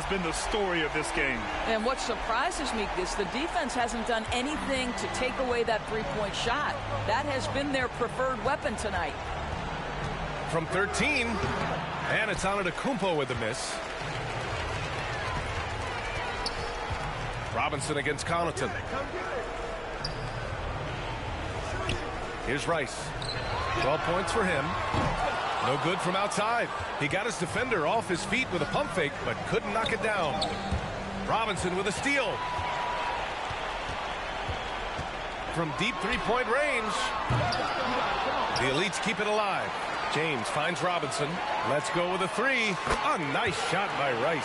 has been the story of this game. And what surprises me is the defense hasn't done anything to take away that three-point shot. That has been their preferred weapon tonight. From 13, and it's Antetokounmpo with the miss. Robinson against Connaughton. Here's Rice. 12 points for him. No good from outside. He got his defender off his feet with a pump fake, but couldn't knock it down. Robinson with a steal. From deep three-point range. The Elites keep it alive. James finds Robinson. Let's go with a three. A nice shot by Rice.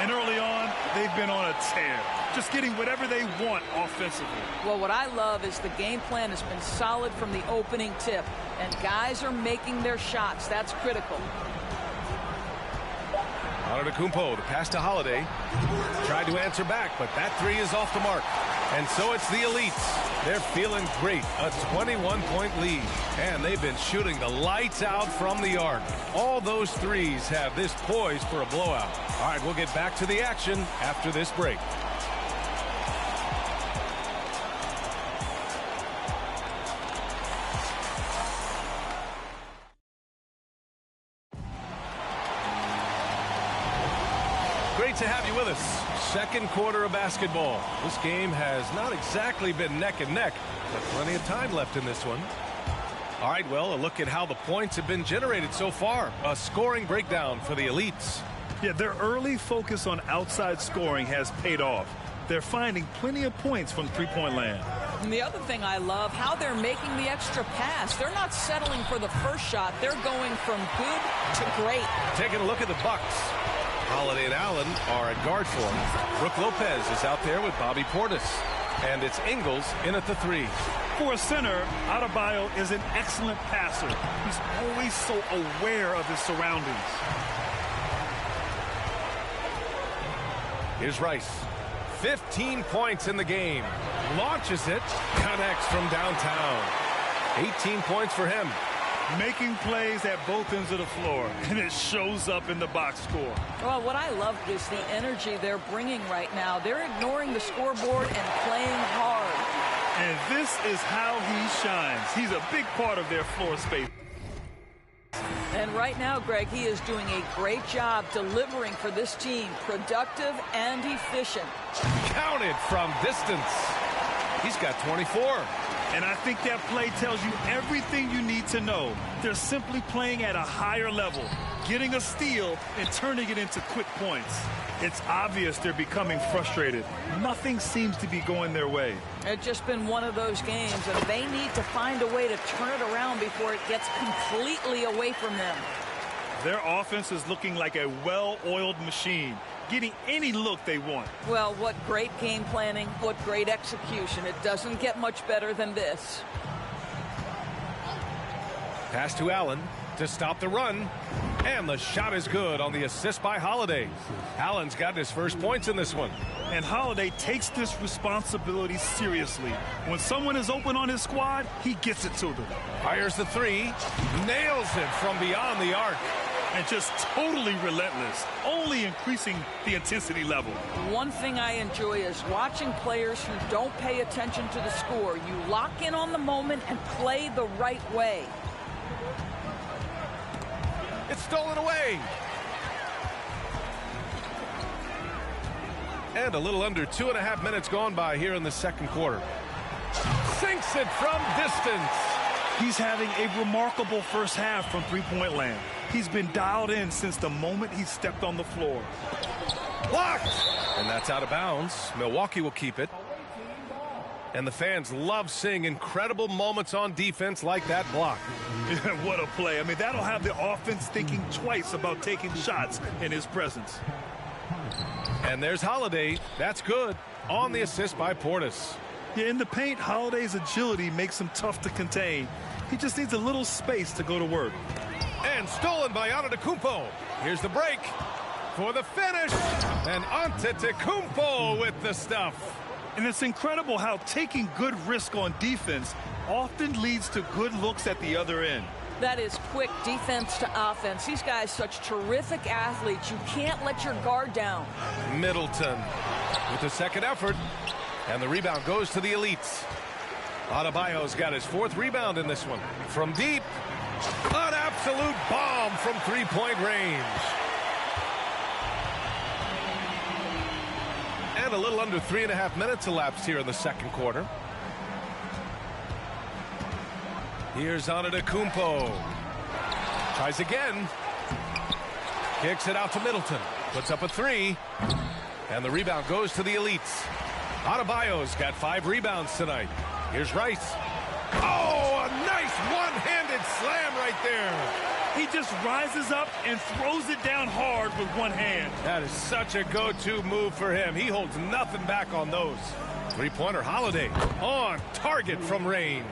And early on, they've been on a tear. Just getting whatever they want offensively. Well, what I love is the game plan has been solid from the opening tip. And guys are making their shots. That's critical. Antetokounmpo, the pass to Holiday. Tried to answer back, but that three is off the mark. And so it's the Elites. They're feeling great. A 21-point lead. And they've been shooting the lights out from the arc. All those threes have this poised for a blowout. All right, we'll get back to the action after this break. Great to have you with us. Second quarter of basketball. This game has not exactly been neck and neck, but plenty of time left in this one. All right, well, a look at how the points have been generated so far. A scoring breakdown for the Elites. Yeah, their early focus on outside scoring has paid off. They're finding plenty of points from three-point land. And the other thing I love, how they're making the extra pass. They're not settling for the first shot. They're going from good to great. Taking a look at the Bucks. Holiday and Allen are at guard for him. Brook Lopez is out there with Bobby Portis. And it's Ingles in at the three. For a center, Adebayo is an excellent passer. He's always so aware of his surroundings. Here's Rice. 15 points in the game. Launches it. Connects from downtown. 18 points for him. Making plays at both ends of the floor, and it shows up in the box score. Well, what I love is the energy they're bringing right now. They're ignoring the scoreboard and playing hard. And this is how he shines. He's a big part of their floor space. And right now, Greg, he is doing a great job delivering for this team. Productive and efficient. Counted from distance. He's got 24. And I think that play tells you everything you need to know. They're simply playing at a higher level, getting a steal and turning it into quick points. It's obvious they're becoming frustrated. Nothing seems to be going their way. It's just been one of those games, and they need to find a way to turn it around before it gets completely away from them. Their offense is looking like a well-oiled machine, getting any look they want. Well, what great game planning, what great execution. It doesn't get much better than this. Pass to Allen to stop the run. And the shot is good on the assist by Holiday. Allen's got his first points in this one. And Holiday takes this responsibility seriously. When someone is open on his squad, he gets it to them. Fires the three. Nails it from beyond the arc. And just totally relentless, only increasing the intensity level. One thing I enjoy is watching players who don't pay attention to the score. You lock in on the moment and play the right way. It's stolen away. And a little under 2.5 minutes gone by here in the second quarter. Sinks it from distance. He's having a remarkable first half from three-point land. He's been dialed in since the moment he stepped on the floor. Blocked! And that's out of bounds. Milwaukee will keep it. And the fans love seeing incredible moments on defense like that block. What a play. I mean, that'll have the offense thinking twice about taking shots in his presence. And there's Holiday. That's good. On the assist by Portis. Yeah, in the paint, Holiday's agility makes him tough to contain. He just needs a little space to go to work. And stolen by Antetokounmpo. Here's the break for the finish. And Antetokounmpo with the stuff. And it's incredible how taking good risk on defense often leads to good looks at the other end. That is quick defense to offense. These guys such terrific athletes. You can't let your guard down. Middleton with the second effort, and the rebound goes to the elites. Adebayo's got his 4th rebound in this one. From deep, an absolute bomb from three-point range. And a little under 3.5 minutes elapsed here in the second quarter. Here's Antetokounmpo. Tries again. Kicks it out to Middleton. Puts up a 3. And the rebound goes to the elites. Adebayo's got 5 rebounds tonight. Here's Rice. Oh, a nice one-handed slam right there. He just rises up and throws it down hard with one hand. That is such a go-to move for him. He holds nothing back on those. Three-pointer Holiday on target from range.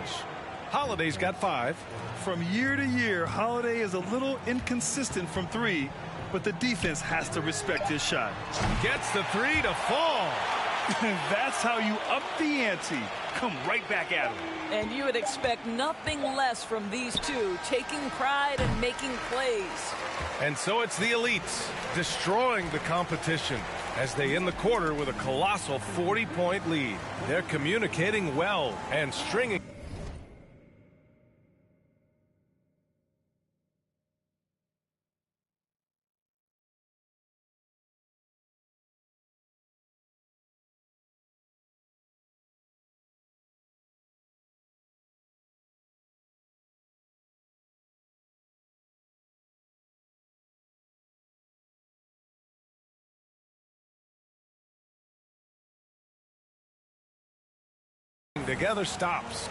Holiday's got 5. From year to year, Holiday is a little inconsistent from 3, but the defense has to respect his shot. Gets the 3 to fall. That's how you up the ante. Come right back at him. And you would expect nothing less from these two, taking pride and making plays. And so it's the elites destroying the competition as they end the quarter with a colossal 40-point lead. They're communicating well and stringing. Together stops.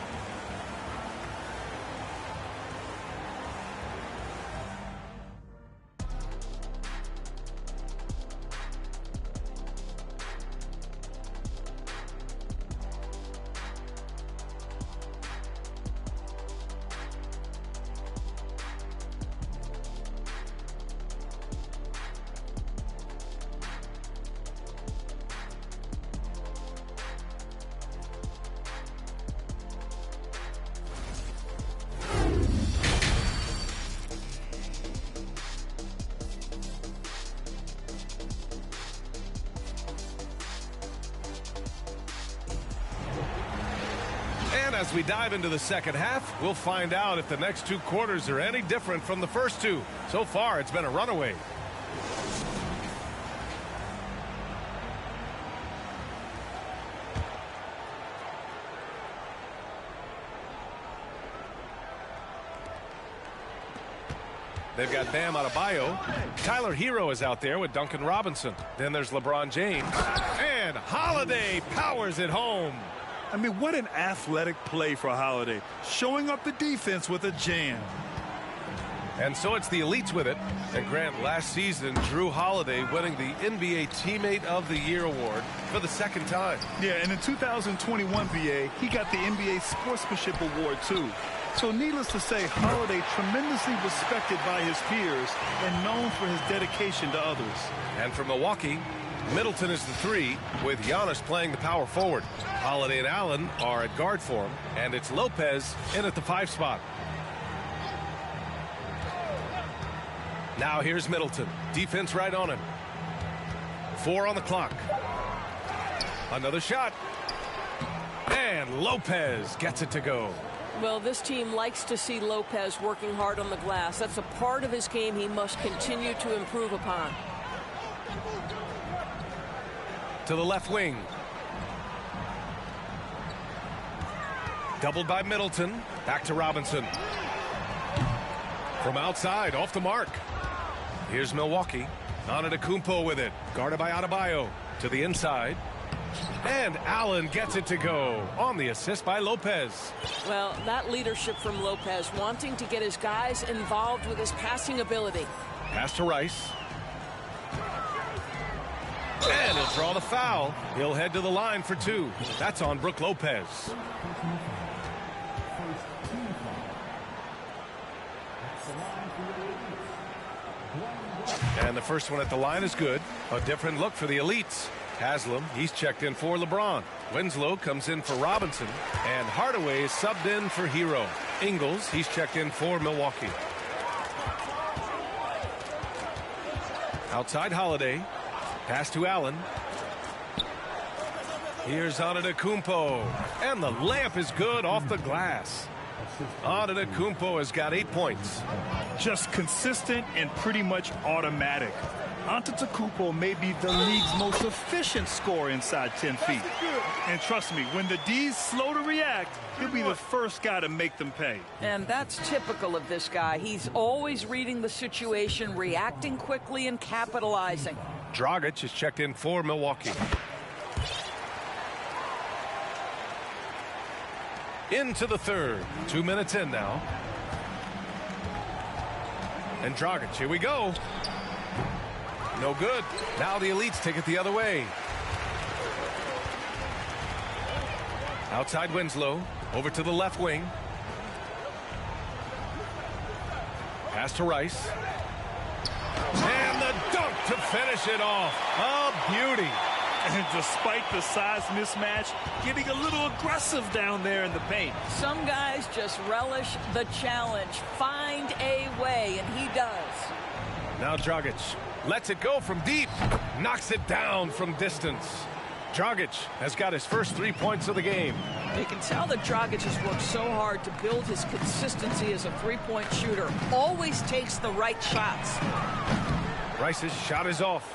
As we dive into the second half, we'll find out if the next 2 quarters are any different from the first 2. So far, it's been a runaway. They've got Bam Adebayo. Tyler Hero is out there with Duncan Robinson. Then there's LeBron James. And Holiday powers it home. I mean, what an athletic play for Holiday, showing up the defense with a jam. And so it's the elites with it. And Grant, last season, Drew Holiday winning the NBA Teammate of the Year award for the 2nd time. Yeah, and in 2021 BA, he got the NBA Sportsmanship Award too. So needless to say, Holiday tremendously respected by his peers and known for his dedication to others. And from Milwaukee, Middleton is the 3, with Giannis playing the power forward. Holiday and Allen are at guard for him, and it's Lopez in at the 5 spot. Now here's Middleton. Defense right on him. 4 on the clock. Another shot. And Lopez gets it to go. Well, this team likes to see Lopez working hard on the glass. That's a part of his game he must continue to improve upon. To the left wing. Doubled by Middleton. Back to Robinson. From outside, off the mark. Here's Milwaukee. Antetokounmpo with it. Guarded by Adebayo. To the inside. And Allen gets it to go on the assist by Lopez. Well, that leadership from Lopez, wanting to get his guys involved with his passing ability. Pass to Rice. And he'll draw the foul. He'll head to the line for 2. That's on Brook Lopez. And the first one at the line is good. A different look for the elites. Haslam, he's checked in for LeBron. Winslow comes in for Robinson. And Hardaway is subbed in for Hero. Ingles, he's checked in for Milwaukee. Outside Holiday. Pass to Allen. Here's Antetokounmpo. And the layup is good off the glass. Antetokounmpo has got 8 points. Just consistent and pretty much automatic. Antetokounmpo may be the league's most efficient scorer inside 10 feet. And trust me, when the D's slow to react, he'll be the first guy to make them pay. And that's typical of this guy. He's always reading the situation, reacting quickly and capitalizing. Dragic is checked in for Milwaukee. Into the third. 2 minutes in now. And Dragic, here we go. No good. Now the Elites take it the other way. Outside Winslow. Over to the left wing. Pass to Rice. And the dunk to finish it off. A beauty. And despite the size mismatch, getting a little aggressive down there in the paint. Some guys just relish the challenge. Find a way, and he does. Now Dragic lets it go from deep. Knocks it down from distance. Dragic has got his first 3 points of the game. You can tell that Dragic has worked so hard to build his consistency as a three-point shooter. Always takes the right shots. Rice's shot is off.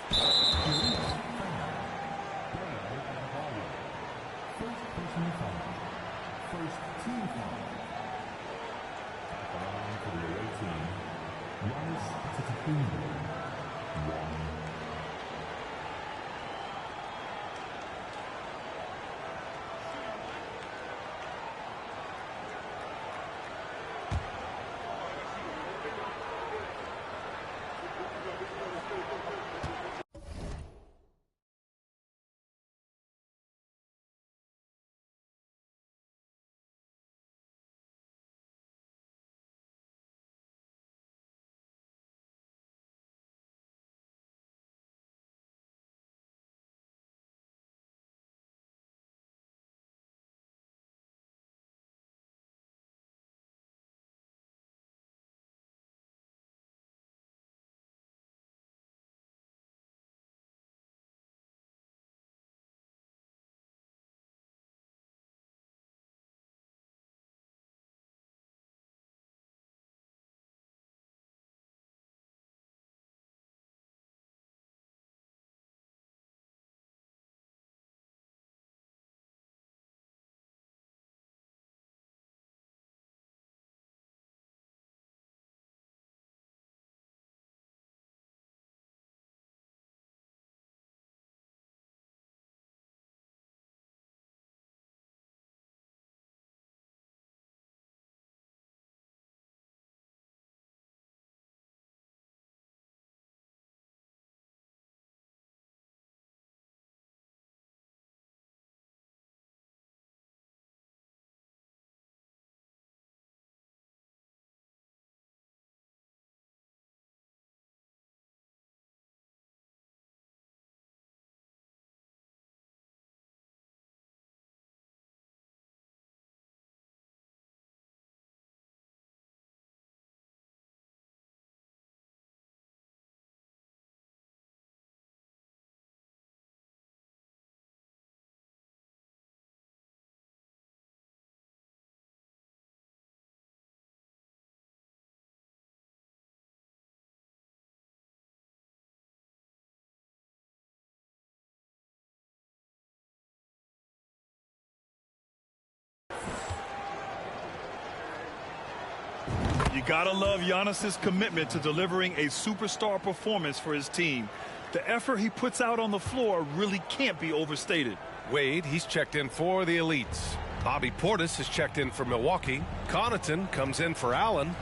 You gotta love Giannis's commitment to delivering a superstar performance for his team. The effort he puts out on the floor really can't be overstated. Wade, he's checked in for the Elites. Bobby Portis has checked in for Milwaukee. Connaughton comes in for Allen.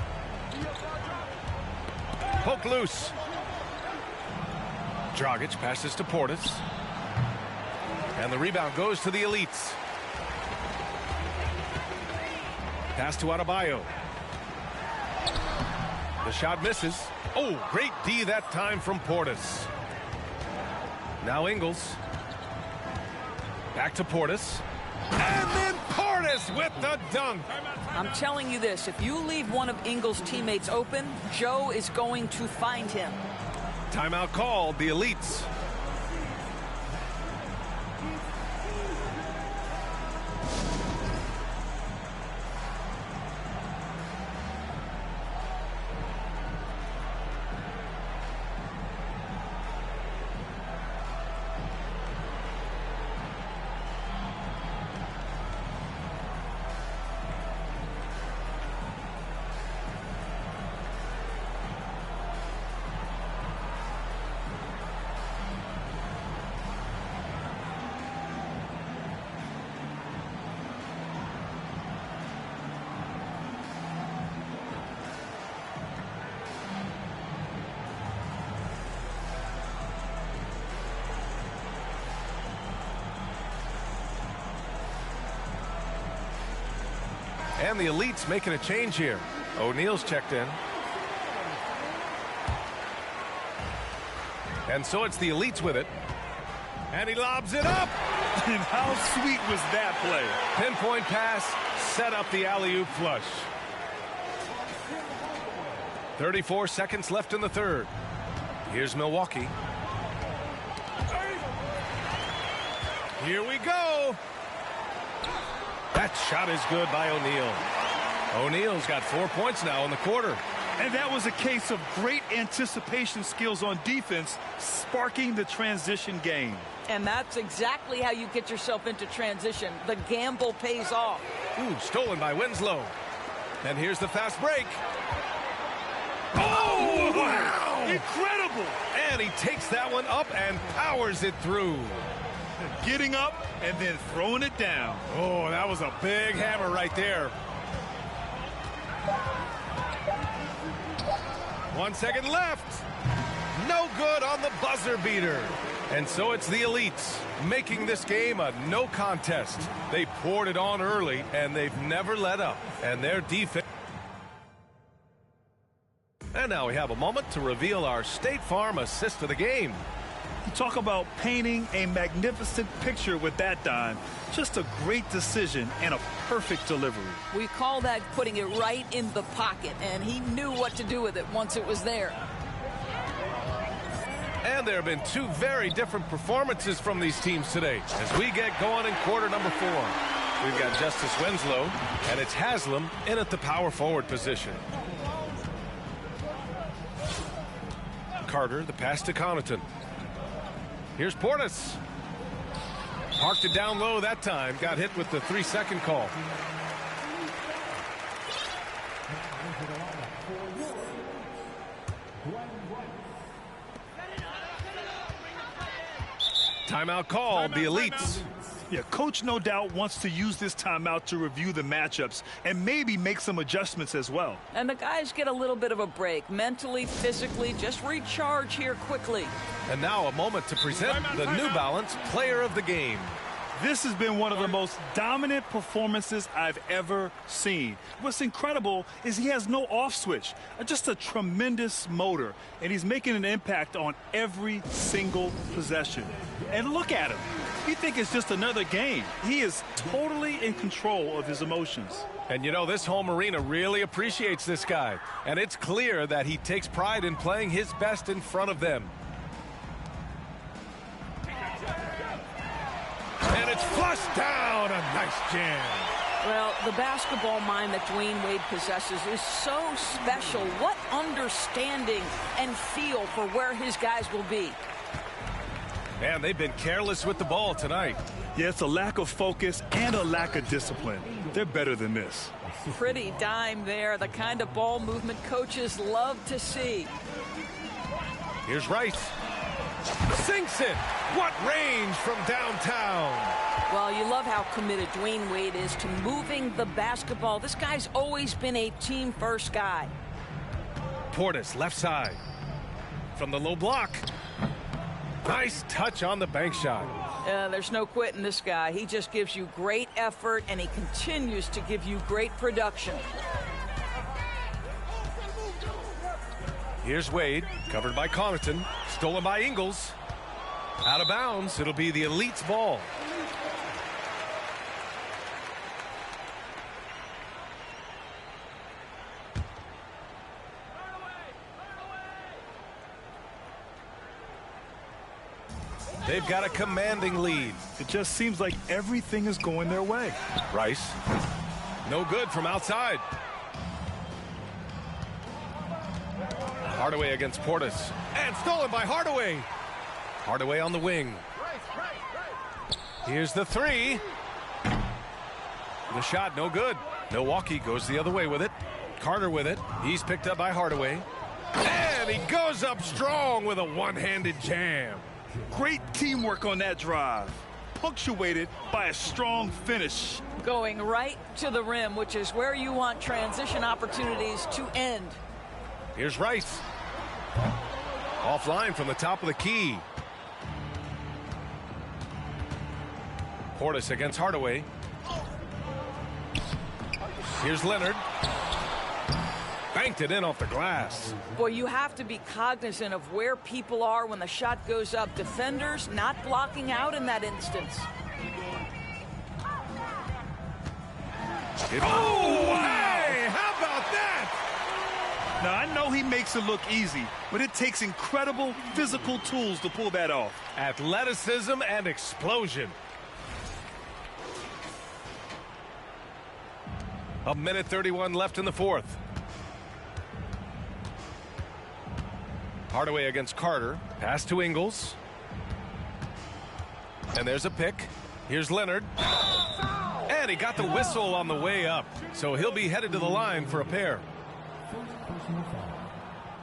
Poke loose. Dragic passes to Portis. And the rebound goes to the Elites. Pass to Adebayo. The shot misses. Oh, great D that time from Portis. Now Ingles. Back to Portis. And then Portis with the dunk. I'm telling you this, if you leave one of Ingles' teammates open, Joe is going to find him. Timeout called, the Elites. And the Elites making a change here. O'Neal's checked in. And so it's the Elites with it. And he lobs it up. And how sweet was that play? Pinpoint pass, set up the alley-oop flush. 34 seconds left in the third. Here's Milwaukee. Here we go. That shot is good by O'Neal. O'Neal's got 4 points now in the quarter. And that was a case of great anticipation skills on defense, sparking the transition game. And that's exactly how you get yourself into transition. The gamble pays off. Ooh, stolen by Winslow. And here's the fast break. Oh, wow! Incredible! And he takes that one up and powers it through. Getting up and then throwing it down. Oh, that was a big hammer right there. 1 second left. No good on the buzzer beater. And so it's the Elites making this game a no contest. They poured it on early, and they've never let up. And their defense... And now we have a moment to reveal our State Farm assist of the game. Talk about painting a magnificent picture with that dime. Just a great decision and a perfect delivery. We call that putting it right in the pocket, and he knew what to do with it once it was there. And there have been two very different performances from these teams today as we get going in quarter number 4. We've got Justice Winslow, and it's Haslam in at the power forward position. Carter, the pass to Connaughton. Here's Portis. Parked it down low that time. Got hit with the 3-second call. Timeout called, the Elites. Yeah, coach no doubt wants to use this timeout to review the matchups and maybe make some adjustments as well. And the guys get a little bit of a break, mentally, physically, just recharge here quickly. And now a moment to present the New Balance Player of the Game. This has been one of the most dominant performances I've ever seen. What's incredible is he has no off switch, just a tremendous motor, and he's making an impact on every single possession. And look at him. You think it's just another game. He is totally in control of his emotions. And you know, this home arena really appreciates this guy. And it's clear that he takes pride in playing his best in front of them. And it's flushed down. A nice jam. Well, the basketball mind that Dwayne Wade possesses is so special. What understanding and feel for where his guys will be. And they've been careless with the ball tonight. Yeah, it's a lack of focus and a lack of discipline. They're better than this. Pretty dime there. The kind of ball movement coaches love to see. Here's Rice. Sinks it. What range from downtown. Well, you love how committed Dwayne Wade is to moving the basketball. This guy's always been a team-first guy. Portis, left side. From the low block. Nice touch on the bank shot. There's no quitting this guy. He just gives you great effort, and he continues to give you great production. Here's Wade, covered by Connaughton, stolen by Ingles. Out of bounds, it'll be the Elites' ball. They've got a commanding lead. It just seems like everything is going their way. Rice. No good from outside. Hardaway against Portis. And stolen by Hardaway. Hardaway on the wing. Here's the three. The shot, no good. Milwaukee goes the other way with it. Carter with it. He's picked up by Hardaway. And he goes up strong with a one-handed jam. Great teamwork on that drive, punctuated by a strong finish. Going right to the rim, which is where you want transition opportunities to end. Here's Rice. Offline from the top of the key. Portis against Hardaway. Here's Leonard. Banked it in off the glass. Boy, you have to be cognizant of where people are when the shot goes up. Defenders not blocking out in that instance. Oh, hey, how about that? Now, I know he makes it look easy, but it takes incredible physical tools to pull that off. Athleticism and explosion. A minute 31 left in the fourth. Hardaway against Carter. Pass to Ingles. And there's a pick. Here's Leonard. And he got the whistle on the way up. So he'll be headed to the line for a pair.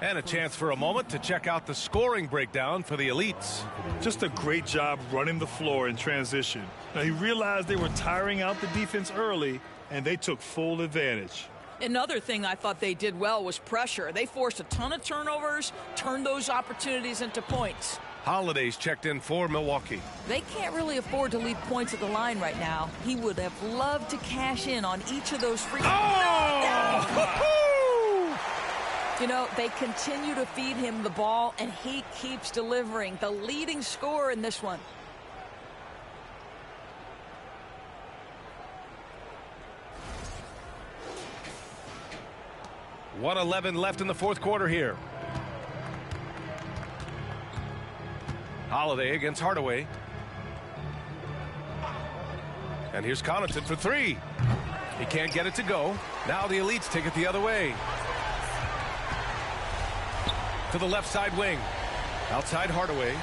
And a chance for a moment to check out the scoring breakdown for the Elites. Just a great job running the floor in transition. Now, he realized they were tiring out the defense early, and they took full advantage. Another thing I thought they did well was pressure. They forced a ton of turnovers, turned those opportunities into points. Holiday's checked in for Milwaukee. They can't really afford to leave points at the line right now. He would have loved to cash in on each of those free. Oh! You know, they continue to feed him the ball, and he keeps delivering. The leading scorer in this one. .111 left in the fourth quarter here. Holiday against Hardaway. And here's Connaughton for three. He can't get it to go. Now the Elites take it the other way. To the left side wing. Outside Hardaway.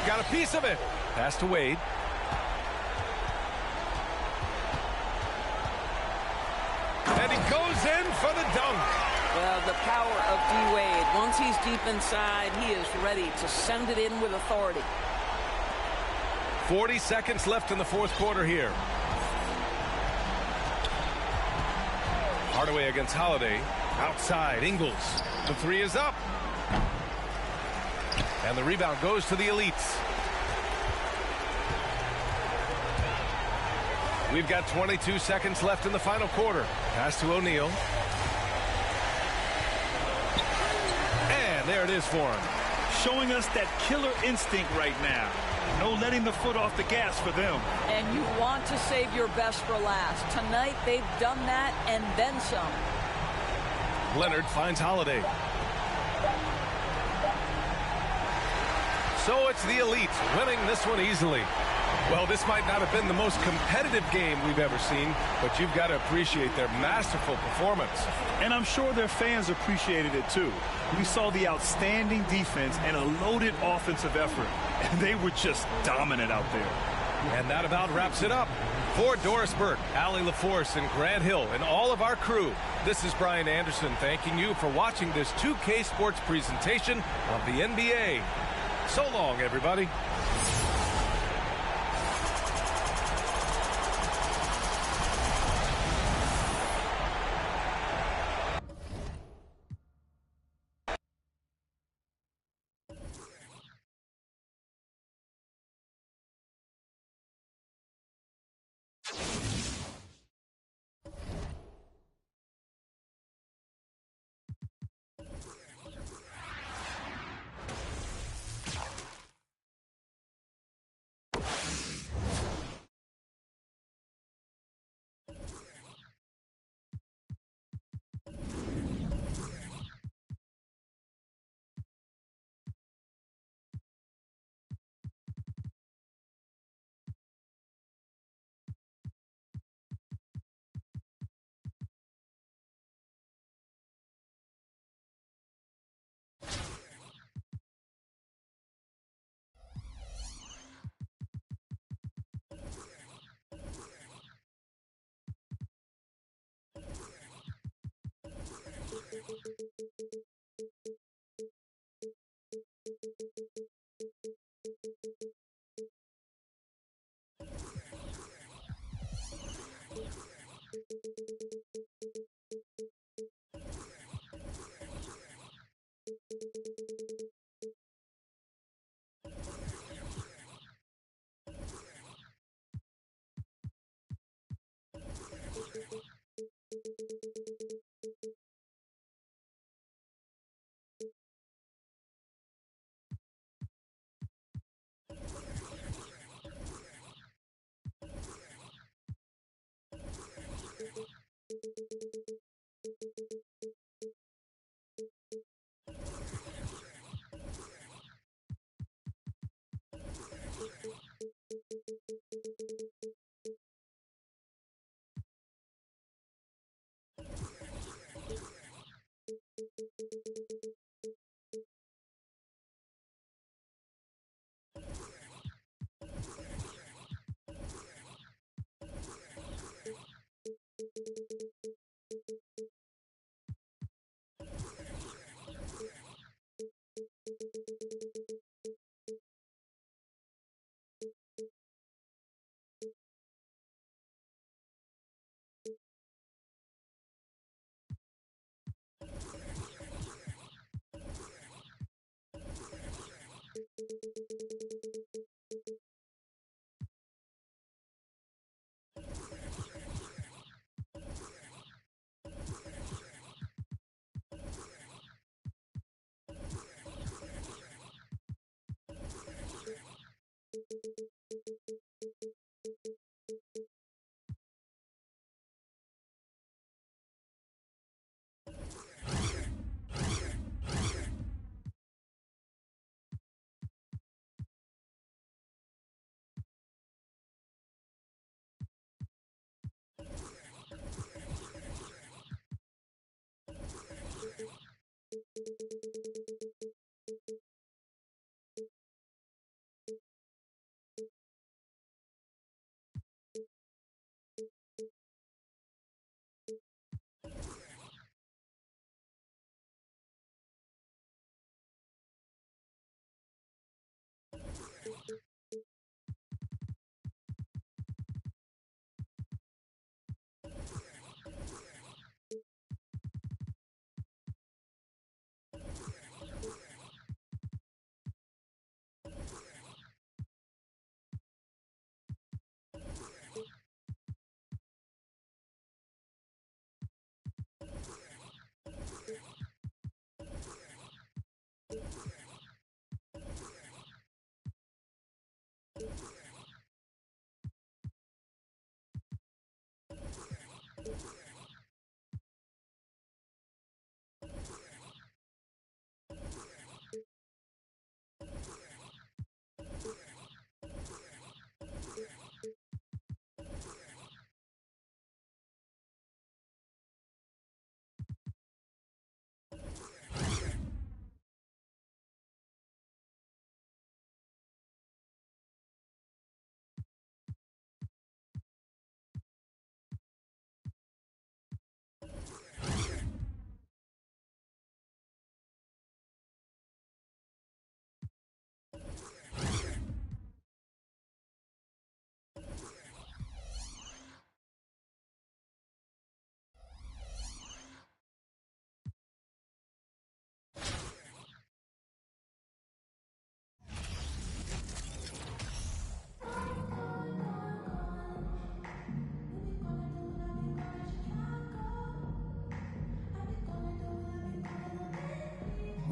Got a piece of it. Pass to Wade. And he goes in for the dunk. Well, the power of D-Wade. Once he's deep inside, he is ready to send it in with authority. 40 seconds left in the fourth quarter here. Hardaway against Holiday. Outside, Ingles. The three is up. And the rebound goes to the Elites. We've got 22 seconds left in the final quarter. Pass to O'Neal. And there it is for him. Showing us that killer instinct right now. No letting the foot off the gas for them. And you want to save your best for last. Tonight, they've done that and then some. Leonard finds Holiday. So it's the Elites winning this one easily. Well, this might not have been the most competitive game we've ever seen, but you've got to appreciate their masterful performance. And I'm sure their fans appreciated it too. We saw the outstanding defense and a loaded offensive effort, and they were just dominant out there. And that about wraps it up. For Doris Burke, Allie LaForce, and Grant Hill, and all of our crew, this is Brian Anderson thanking you for watching this 2K Sports presentation of the NBA. So long, everybody.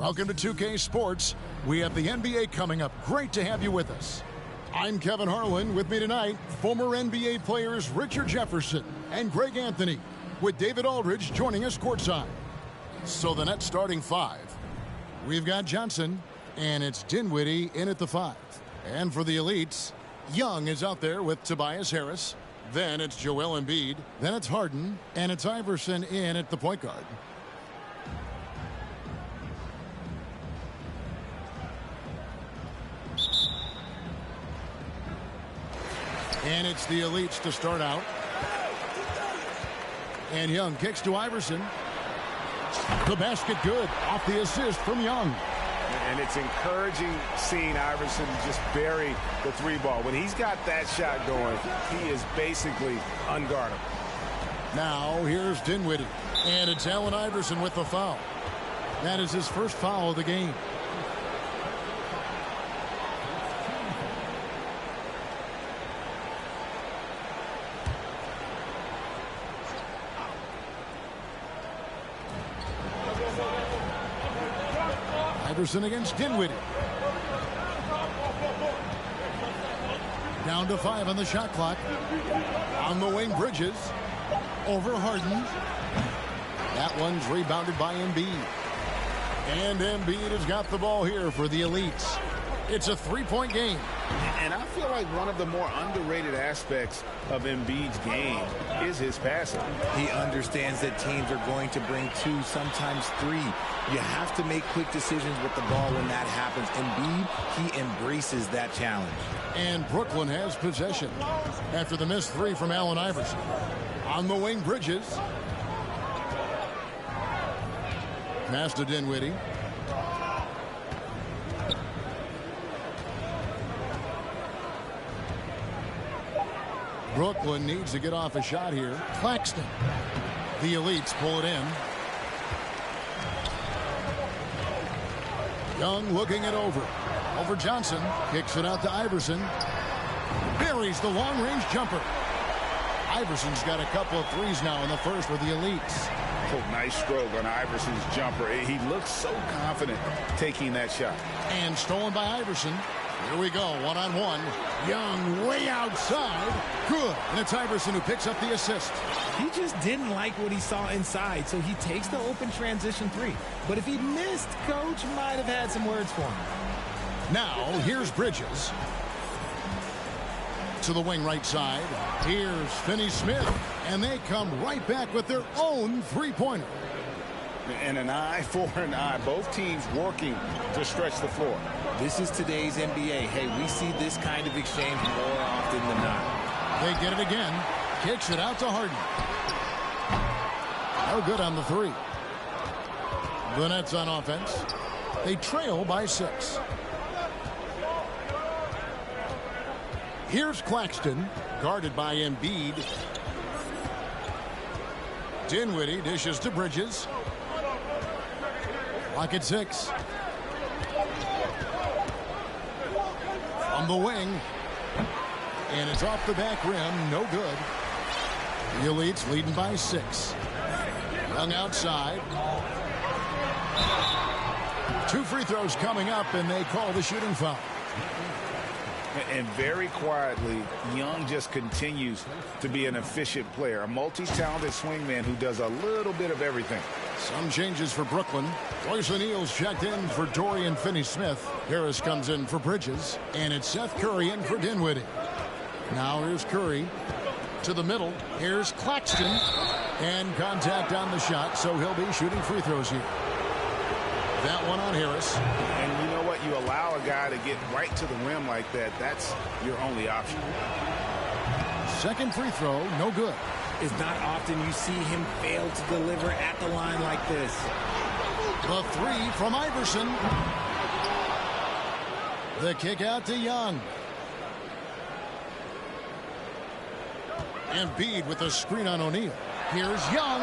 Welcome to 2K Sports. We have the NBA coming up. Great to have you with us. I'm Kevin Harlan. With me tonight, former NBA players Richard Jefferson and Greg Anthony, with David Aldridge joining us courtside. So the Nets starting five. We've got Johnson, and it's Dinwiddie in at the 5. And for the elites, Young is out there with Tobias Harris. Then it's Joel Embiid. Then it's Harden, and it's Iverson in at the point guard. And it's the elites to start out. And Young kicks to Iverson. The basket good off the assist from Young. And it's encouraging seeing Iverson just bury the three ball. When he's got that shot going, he is basically unguardable. Now here's Dinwiddie. And it's Allen Iverson with the foul. That is his first foul of the game. Iverson against Dinwiddie. Down to 5 on the shot clock. On the wing, Bridges. Over Harden. That one's rebounded by Embiid. And Embiid has got the ball here for the Elites. It's a three-point game. And I feel like one of the more underrated aspects of Embiid's game is his passing. He understands that teams are going to bring 2, sometimes 3. You have to make quick decisions with the ball when that happens. Embiid, he embraces that challenge. And Brooklyn has possession after the missed 3 from Allen Iverson. On the wing, Bridges. Pass to Dinwiddie. Brooklyn needs to get off a shot here. Claxton. The Elites pull it in. Young looking it over. Over Johnson. Kicks it out to Iverson. Buries the long-range jumper. Iverson's got a couple of threes now in the first with the Elites. Oh, nice stroke on Iverson's jumper. He looks so confident taking that shot. And stolen by Iverson. Here we go, one-on-one. Young way outside. Good. And it's Iverson who picks up the assist. He just didn't like what he saw inside, so he takes the open transition 3. But if he missed, Coach might have had some words for him. Now, here's Bridges. To the wing right side. Here's Finney-Smith. And they come right back with their own three-pointer. And an eye for an eye. Both teams working to stretch the floor. This is today's NBA. Hey, we see this kind of exchange more often than not. They get it again. Kicks it out to Harden. No good on the 3. The Nets on offense. They trail by 6. Here's Claxton, guarded by Embiid. Dinwiddie dishes to Bridges. Clock at 6. From the wing. And it's off the back rim. No good. The Elites leading by 6. Young outside. 2 free throws coming up, and they call the shooting foul. And very quietly, Young just continues to be an efficient player, a multi-talented swingman who does a little bit of everything. Some changes for Brooklyn. Royce O'Neal's checked in for Dorian Finney-Smith. Harris comes in for Bridges, and it's Seth Curry in for Dinwiddie. Now here's Curry to the middle. Here's Claxton, and contact on the shot, so he'll be shooting free throws here. That one on Harris. And you know what? You allow a guy to get right to the rim like that. That's your only option. Second free throw, no good. It's not often you see him fail to deliver at the line like this. The 3 from Iverson. The kick out to Young. Embiid with a screen on O'Neal. Here's Young.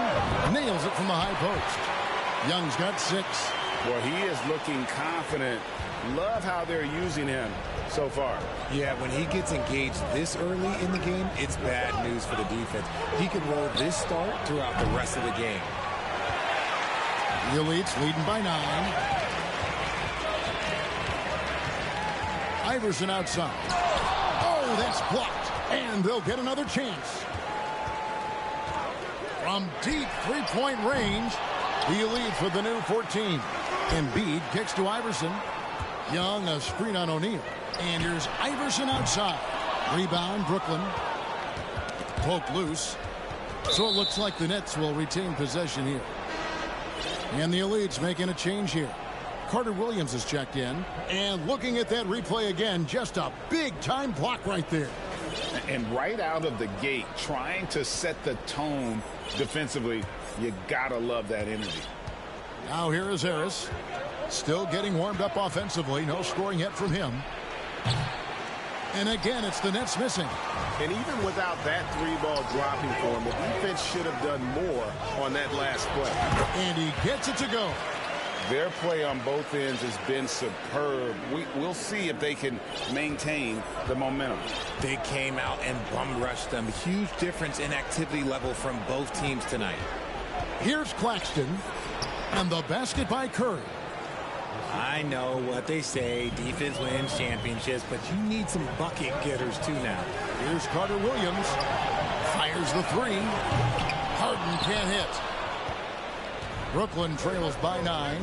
Nails it from the high post. Young's got 6. Well, he is looking confident. Love how they're using him so far. Yeah, when he gets engaged this early in the game, it's bad news for the defense. He can roll this start throughout the rest of the game. The Elites leading by 9. Iverson outside. Oh, that's blocked. And they'll get another chance. From deep three-point range, the Elites with the new 14. Embiid kicks to Iverson. Young, a screen on O'Neal. And here's Iverson outside. Rebound, Brooklyn. Poke loose. So it looks like the Nets will retain possession here. And the Elites making a change here. Carter Williams is checked in. And looking at that replay again, just a big-time block right there. And right out of the gate, trying to set the tone defensively, you gotta love that energy. Now here is Harris. Still getting warmed up offensively. No scoring yet from him. And again, it's the Nets missing. And even without that three-ball dropping for him, the defense should have done more on that last play. And he gets it to go. Their play on both ends has been superb. We'll see if they can maintain the momentum. They came out and bum rushed them. Huge difference in activity level from both teams tonight. Here's Claxton. And the basket by Curry. I know what they say, defense wins championships, but you need some bucket getters too now. Here's Carter Williams. Fires the three. Harden can't hit. Brooklyn trails by 9.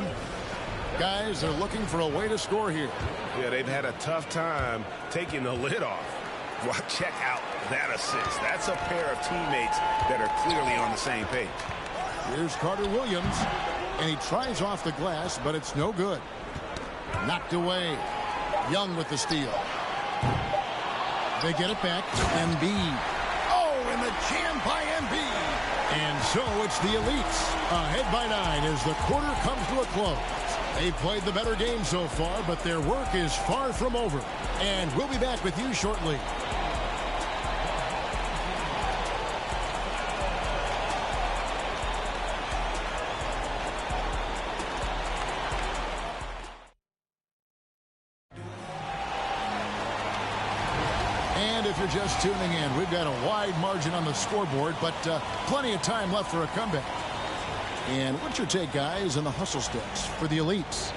Guys are looking for a way to score here. Yeah, they've had a tough time taking the lid off. Well, check out that assist. That's a pair of teammates that are clearly on the same page. Here's Carter Williams. And he tries off the glass, but it's no good. Knocked away. Young with the steal. They get it back to Embiid. Oh, and the jam by Embiid. And so it's the Elites ahead by 9 as the quarter comes to a close. They've played the better game so far, but their work is far from over. And we'll be back with you shortly. If you're just tuning in, we've got a wide margin on the scoreboard, but plenty of time left for a comeback. And what's your take, guys, on the hustle sticks for the Elites?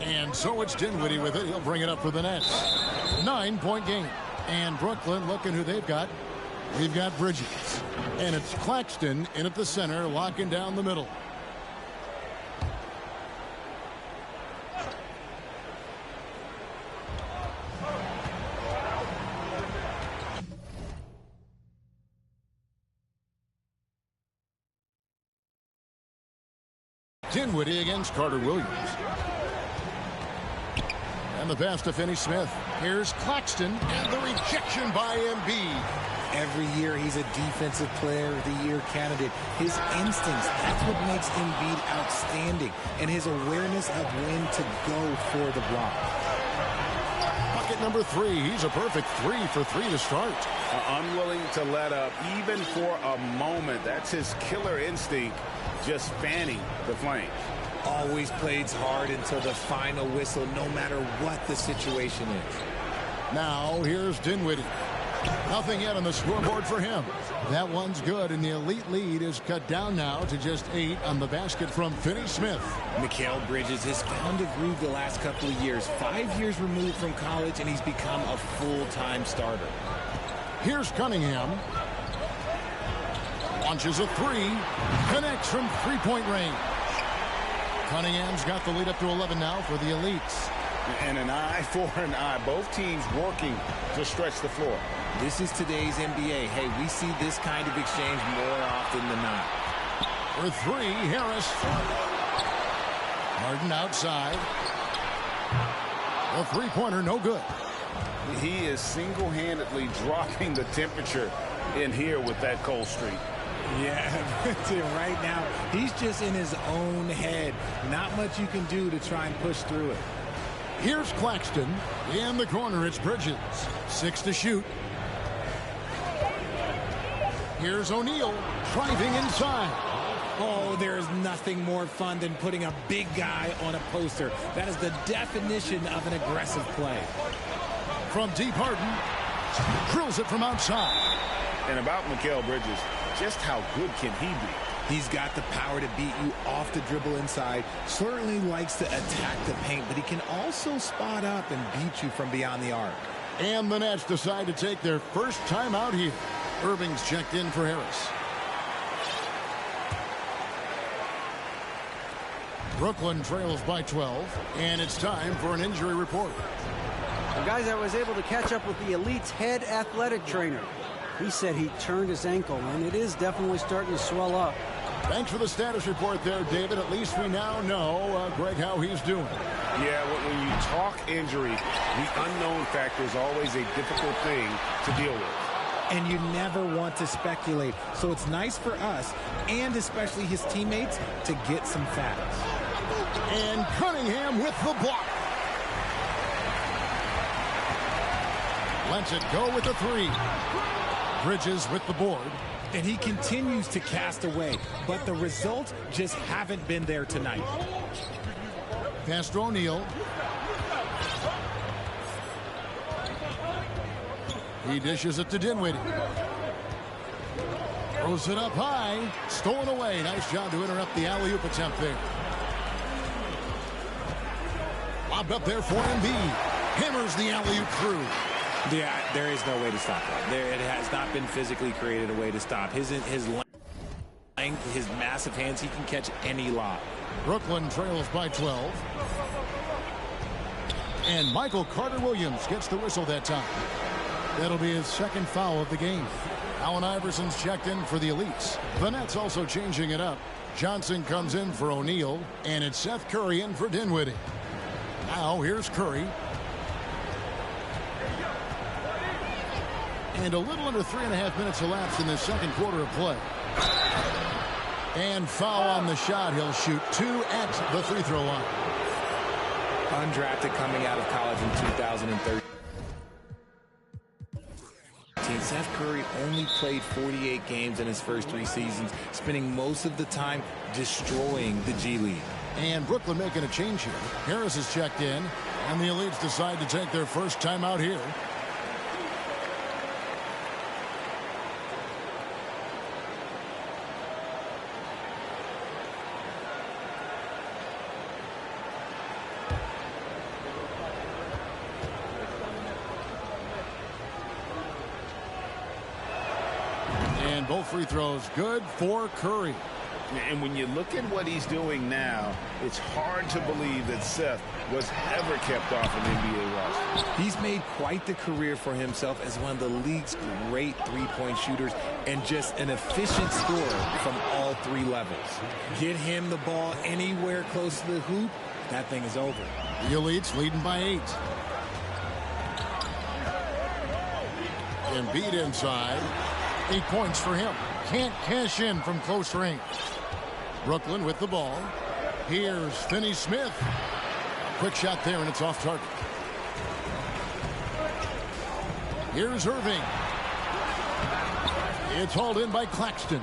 And so it's Dinwiddie with it. He'll bring it up for the Nets. 9-point game. And Brooklyn, looking who they've got. We've got Bridges. And it's Claxton in at the center, locking down the middle. Dinwiddie against Carter Williams. And the pass to Finney-Smith. Here's Claxton, and the rejection by Embiid. Every year he's a defensive player of the year candidate. His instincts, that's what makes Embiid outstanding. And his awareness of when to go for the block. Bucket number 3. He's a perfect 3 for 3 to start. Unwilling to let up even for a moment. That's his killer instinct, just fanning the flames. Always plays hard until the final whistle, no matter what the situation is. Now here's Dinwiddie. Nothing yet on the scoreboard for him. That one's good, and the Elite lead is cut down now to just 8 on the basket from Finney-Smith. Mikal Bridges has found a groove the last couple of years. 5 years removed from college, and he's become a full-time starter. Here's Cunningham. Launches a 3. Connects from three-point range. Cunningham's got the lead up to 11 now for the Elites. And an eye for an eye. Both teams working to stretch the floor. This is today's NBA. Hey, we see this kind of exchange more often than not. For 3, Harris. Harden outside. The three-pointer, no good. He is single-handedly dropping the temperature in here with that cold streak. Yeah, right now, he's just in his own head. Not much you can do to try and push through it. Here's Claxton. In the corner, it's Bridges. 6 to shoot. Here's O'Neal driving inside. Oh, there is nothing more fun than putting a big guy on a poster. That is the definition of an aggressive play. From deep, Harden drills it from outside. And about Mikal Bridges, just how good can he be? He's got the power to beat you off the dribble inside, certainly likes to attack the paint, but he can also spot up and beat you from beyond the arc. And the Nets decide to take their first time out here. Irving's checked in for Harris. Brooklyn trails by 12, and it's time for an injury report. Well, guys, I was able to catch up with the Elite's head athletic trainer. He said he turned his ankle, and it is definitely starting to swell up. Thanks for the status report there, David. At least we now know, Greg, how he's doing. Yeah, when you talk injury, the unknown factor is always a difficult thing to deal with. And you never want to speculate, so it's nice for us, and especially his teammates, to get some facts. And Cunningham with the block. Lets it go with the three. Bridges with the board. And he continues to cast away, but the results just haven't been there tonight. Pass to O'Neal. He dishes it to Dinwiddie. Throws it up high. Stolen away. Nice job to interrupt the alley-oop attempt there. Lobbed up there for Embiid. Hammers the alley-oop through. Yeah, there is no way to stop that. It has not been physically created a way to stop. His length, his massive hands, he can catch any lob. Brooklyn trails by 12. And Michael Carter-Williams gets the whistle that time. That'll be his second foul of the game. Allen Iverson's checked in for the Elites. The Nets also changing it up. Johnson comes in for O'Neal, and it's Seth Curry in for Dinwiddie. Now here's Curry. And a little under 3.5 minutes elapsed in the second quarter of play. And foul on the shot. He'll shoot 2 at the free throw line. Undrafted coming out of college in 2013. Seth Curry only played 48 games in his first 3 seasons, spending most of the time destroying the G League. And Brooklyn making a change here. Harris is checked in, and the Elites decide to take their first time out here. Both free throws good for Curry. And when you look at what he's doing now, it's hard to believe that Seth was ever kept off an NBA roster. He's made quite the career for himself as one of the league's great three-point shooters and just an efficient scorer from all 3 levels. Get him the ball anywhere close to the hoop, that thing is over. The Elites leading by 8. Embiid inside. 8 points for him. Can't cash in from close range. Brooklyn with the ball. Here's Finney-Smith. Quick shot there, and it's off target. Here's Irving. It's hauled in by Claxton.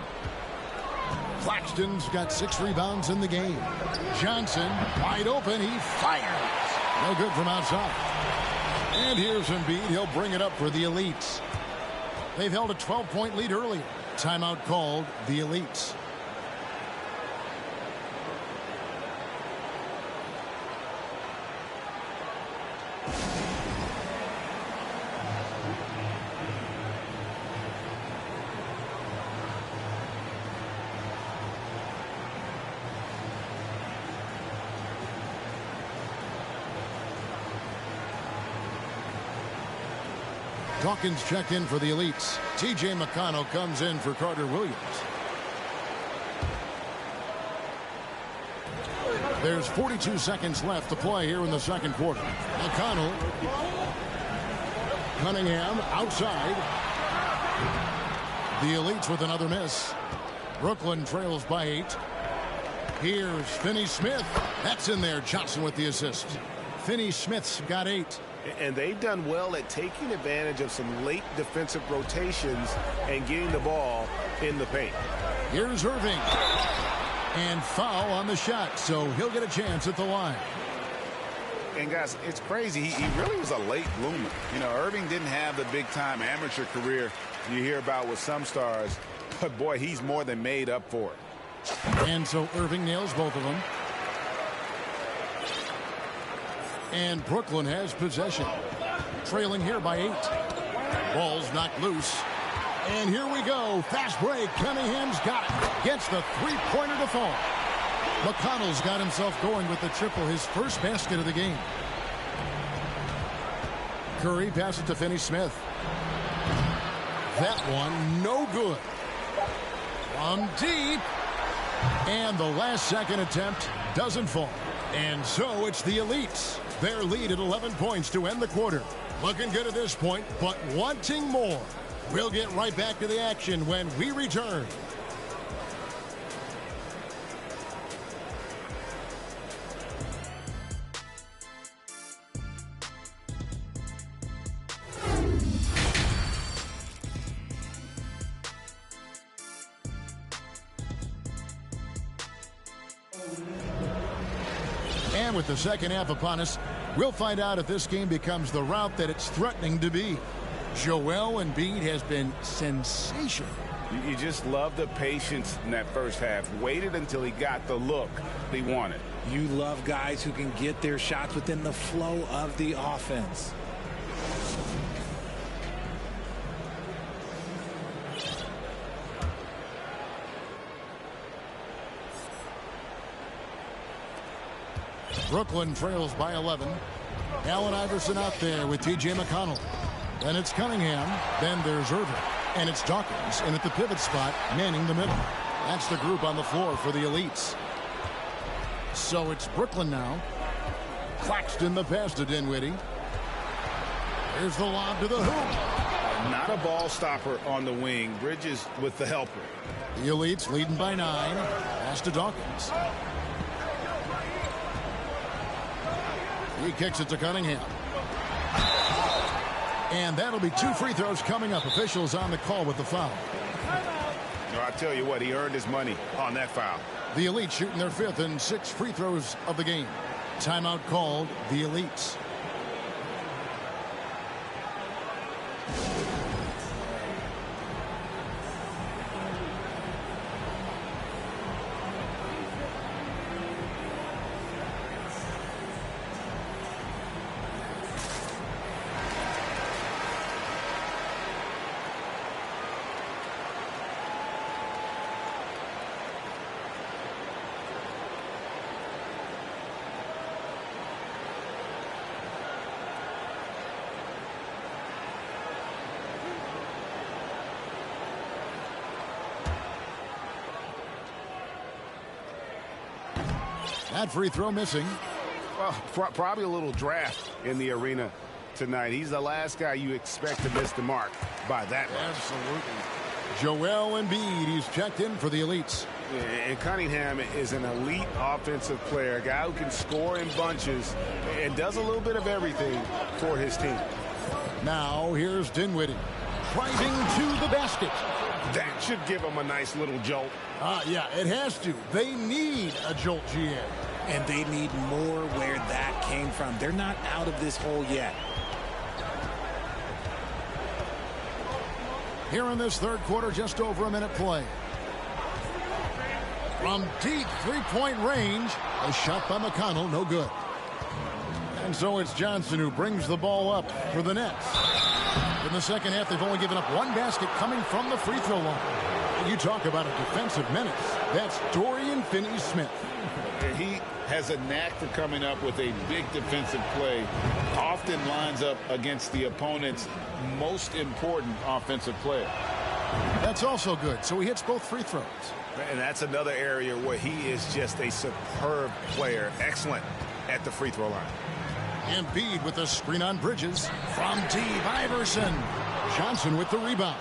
Claxton's got 6 rebounds in the game. Johnson, wide open. He fires. No good from outside. And here's Embiid. He'll bring it up for the Elites. They've held a 12-point lead earlier. Timeout called the Elites. Dawkins checked in for the Elites. T.J. McConnell comes in for Carter-Williams. There's 42 seconds left to play here in the second quarter. McConnell. Cunningham outside. The Elites with another miss. Brooklyn trails by 8. Here's Finney-Smith. That's in there. Johnson with the assist. Finney-Smith's got 8. And they've done well at taking advantage of some late defensive rotations and getting the ball in the paint. Here's Irving. And foul on the shot, so he'll get a chance at the line. And guys, it's crazy. He really was a late bloomer. You know, Irving didn't have the big-time amateur career you hear about with some stars. But, boy, he's more than made up for it. And so Irving nails both of them. And Brooklyn has possession. Trailing here by 8. Ball's knocked loose. And here we go. Fast break. Cunningham's got it. Gets the three-pointer to fall. McConnell's got himself going with the triple, his first basket of the game. Curry passes to Finney-Smith. That one, no good. From deep. And the last second attempt doesn't fall. And so it's the Elites. Their lead at 11 points to end the quarter. Looking good at this point, but wanting more. We'll get right back to the action when we return. And with the second half upon us, we'll find out if this game becomes the route that it's threatening to be. Joel Embiid has been sensational. You just love the patience in that first half. Waited until he got the look he wanted. You love guys who can get their shots within the flow of the offense. Brooklyn trails by 11. Allen Iverson out there with T.J. McConnell. Then it's Cunningham. Then there's Irving. And it's Dawkins. And at the pivot spot, manning the middle. That's the group on the floor for the Elites. So it's Brooklyn now. Claxton the pass to Dinwiddie. Here's the lob to the hoop. Not a ball stopper on the wing. Bridges with the helper. The Elites leading by 9. Pass to Dawkins. He kicks it to Cunningham. And that'll be 2 free throws coming up. Officials on the call with the foul. No, I tell you what, he earned his money on that foul. The Elites shooting their 5th and 6th free throws of the game. Timeout called the Elites. That free throw missing. Well, probably a little draft in the arena tonight. He's the last guy you expect to miss the mark by that much. Absolutely. Joel Embiid, he's checked in for the Elites. And Cunningham is an elite offensive player, a guy who can score in bunches and does a little bit of everything for his team. Now here's Dinwiddie driving to the basket. That should give him a nice little jolt. Yeah, it has to. They need a jolt, GA. And they need more where that came from. They're not out of this hole yet. Here in this third quarter, just over a minute play. From deep three-point range, a shot by McConnell, no good. And so it's Johnson who brings the ball up for the Nets. In the second half, they've only given up 1 basket coming from the free throw line. You talk about a defensive menace. That's Dorian Finney-Smith. He has a knack for coming up with a big defensive play. Often lines up against the opponent's most important offensive player. That's also good. So he hits both free throws. And that's another area where he is just a superb player. Excellent at the free throw line. Embiid with the screen on Bridges. From deep, Iverson. Johnson with the rebound.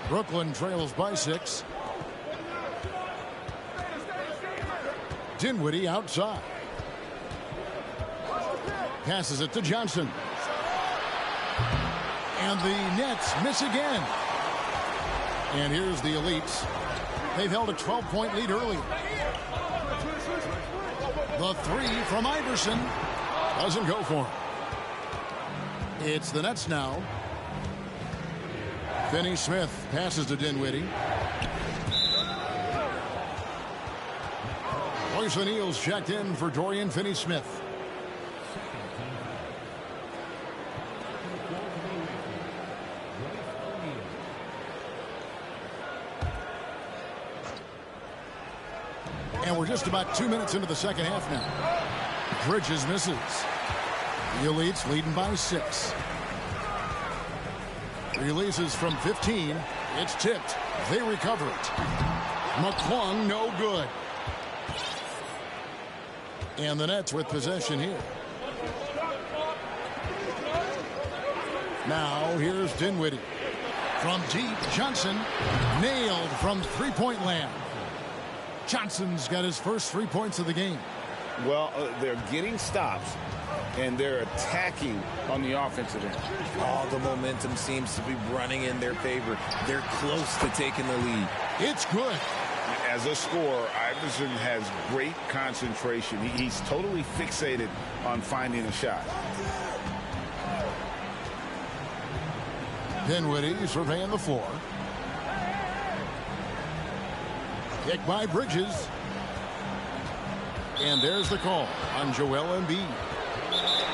Brooklyn trails by 6. Dinwiddie outside. Passes it to Johnson. And the Nets miss again. And here's the Elites. They've held a 12-point lead early. The 3 from Iverson. Doesn't go for him. It's the Nets now. Finney Smith passes to Dinwiddie. Royce O'Neal's checked in for Dorian Finney-Smith. And we're just about 2 minutes into the second half now. Bridges misses. The Elites leading by 6. Releases from 15. It's tipped. They recover it. McClung, no good. And the Nets with possession here. Now here's Dinwiddie. From deep, Johnson nailed from three-point land. Johnson's got his first 3 points of the game. Well, they're getting stops, and they're attacking on the offensive end. All the momentum seems to be running in their favor. They're close to taking the lead. It's good. As a scorer, Iverson has great concentration. He's totally fixated on finding a shot. Dinwiddie surveying the floor. Kick by Bridges. And there's the call on Joel Embiid.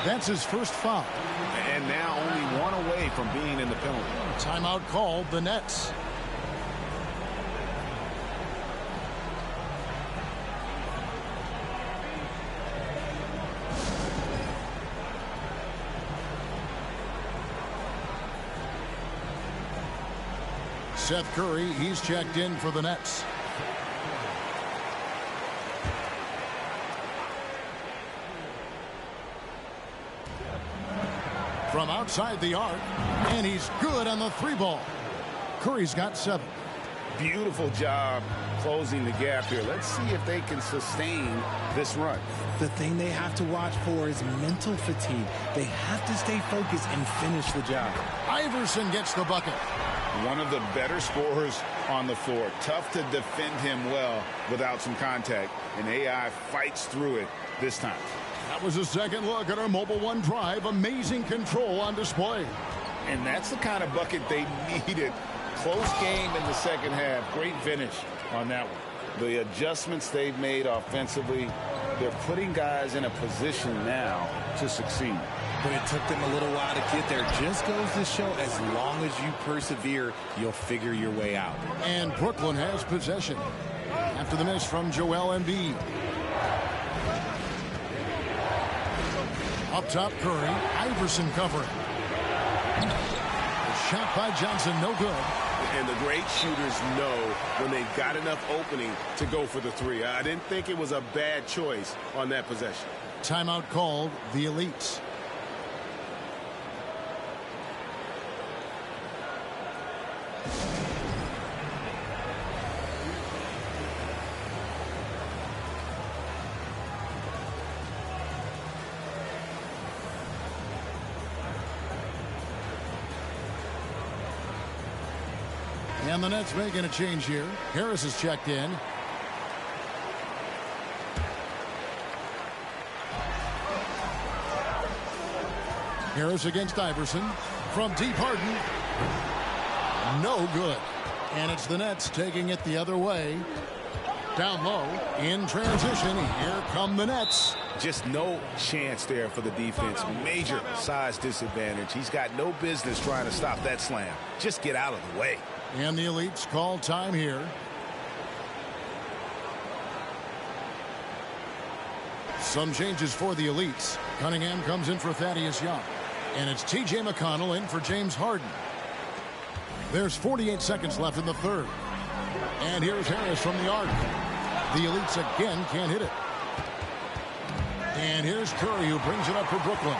That's his first foul. And now only one away from being in the penalty. Timeout called the Nets. Seth Curry, he's checked in for the Nets. From outside the arc, and he's good on the 3-ball. Curry's got 7. Beautiful job closing the gap here. Let's see if they can sustain this run. The thing they have to watch for is mental fatigue. They have to stay focused and finish the job. Iverson gets the bucket. One of the better scorers on the floor. Tough to defend him well without some contact. And AI fights through it this time. That was a second look at our Mobile One drive. Amazing control on display. And that's the kind of bucket they needed. Close game in the second half. Great finish on that one. The adjustments they've made offensively, they're putting guys in a position now to succeed. But it took them a little while to get there. Just goes to show as long as you persevere, you'll figure your way out. And Brooklyn has possession after the miss from Joel Embiid. Up top, Curry. Iverson covering. The shot by Johnson, no good. And the great shooters know when they've got enough opening to go for the 3. I didn't think it was a bad choice on that possession. Timeout called the Elites. And the Nets making a change here. Harris is checked in. Harris against Iverson. From deep, Harden. No good. And it's the Nets taking it the other way. Down low. In transition. Here come the Nets. Just no chance there for the defense. Major size disadvantage. He's got no business trying to stop that slam. Just get out of the way. And the Elites call time here. Some changes for the Elites. Cunningham comes in for Thaddeus Young. And it's T.J. McConnell in for James Harden. There's 48 seconds left in the third. And here's Harris from the arc. The Elites again can't hit it. And here's Curry who brings it up for Brooklyn.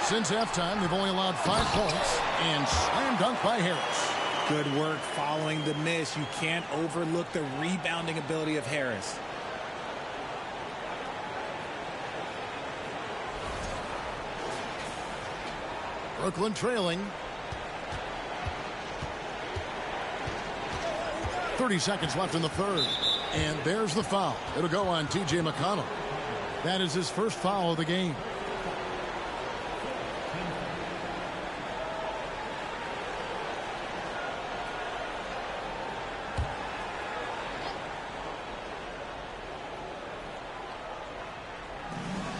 Since halftime, they've only allowed 5 points. And slam dunk by Harris. Good work following the miss. You can't overlook the rebounding ability of Harris. Brooklyn trailing. 30 seconds left in the third. And there's the foul. It'll go on T.J. McConnell. That is his first foul of the game.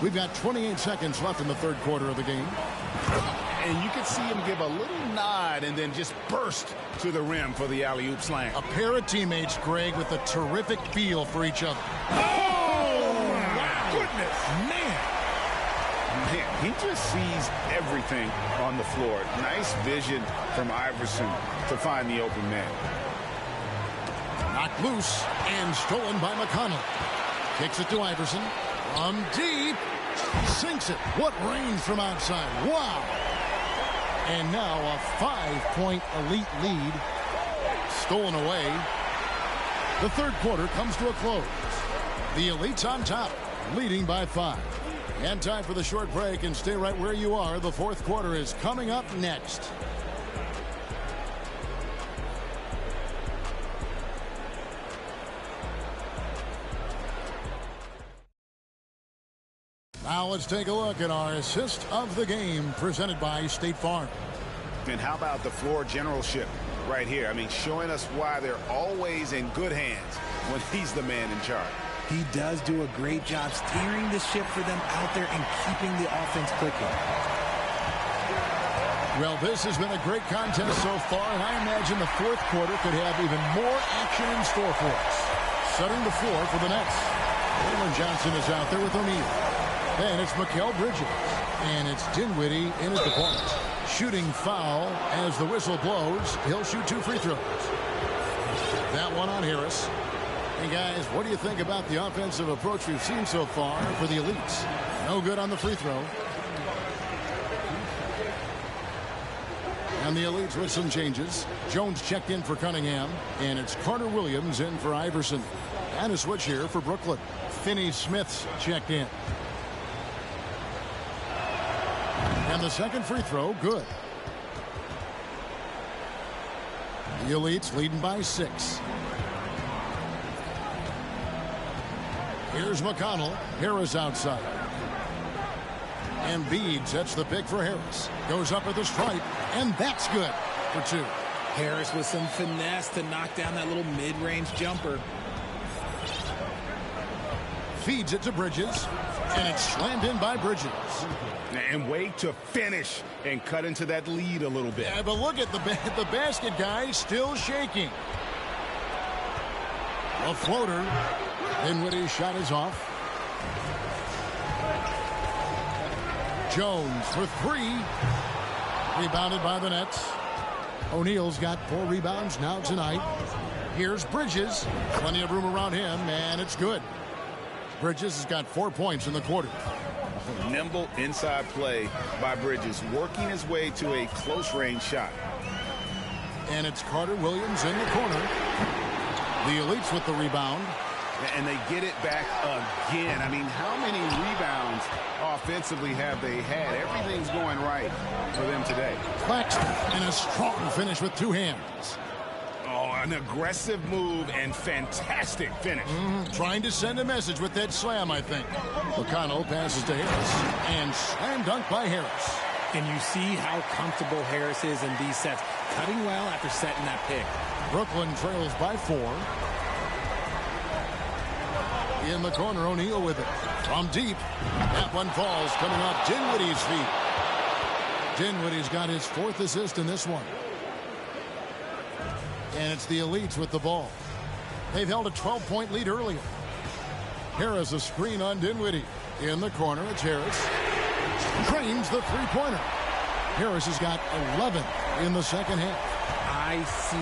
We've got 28 seconds left in the third quarter of the game. And you can see him give a little nod and then just burst to the rim for the alley-oop slam. A pair of teammates, Greg, with a terrific feel for each other. Oh, my goodness. Man, he just sees everything on the floor. Nice vision from Iverson to find the open man. Knocked loose and stolen by McConnell. Kicks it to Iverson. From deep. Sinks it. What range from outside. Wow. And now a 5-point elite lead. Stolen away. The third quarter comes to a close. The Elite's on top, leading by 5. And time for the short break, and stay right where you are. The fourth quarter is coming up next. Now let's take a look at our assist of the game presented by State Farm. And how about the floor generalship right here? I mean, showing us why they're always in good hands when he's the man in charge. He does do a great job steering the ship for them out there and keeping the offense clicking. Well, this has been a great contest so far, and I imagine the fourth quarter could have even more action in store for us. Setting the floor for the Nets. Waylon Johnson is out there with O'Neal. Then it's Mikal Bridges. And it's Dinwiddie in at the point. Shooting foul as the whistle blows. He'll shoot 2 free throws. That one on Harris. Hey, guys, what do you think about the offensive approach we've seen so far for the Elites? No good on the free throw. And the Elites with some changes. Jones checked in for Cunningham. And it's Carter Williams in for Iverson. And a switch here for Brooklyn. Finney-Smith's checked in. And the second free throw, good. The Elites leading by 6. Here's McConnell. Harris outside. Embiid sets the pick for Harris. Goes up at the stripe, and that's good for 2. Harris with some finesse to knock down that little mid-range jumper. Feeds it to Bridges, and it's slammed in by Bridges. And wait to finish and cut into that lead a little bit. Yeah, but look at the basket, guys, still shaking. A floater. Dinwiddie's shot is off. Jones for 3. Rebounded by the Nets. O'Neal's got 4 rebounds now tonight. Here's Bridges. Plenty of room around him, and it's good. Bridges has got 4 points in the quarter. Nimble inside play by Bridges, working his way to a close-range shot. And it's Carter Williams in the corner. The Elites with the rebound. And they get it back again. I mean, how many rebounds offensively have they had? Everything's going right for them today. Claxton, and a strong finish with 2 hands. Oh, an aggressive move and fantastic finish. Trying to send a message with that slam, I think. McConnell passes to Harris. And slam dunk by Harris. And you see how comfortable Harris is in these sets. Cutting well after setting that pick. Brooklyn trails by 4. In the corner, O'Neal with it. From deep. That one falls, coming off Dinwiddie's feet. Dinwiddie's got his 4th assist in this one. And it's the Elites with the ball. They've held a 12-point lead earlier. Harris a screen on Dinwiddie. In the corner, it's Harris. Drains the 3-pointer. Harris has got 11 in the second half. Ice.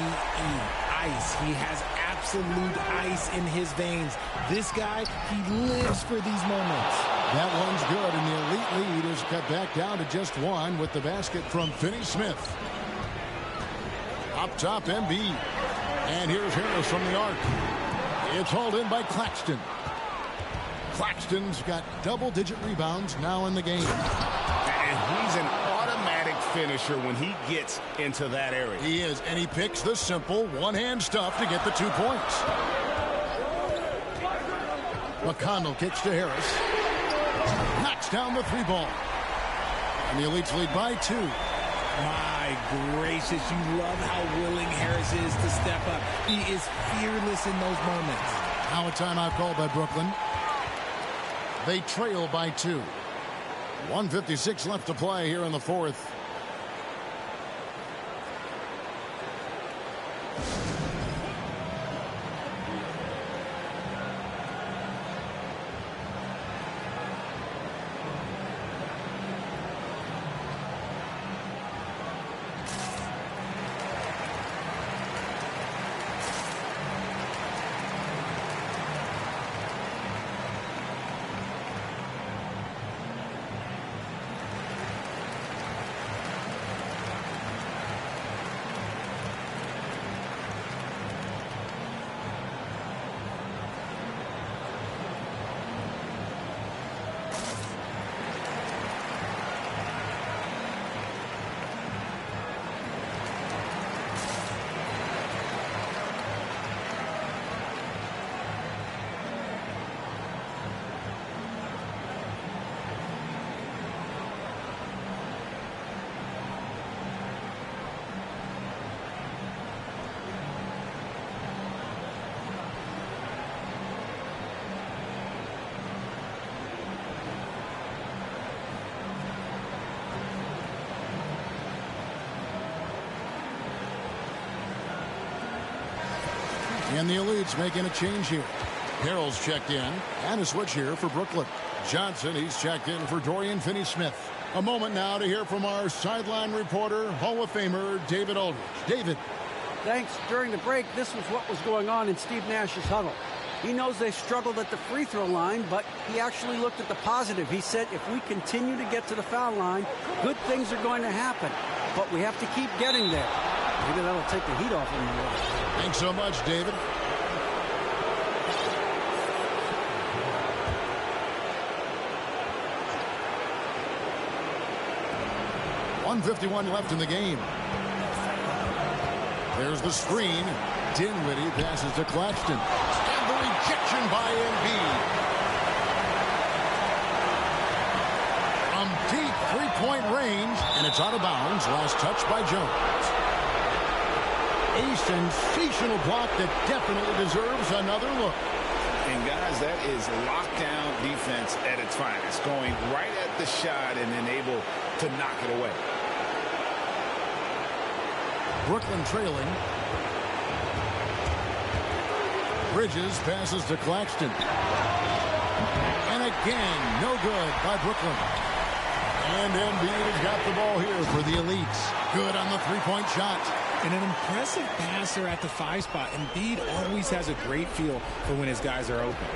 He has absolute ice in his veins. This guy, he lives for these moments. That one's good, and the Elite lead is cut back down to just 1 with the basket from Finney-Smith. Up top, Embiid. And here's Harris from the arc. It's hauled in by Claxton. Claxton's got double-digit rebounds now in the game. And he's an automatic finisher when he gets into that area. He is, and he picks the simple one-hand stuff to get the 2 points. McConnell kicks to Harris. Knocks down the 3 ball. And the Elites lead by 2. My gracious, you love how willing Harris is to step up. He is fearless in those moments. Now a timeout called by Brooklyn. They trail by 2. 1:56 left to play here in the 4th. And the Elites making a change here. Harrell's checked in, and a switch here for Brooklyn. Johnson, he's checked in for Dorian Finney-Smith. A moment now to hear from our sideline reporter, Hall of Famer David Aldridge. David. Thanks. During the break, this was what was going on in Steve Nash's huddle. He knows they struggled at the free throw line, but he actually looked at the positive. He said, if we continue to get to the foul line, good things are going to happen. But we have to keep getting there. Maybe that'll take the heat off him a little. Thanks so much, David. .151 left in the game. There's the screen. Dinwiddie passes to Claxton. And the rejection by Embiid. From deep three-point range, and it's out of bounds. Last touch by Jones. A sensational block that definitely deserves another look. And guys, that is lockdown defense at its finest. Going right at the shot and then able to knock it away. Brooklyn trailing. Bridges passes to Claxton. And again, no good by Brooklyn. And Embiid has got the ball here for the Elites. Good on the three-point shot. And an impressive passer at the 5 spot. Embiid always has a great feel for when his guys are open.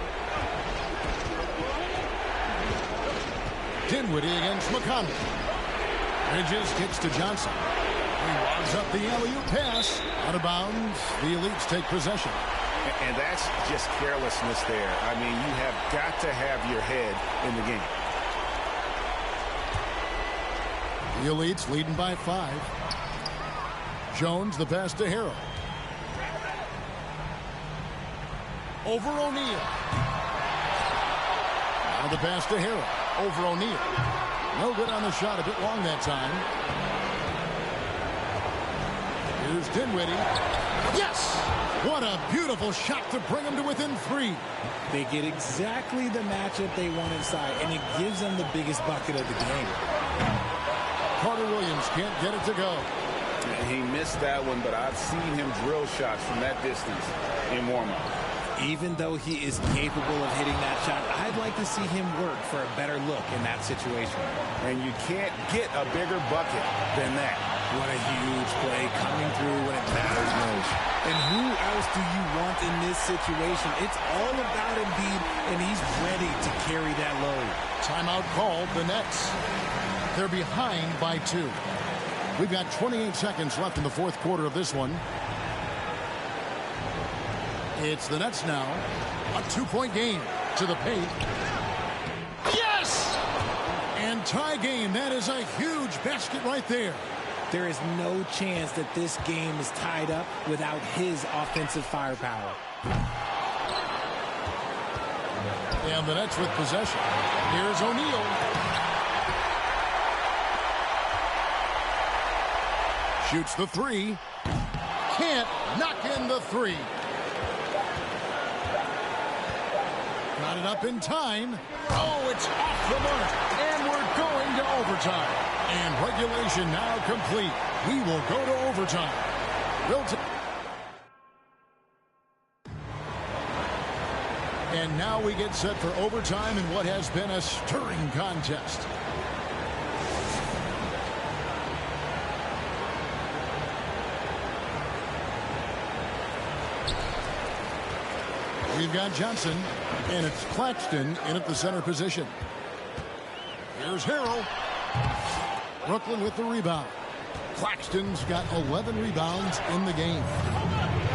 Dinwiddie against McConnell. Bridges kicks to Johnson. He logs up the alley-oop pass. Out of bounds. The Elites take possession. And that's just carelessness there. I mean, you have got to have your head in the game. The Elites leading by 5. Jones, the pass to Harrell. Over O'Neal. Now the pass to Harrell. Over O'Neal. No good on the shot. A bit long that time. Here's Dinwiddie. Yes! What a beautiful shot to bring them to within 3. They get exactly the matchup they want inside, and it gives them the biggest bucket of the game. Carter Williams can't get it to go. He missed that one, but I've seen him drill shots from that distance in warm-up. Even though he is capable of hitting that shot, I'd like to see him work for a better look in that situation. And you can't get a bigger bucket than that. What a huge play coming through when it matters most. And who else do you want in this situation? It's all about Embiid, and he's ready to carry that load. Timeout called. The Nets. They're behind by 2. We've got 28 seconds left in the 4th quarter of this one. It's the Nets now. A 2-point game to the paint. Yes! And tie game. That is a huge basket right there. There is no chance that this game is tied up without his offensive firepower. And the Nets with possession. Here's O'Neal. Shoots the three. Can't knock in the three. Got it up in time. Oh, it's off the mark. And we're going to overtime. And regulation now complete. We will go to overtime. And now we get set for overtime in what has been a stirring contest. We've got Johnson, and it's Claxton in at the center position. Here's Harrell. Brooklyn with the rebound. Claxton's got 11 rebounds in the game.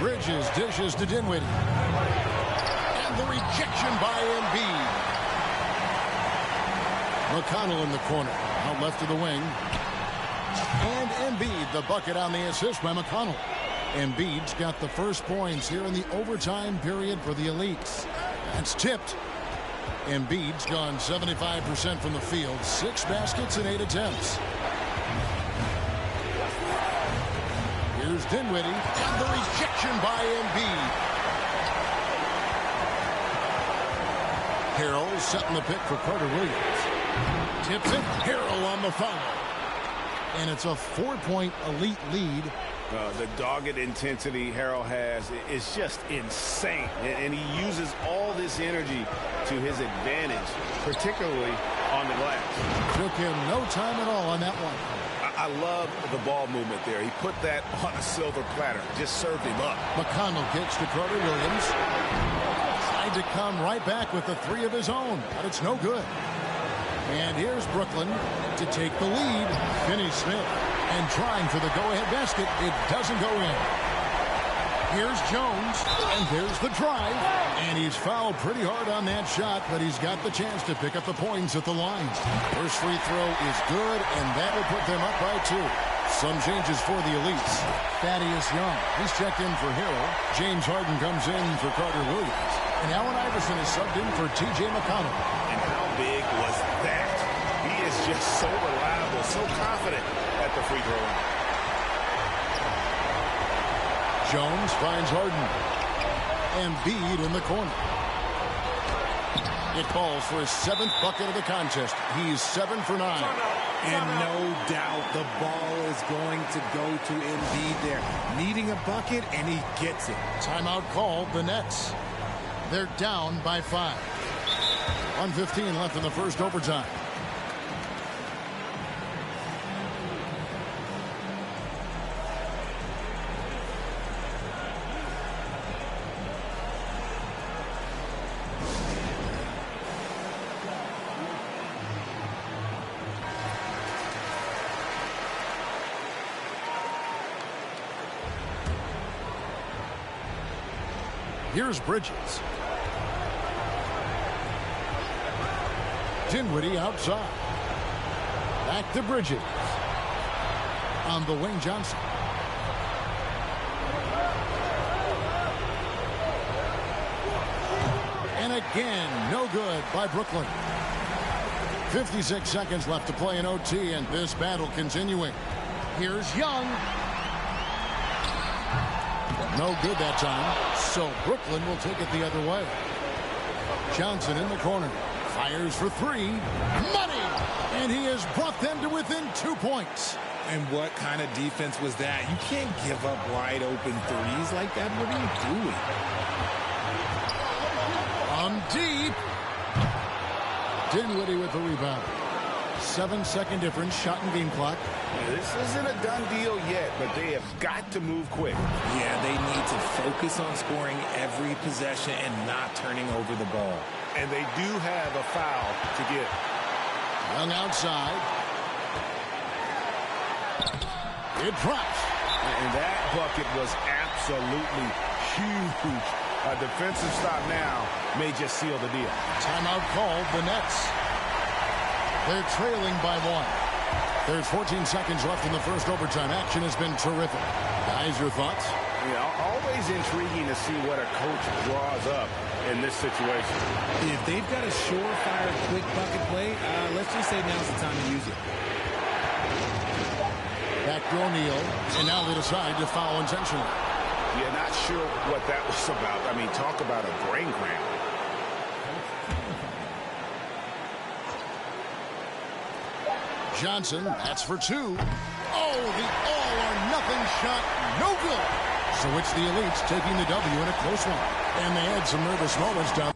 Bridges dishes to Dinwiddie. And the rejection by Embiid. McConnell in the corner. Out left to the wing. And Embiid, the bucket on the assist by McConnell. Embiid's got the first points here in the overtime period for the Elites. That's tipped. Embiid's gone 75% from the field. 6 baskets and 8 attempts. Here's Dinwiddie. And the rejection by Embiid. Harrell setting the pick for Carter Williams. Tips it. Harrell on the foul. And it's a 4-point Elite lead. The dogged intensity Harrell has is just insane. And he uses all this energy to his advantage, particularly on the glass. Took him no time at all on that one. I love the ball movement there. He put that on a silver platter. Just served him up. McConnell kicks to Carter Williams. Tried to come right back with the 3 of his own, but it's no good. And here's Brooklyn to take the lead. Finney-Smith. And trying for the go-ahead basket. It doesn't go in. Here's Jones. And there's the drive. And he's fouled pretty hard on that shot, but he's got the chance to pick up the points at the line. First free throw is good, and that will put them up by 2. Some changes for the Elites. Thaddeus Young. He's checked in for Harrell. James Harden comes in for Carter Williams. And Allen Iverson is subbed in for T.J. McConnell. And how big was that? He is just so reliable, so confident at the free throw line. Jones finds Harden. Embiid in the corner. It falls for his 7th bucket of the contest. He's 7 for 9. And no doubt the ball is going to go to Embiid there. Needing a bucket, and he gets it. Timeout called, the Nets. They're down by 5. 1:15 left in the first overtime. Here's Bridges. Dinwiddie outside. Back to Bridges. On the wing, Johnson. And again, no good by Brooklyn. 56 seconds left to play in OT, and this battle continuing. Here's Young. No good that time, so Brooklyn will take it the other way. Johnson in the corner. Fires for 3. Money! And he has brought them to within 2 points. And what kind of defense was that? You can't give up wide open threes like that. What are you doing? Deep. Dinwiddie with the rebound. 7-second difference, shot and game clock. This isn't a done deal yet, but they have got to move quick. Yeah, they need to focus on scoring every possession and not turning over the ball. And they do have a foul to get. Young outside. It drops. And that bucket was absolutely huge. A defensive stop now may just seal the deal. Timeout called, the Nets. They're trailing by 1. There's 14 seconds left in the first overtime. Action has been terrific. Guys, your thoughts? You know, always intriguing to see what a coach draws up in this situation. If they've got a surefire quick bucket play, let's just say now's the time to use it. Back to O'Neal, and now they decide to foul intentionally. Yeah, not sure what that was about. I mean, talk about a brain cramp. Johnson, that's for two. Oh, the all-or-nothing shot, no good. So it's the Elites taking the W in a close one. And they had some nervous moments down.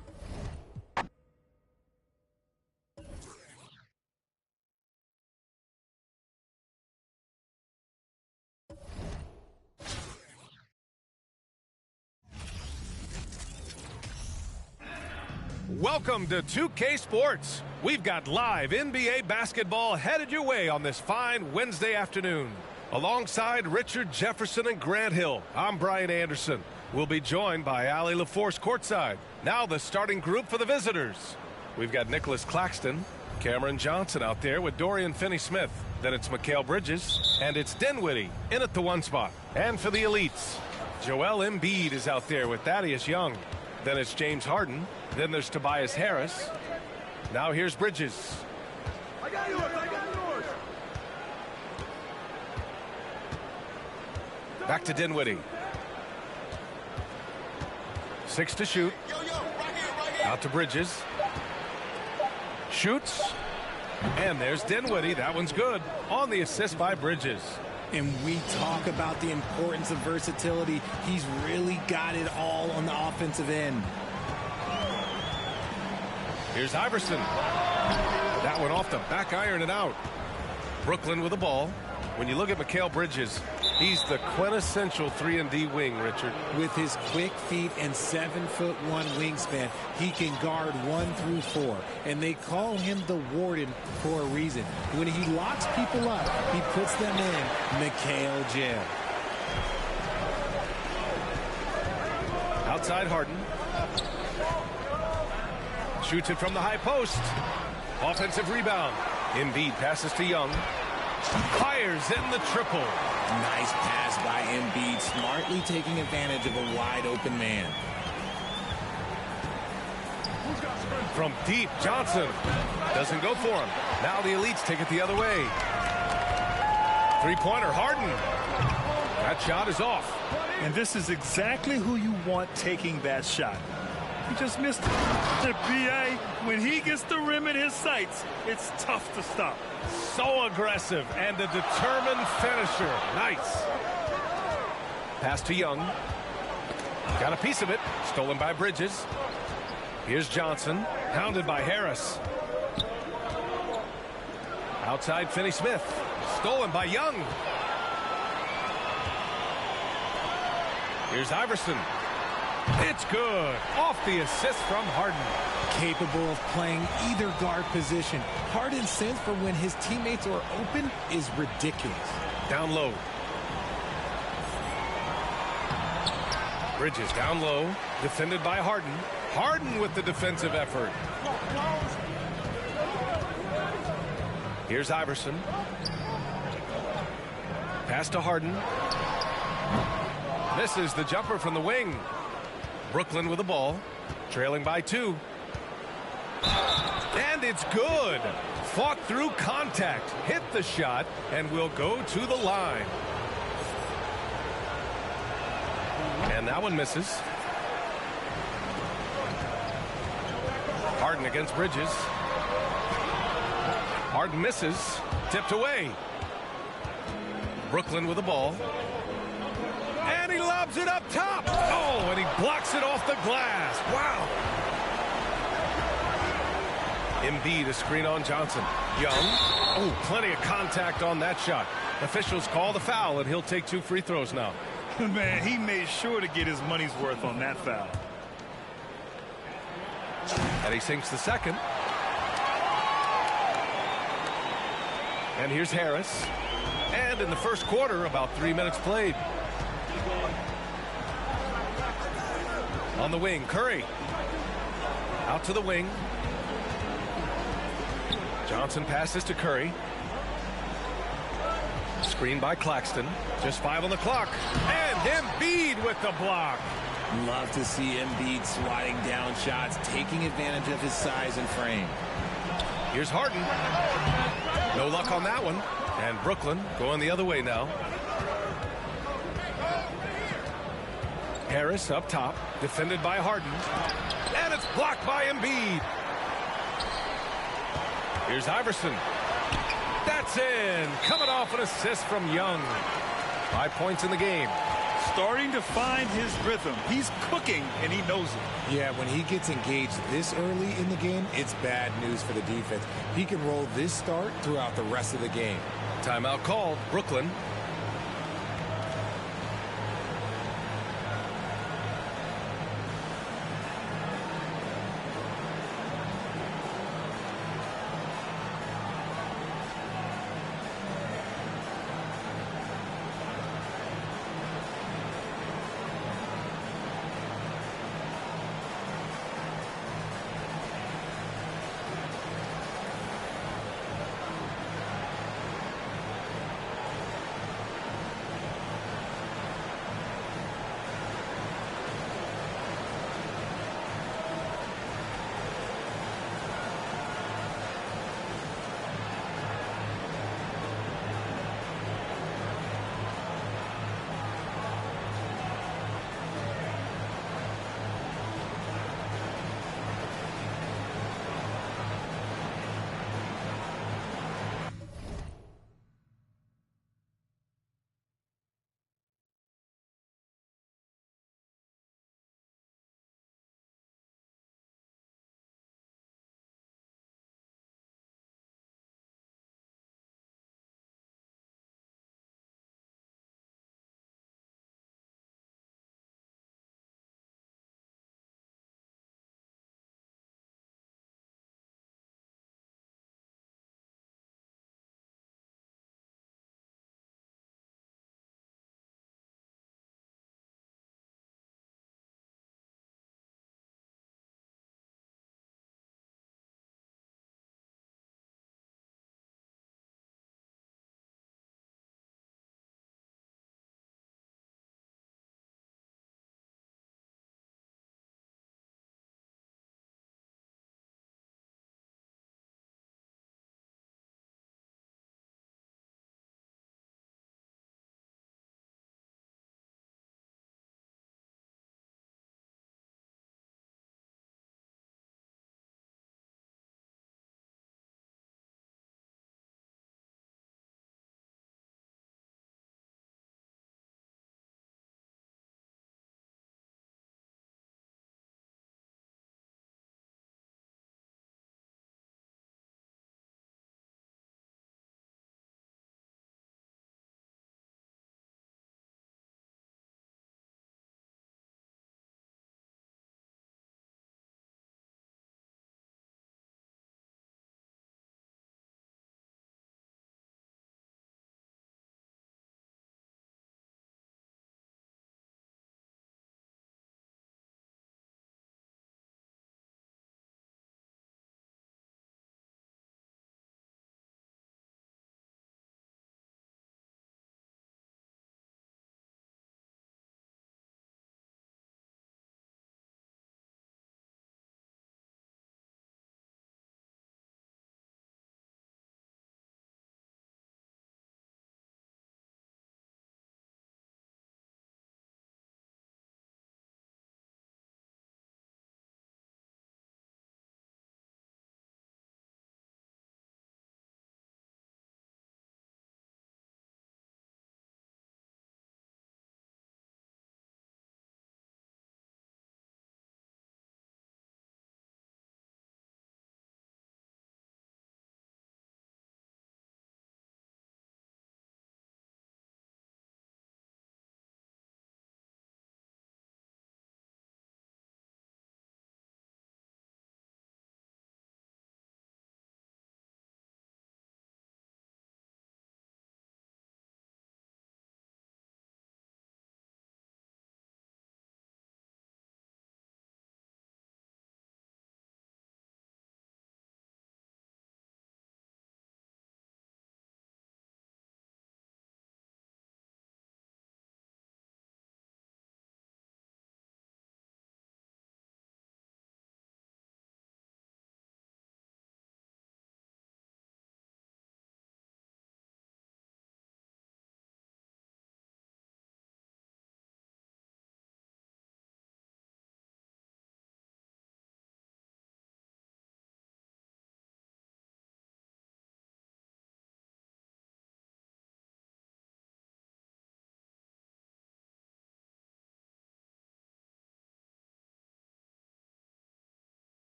Welcome to 2K Sports. We've got live NBA basketball headed your way on this fine Wednesday afternoon. Alongside Richard Jefferson and Grant Hill, I'm Brian Anderson. We'll be joined by Allie LaForce courtside. Now the starting group for the visitors. We've got Nicholas Claxton, Cameron Johnson out there with Dorian Finney-Smith. Then it's Mikal Bridges, and it's Dinwiddie in at the one spot. And for the Elites, Joel Embiid is out there with Thaddeus Young. Then it's James Harden. Then there's Tobias Harris. Now here's Bridges. I got yours. Back to Dinwiddie. 6 to shoot. Out to Bridges. Shoots. And there's Dinwiddie. That one's good. On the assist by Bridges. And we talk about the importance of versatility. He's really got it all on the offensive end. Here's Iverson. That one off the back iron and out. Brooklyn with the ball. When you look at Mikal Bridges, he's the quintessential 3-and-D wing, Richard. With his quick feet and 7'1" wingspan, he can guard 1 through 4. And they call him the Warden for a reason. When he locks people up, he puts them in Mikal jail. Outside Harden. Shoots it from the high post. Offensive rebound. Embiid passes to Young. Fires in the triple. Nice pass by Embiid, smartly taking advantage of a wide-open man. From deep, Johnson doesn't go for him. Now the Elites take it the other way. Three-pointer, Harden. That shot is off. And this is exactly who you want taking that shot. He just missed it. The BA, when he gets the rim in his sights, it's tough to stop. So aggressive and a determined finisher. Nice. Pass to Young. Got a piece of it. Stolen by Bridges. Here's Johnson. Hounded by Harris. Outside Finney-Smith. Stolen by Young. Here's Iverson. It's good. Off the assist from Harden. Capable of playing either guard position. Harden's sense for when his teammates are open is ridiculous. Down low. Bridges down low. Defended by Harden. Harden with the defensive effort. Here's Iverson. Pass to Harden. Misses the jumper from the wing. Brooklyn with the ball, trailing by 2. And it's good. Fought through contact, hit the shot, and will go to the line. And that one misses. Harden against Bridges. Harden misses, tipped away. Brooklyn with the ball. And he lobs it up top. Oh, and he blocks it off the glass. Wow. Embiid, a screen on Johnson. Young. Oh, plenty of contact on that shot. Officials call the foul, and he'll take 2 free throws now. Man, he made sure to get his money's worth on that foul. And he sinks the second. And here's Harris. And in the first quarter, about 3 minutes played. On the wing, Curry. Out to the wing. Johnson passes to Curry. Screen by Claxton. Just 5 on the clock. And Embiid with the block. Love to see Embiid swatting down shots, taking advantage of his size and frame. Here's Harden. No luck on that one. And Brooklyn going the other way now. Harris up top, defended by Harden. And it's blocked by Embiid. Here's Iverson. That's in. Coming off an assist from Young. 5 points in the game. Starting to find his rhythm. He's cooking, and he knows it. Yeah, when he gets engaged this early in the game, it's bad news for the defense. He can roll this start throughout the rest of the game. Timeout called. Brooklyn.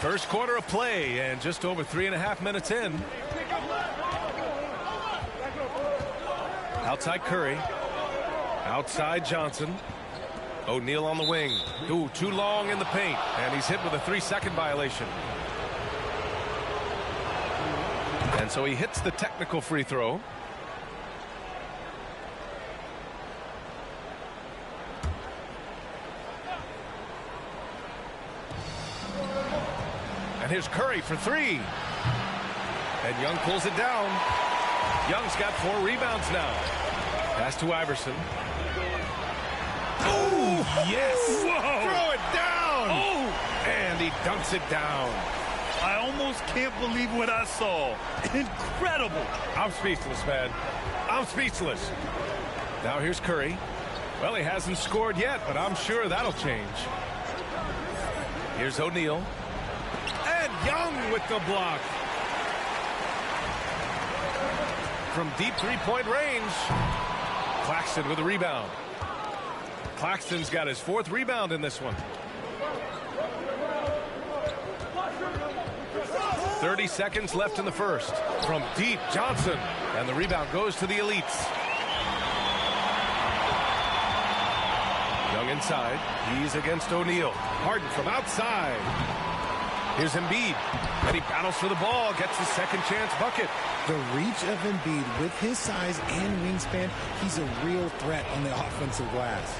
First quarter of play and just over 3.5 minutes in. Outside Curry. Outside Johnson. O'Neal on the wing. Ooh, too long in the paint. And he's hit with a 3-second violation. And so he hits the technical free throw. And here's Curry for 3. And Young pulls it down. Young's got 4 rebounds now. Pass to Iverson. Oh, yes. Whoa. Throw it down. Oh. And he dunks it down. I almost can't believe what I saw. Incredible. I'm speechless, man. I'm speechless. Now here's Curry. Well, he hasn't scored yet, but I'm sure that'll change. Here's O'Neal. And Young with the block. From deep three-point range. Claxton with a rebound. Claxton's got his 4th rebound in this one. 30 seconds left in the first. From deep, Johnson. And the rebound goes to the elites. Young inside. He's against O'Neal. Harden from outside. Here's Embiid. And he battles for the ball. Gets the second chance bucket. The reach of Embiid with his size and wingspan, he's a real threat on the offensive glass.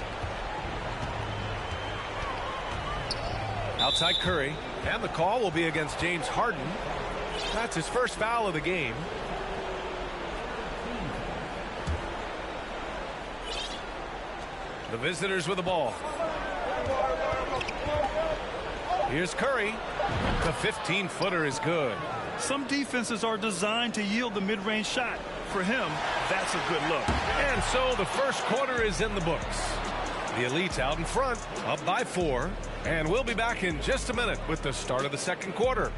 Outside Curry. And the call will be against James Harden. That's his first foul of the game. The visitors with the ball. Here's Curry. The 15-footer is good. Some defenses are designed to yield the mid-range shot. For him, that's a good look. And so the first quarter is in the books. The elites out in front, up by 4. And we'll be back in just a minute with the start of the second quarter.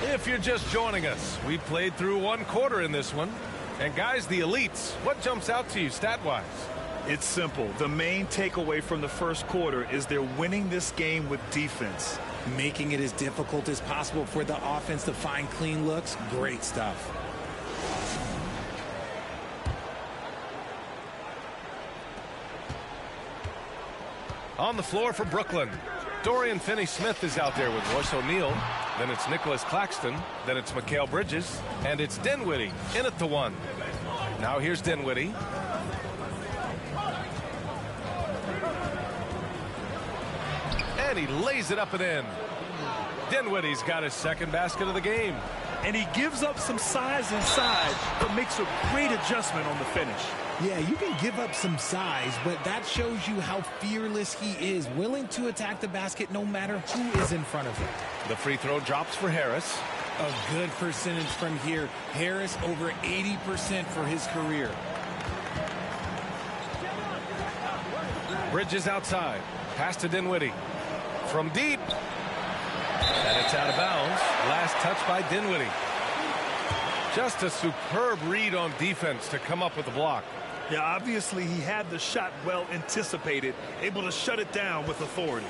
If you're just joining us, we played through 1 quarter in this one. And guys, the elites, what jumps out to you stat-wise? It's simple. The main takeaway from the first quarter is they're winning this game with defense. Making it as difficult as possible for the offense to find clean looks. Great stuff. On the floor for Brooklyn, Dorian Finney-Smith is out there with Royce O'Neal. Then it's Nicholas Claxton. Then it's Mikal Bridges. And it's Dinwiddie in at the 1. Now here's Dinwiddie. And he lays it up and in. Dinwiddie's got his 2nd basket of the game. And he gives up some size inside, but makes a great adjustment on the finish. Yeah, you can give up some size, but that shows you how fearless he is, willing to attack the basket no matter who is in front of him. The free throw drops for Harris. A good percentage from here. Harris over 80% for his career. Bridges outside. Pass to Dinwiddie. From deep. And it's out of bounds. Last touch by Dinwiddie. Just a superb read on defense to come up with the block. Yeah, obviously he had the shot well anticipated, able to shut it down with authority.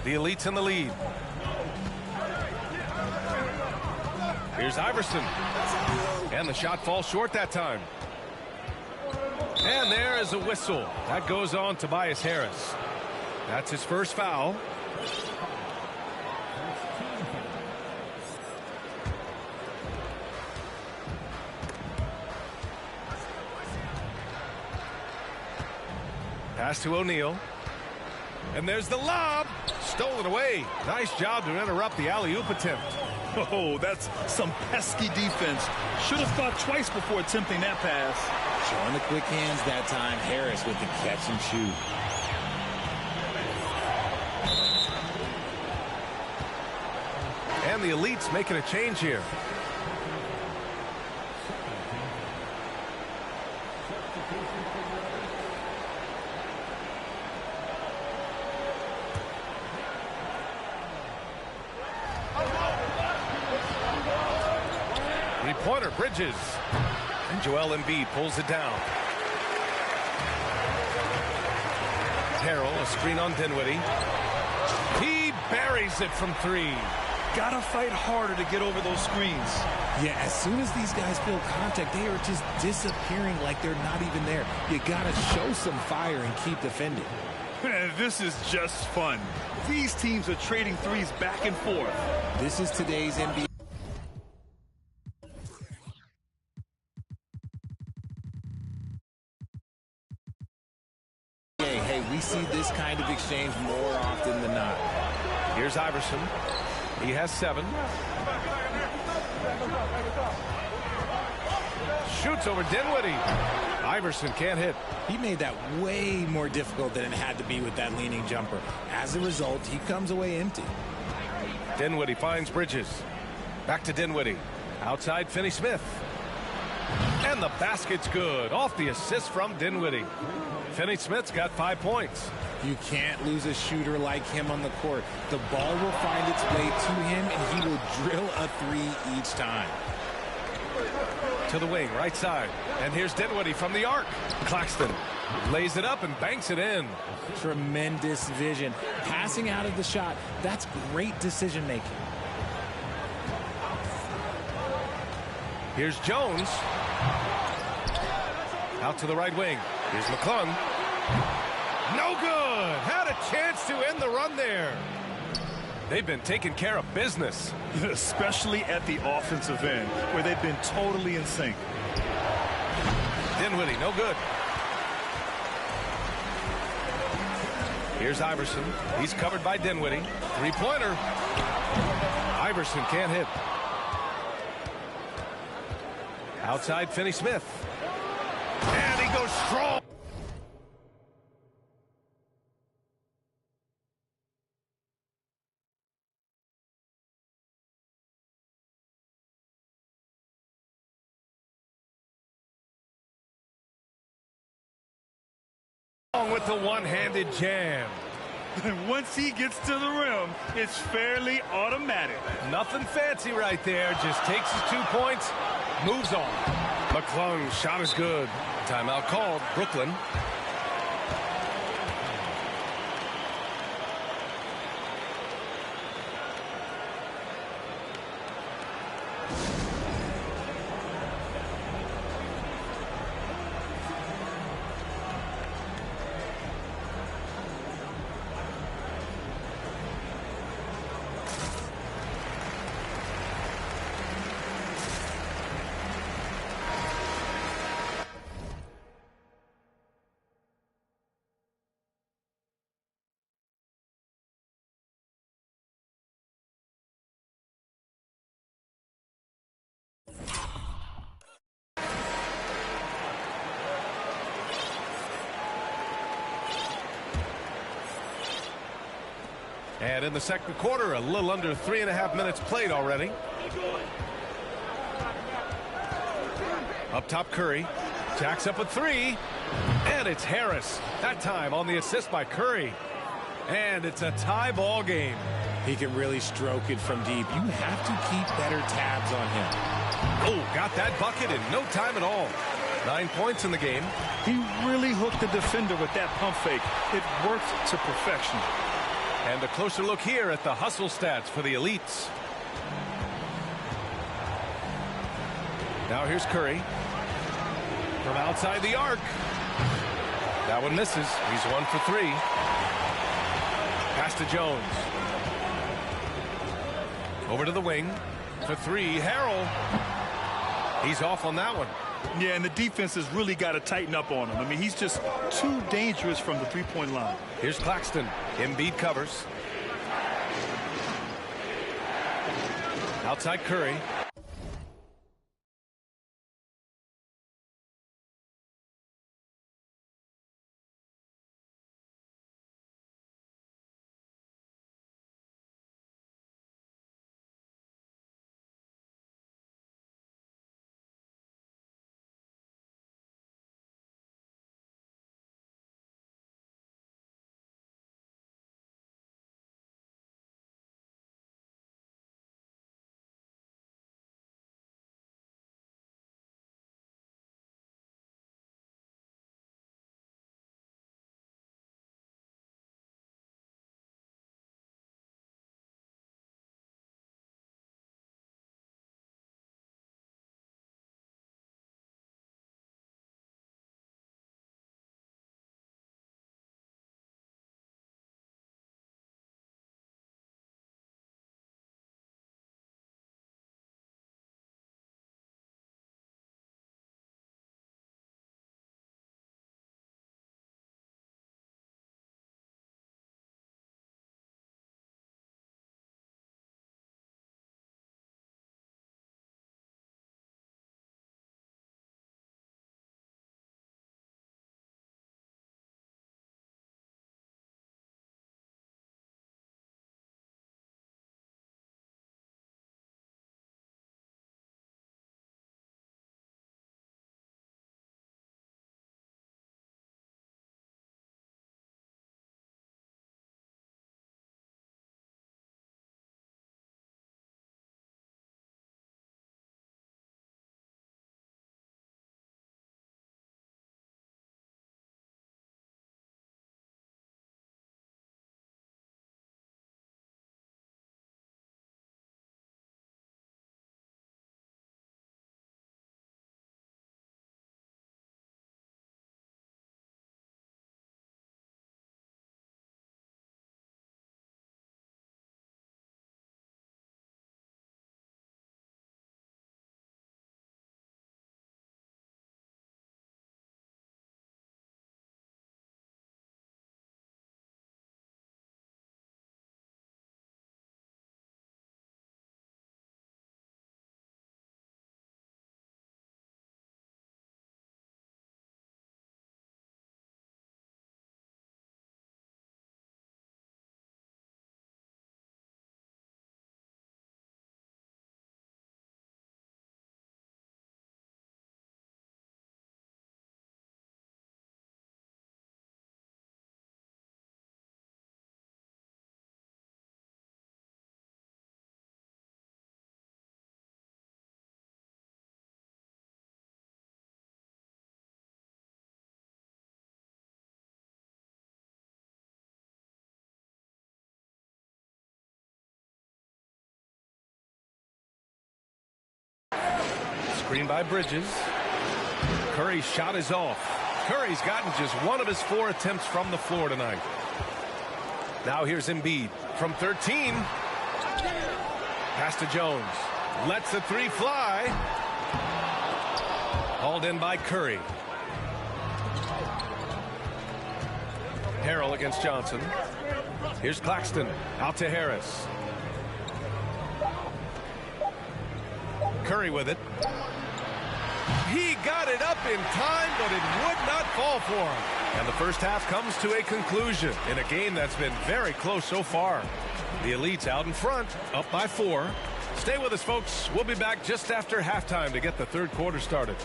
The elites in the lead. Here's Iverson. And the shot falls short that time. And there is a whistle. That goes on Tobias Harris. That's his first foul. Pass to O'Neal. And there's the lob. Stolen away. Nice job to interrupt the alley-oop attempt. Oh, that's some pesky defense. Should have thought twice before attempting that pass. Showing the quick hands that time. Harris with the catch and shoot. And the elites making a change here. Three-pointer, Bridges. And Joel Embiid pulls it down. Harrell, a screen on Dinwiddie. He buries it from three. Gotta fight harder to get over those screens. Yeah, as soon as these guys feel contact, they are just disappearing like they're not even there. You gotta show some fire and keep defending. This is just fun. These teams are trading threes back and forth. This is today's NBA. Hey, we see this kind of exchange more often than not. Here's Iverson. He has 7. Shoots over Dinwiddie. Iverson can't hit. He made that way more difficult than it had to be with that leaning jumper. As a result, he comes away empty. Dinwiddie finds Bridges. Back to Dinwiddie. Outside, Finney-Smith. And the basket's good. Off the assist from Dinwiddie. Finney-Smith's got 5 points. You can't lose a shooter like him on the court. The ball will find its way to him, and he will drill a 3 each time. To the wing, right side. And here's Dinwiddie from the arc. Claxton lays it up and banks it in. Tremendous vision. Passing out of the shot, that's great decision making. Here's Jones. Out to the right wing. Here's McClung. No good. Had a chance to end the run there. They've been taking care of business. Especially at the offensive end, where they've been totally in sync. Dinwiddie, no good. Here's Iverson. He's covered by Dinwiddie. Three-pointer. Iverson can't hit. Outside, Finney-Smith. And he goes strong. With the one-handed jam. Once he gets to the rim, it's fairly automatic. Nothing fancy right there. Just takes his 2 points, moves on. McClung, shot is good. Timeout called. Brooklyn. And in the second quarter, a little under 3.5 minutes played already. Up top, Curry. Jacks up a 3. And it's Harris. That time on the assist by Curry. And it's a tie ball game. He can really stroke it from deep. You have to keep better tabs on him. Oh, got that bucket in no time at all. 9 points in the game. He really hooked the defender with that pump fake. It worked to perfection. And a closer look here at the hustle stats for the elites. Now here's Curry. From outside the arc. That one misses. He's 1 for 3. Pass to Jones. Over to the wing. For 3, Harrell. He's off on that one. Yeah, and the defense has really got to tighten up on him. I mean, he's just too dangerous from the three-point line. Here's Claxton. Embiid covers. Outside Curry. Screen by Bridges. Curry's shot is off. Curry's gotten just 1 of his 4 attempts from the floor tonight. Now here's Embiid from 13. Pass to Jones. Lets the 3 fly. Hauled in by Curry. Harrell against Johnson. Here's Claxton. Out to Harris. Curry with it. He got it up in time, but it would not fall for him. And the first half comes to a conclusion in a game that's been very close so far. The Elites out in front, up by 4. Stay with us, folks. We'll be back just after halftime to get the third quarter started.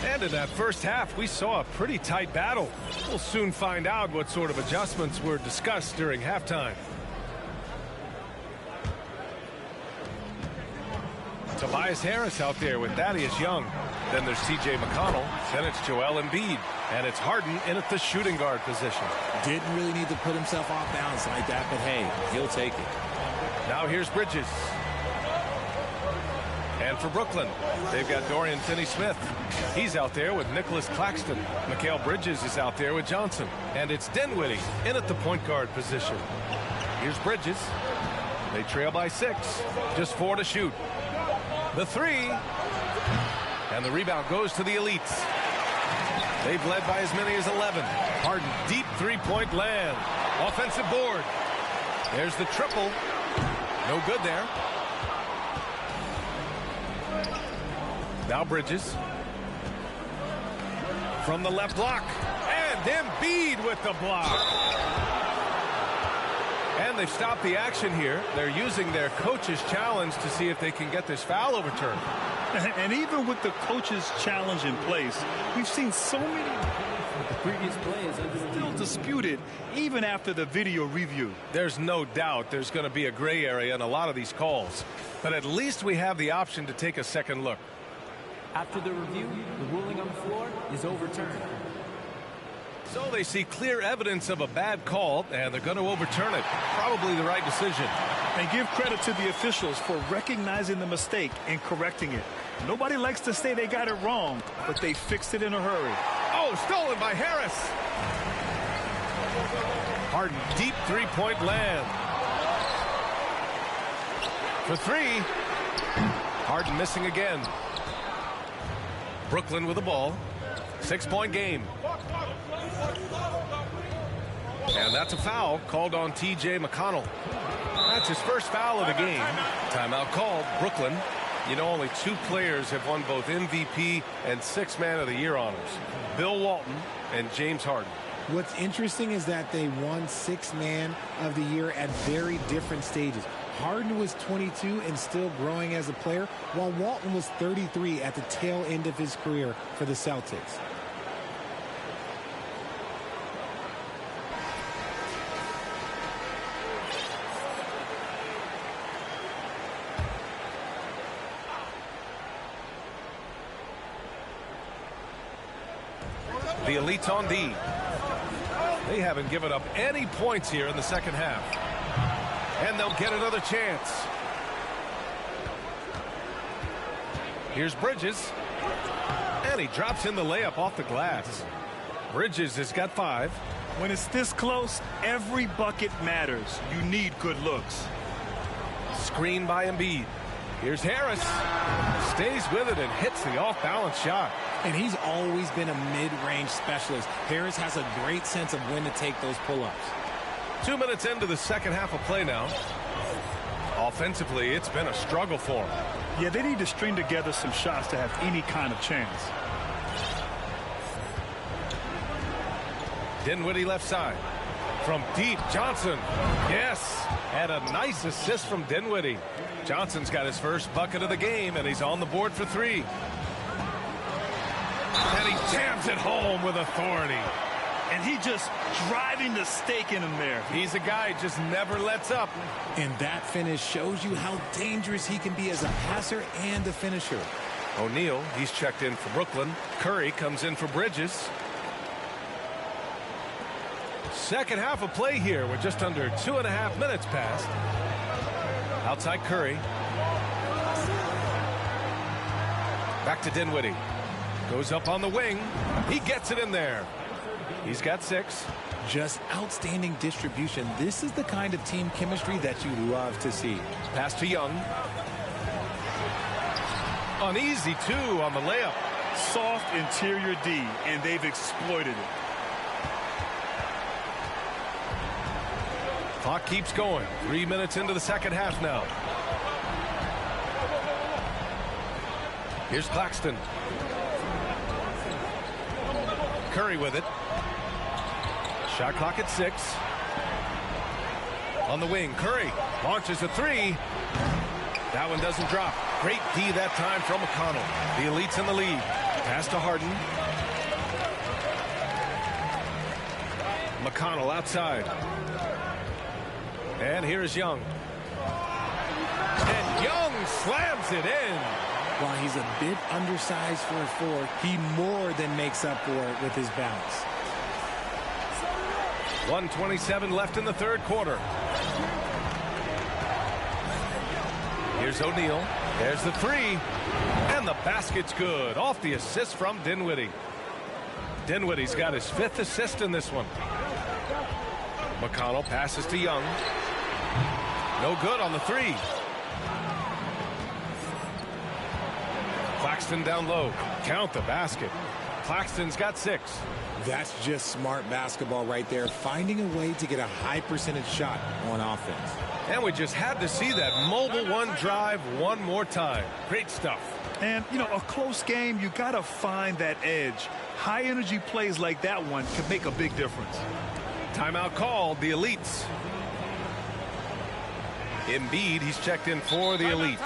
And in that first half, we saw a pretty tight battle. We'll soon find out what sort of adjustments were discussed during halftime. Tobias Harris out there with Thaddeus Young. Then there's TJ McConnell. Then it's Joel Embiid. And it's Harden in at the shooting guard position. Didn't really need to put himself off balance like that, but hey, he'll take it. Now here's Bridges. And for Brooklyn, they've got Dorian Finney-Smith. He's out there with Nicholas Claxton. Mikal Bridges is out there with Johnson. And it's Dinwiddie in at the point guard position. Here's Bridges. They trail by 6. Just 4 to shoot. The 3. And the rebound goes to the Elites. They've led by as many as 11. Harden, deep three-point land. Offensive board. There's the triple. No good there. Now Bridges. From the left block. And Embiid with the block. And they've stopped the action here. They're using their coach's challenge to see if they can get this foul overturned. And even with the coach's challenge in place, we've seen so many the previous plays still disputed even after the video review. There's no doubt there's going to be a gray area in a lot of these calls. But at least we have the option to take a second look. After the review, the ruling on the floor is overturned. So they see clear evidence of a bad call, and they're going to overturn it. Probably the right decision. And give credit to the officials for recognizing the mistake and correcting it. Nobody likes to say they got it wrong, but they fixed it in a hurry. Oh, stolen by Harris. Harden, deep three-point land. For 3. Harden missing again. Brooklyn with the ball. 6-point game. And that's a foul called on TJ McConnell. That's his first foul of the game. Timeout called. Brooklyn. You know, only 2 players have won both MVP and 6th Man of the Year honors. Bill Walton and James Harden. What's interesting is that they won 6th Man of the Year at very different stages. Harden was 22 and still growing as a player, while Walton was 33 at the tail end of his career for the Celtics. The Elites on D. They haven't given up any points here in the second half. And they'll get another chance. Here's Bridges. And he drops in the layup off the glass. Bridges has got 5. When it's this close, every bucket matters. You need good looks. Screen by Embiid. Here's Harris. Stays with it and hits the off-balance shot. And he's always been a mid-range specialist. Harris has a great sense of when to take those pull-ups. 2 minutes into the second half of play now. Offensively, it's been a struggle for them. Yeah, they need to string together some shots to have any kind of chance. Dinwiddie left side. From deep, Johnson. Yes. And a nice assist from Dinwiddie. Johnson's got his first bucket of the game, and he's on the board for 3. And he jams it home with authority. And he just driving the stake in him there. He's a guy who just never lets up. And that finish shows you how dangerous he can be as a passer and a finisher. O'Neal, he's checked in for Brooklyn. Curry comes in for Bridges. Second half of play here with just under 2.5 minutes passed. Outside Curry. Back to Dinwiddie. Goes up on the wing. He gets it in there. He's got 6. Just outstanding distribution. This is the kind of team chemistry that you love to see. Pass to Young. Uneasy, too, on the layup. Soft interior D, and they've exploited it. Clock keeps going. 3 minutes into the second half now. Here's Claxton. Curry with it. Shot clock at 6. On the wing, Curry launches a 3. That one doesn't drop. Great D that time from McConnell. The Elite's in the lead. Pass to Harden. McConnell outside. And here is Young. And Young slams it in. While he's a bit undersized for a 4, he more than makes up for it with his bounce. 1:27 left in the third quarter. Here's O'Neal. There's the 3. And the basket's good. Off the assist from Dinwiddie. Dinwiddie's got his 5th assist in this one. McConnell passes to Young. No good on the 3. Claxton down low. Count the basket. Claxton's got 6. That's just smart basketball right there. Finding a way to get a high percentage shot on offense. And we just had to see that mobile one drive one more time. Great stuff. And, you know, a close game, you got to find that edge. High energy plays like that one can make a big difference. Timeout called. The Elites. Embiid, he's checked in for the Elites.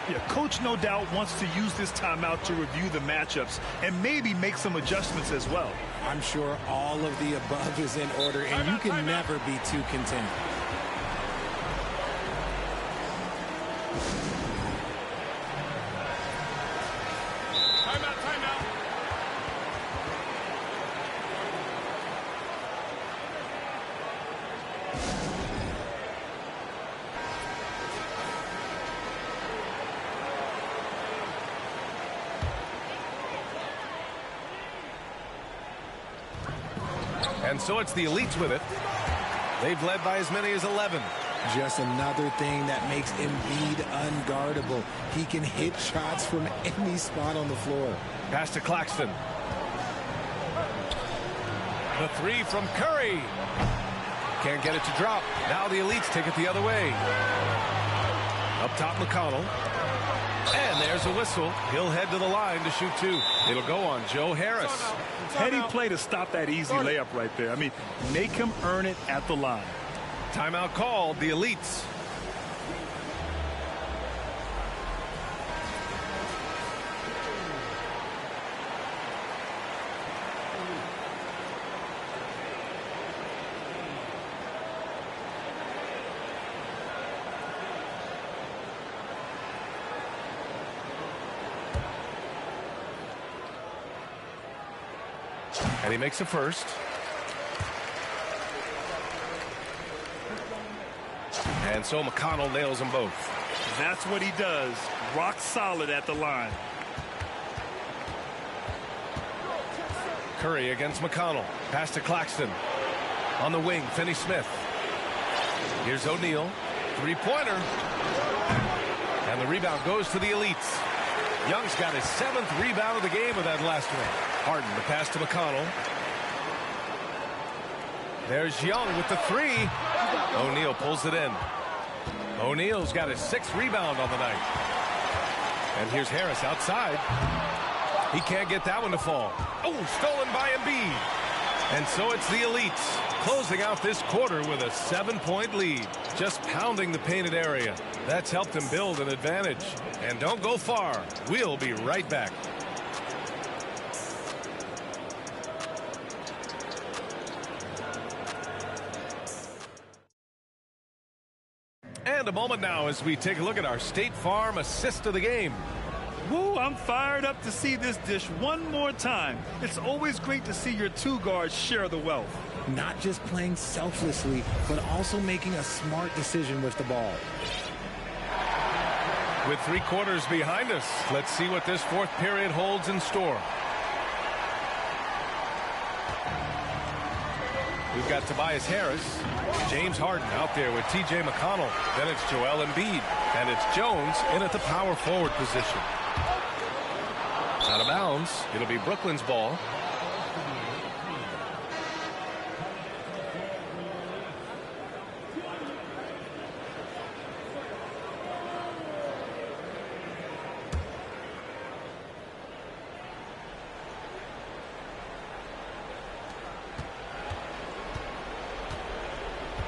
Yeah, coach no doubt wants to use this timeout to review the matchups and maybe make some adjustments as well. I'm sure all of the above is in order, and you can never be too content. And so it's the Elites with it. They've led by as many as 11. Just another thing that makes Embiid unguardable. He can hit shots from any spot on the floor. Pass to Claxton. The 3 from Curry. Can't get it to drop. Now the Elites take it the other way. Up top, McConnell. And there's a whistle. He'll head to the line to shoot 2. It'll go on Joe Harris. Heady play to stop that easy layup right there. I mean, make him earn it at the line. Timeout called. The Elites. And he makes a first. And so McConnell nails them both. That's what he does. Rock solid at the line. Curry against McConnell. Pass to Claxton. On the wing, Finney-Smith. Here's O'Neal. 3-pointer. And the rebound goes to the Elites. Young's got his 7th rebound of the game with that last one. Harden, the pass to McConnell. There's Young with the 3. O'Neal pulls it in. O'Neal's got his 6th rebound on the night. And here's Harris outside. He can't get that one to fall. Oh, stolen by Embiid. And so it's the elites closing out this quarter with a 7-point lead. Just pounding the painted area. That's helped them build an advantage. And don't go far. We'll be right back. And a moment now as we take a look at our State Farm assist of the game. Woo, I'm fired up to see this dish one more time. It's always great to see your two guards share the wealth. Not just playing selflessly, but also making a smart decision with the ball. With 3 quarters behind us, let's see what this fourth period holds in store. We've got Tobias Harris, James Harden out there with T.J. McConnell. Then it's Joel Embiid, and it's Jones in at the power forward position. Out of bounds. It'll be Brooklyn's ball.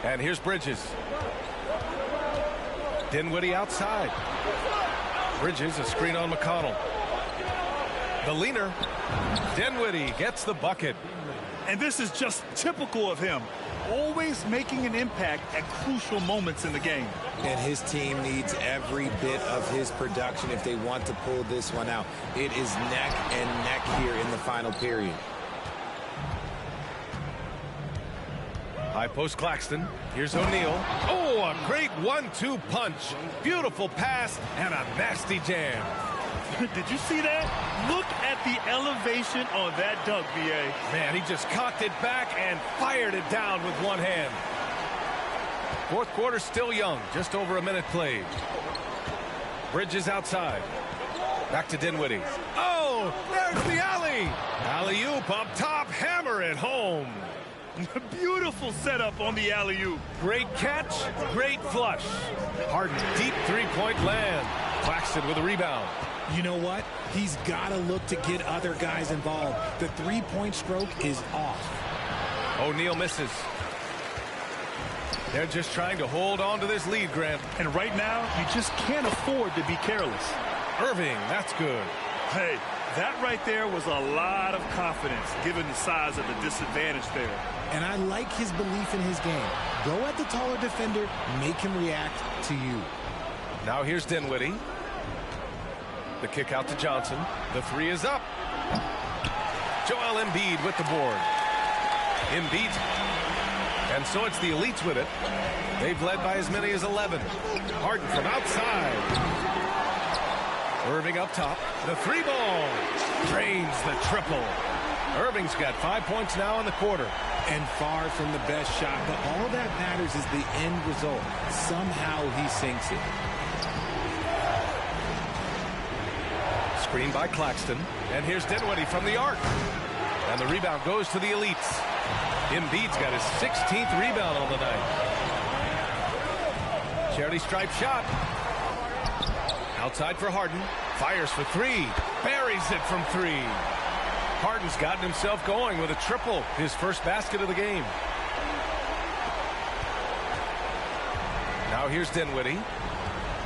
And here's Bridges. Dinwiddie outside. Bridges, a screen on McConnell. The leaner. Dinwiddie gets the bucket. And this is just typical of him. Always making an impact at crucial moments in the game. And his team needs every bit of his production if they want to pull this one out. It is neck and neck here in the final period. High post Claxton. Here's O'Neal. Oh, a great 1-2 punch. Beautiful pass and a nasty jam. Did you see that? Look at the elevation on that dunk, B.A. Man, he just cocked it back and fired it down with one hand. Fourth quarter still young. Just over a minute played. Bridges outside. Back to Dinwiddie. Oh, there's the alley. Alley-oop up top. Hammer it home. Beautiful setup on the alley-oop. Great catch, great flush. Harden, deep three-point land. Claxton with a rebound. You know what? He's got to look to get other guys involved. The three-point stroke is off. O'Neal misses. They're just trying to hold on to this lead, Grant. And right now, you just can't afford to be careless. Irving, that's good. Hey, that right there was a lot of confidence, given the size of the disadvantage there. And I like his belief in his game. Go at the taller defender, make him react to you. Now here's Dinwiddie. The kick out to Johnson. The three is up. Joel Embiid with the board. Embiid. And so it's the elites with it. They've led by as many as 11. Harden from outside. Irving up top. The three ball. Drains the triple. Irving's got 5 points now in the quarter. And far from the best shot, but all that matters is the end result. Somehow he sinks it. Screen by Claxton. And here's Dinwiddie from the arc. And the rebound goes to the elites. Embiid's got his 16th rebound on the night. Charity stripe shot. Outside for Harden. Fires for three. Buries it from three. Harden's gotten himself going with a triple. His first basket of the game. Now here's Dinwiddie.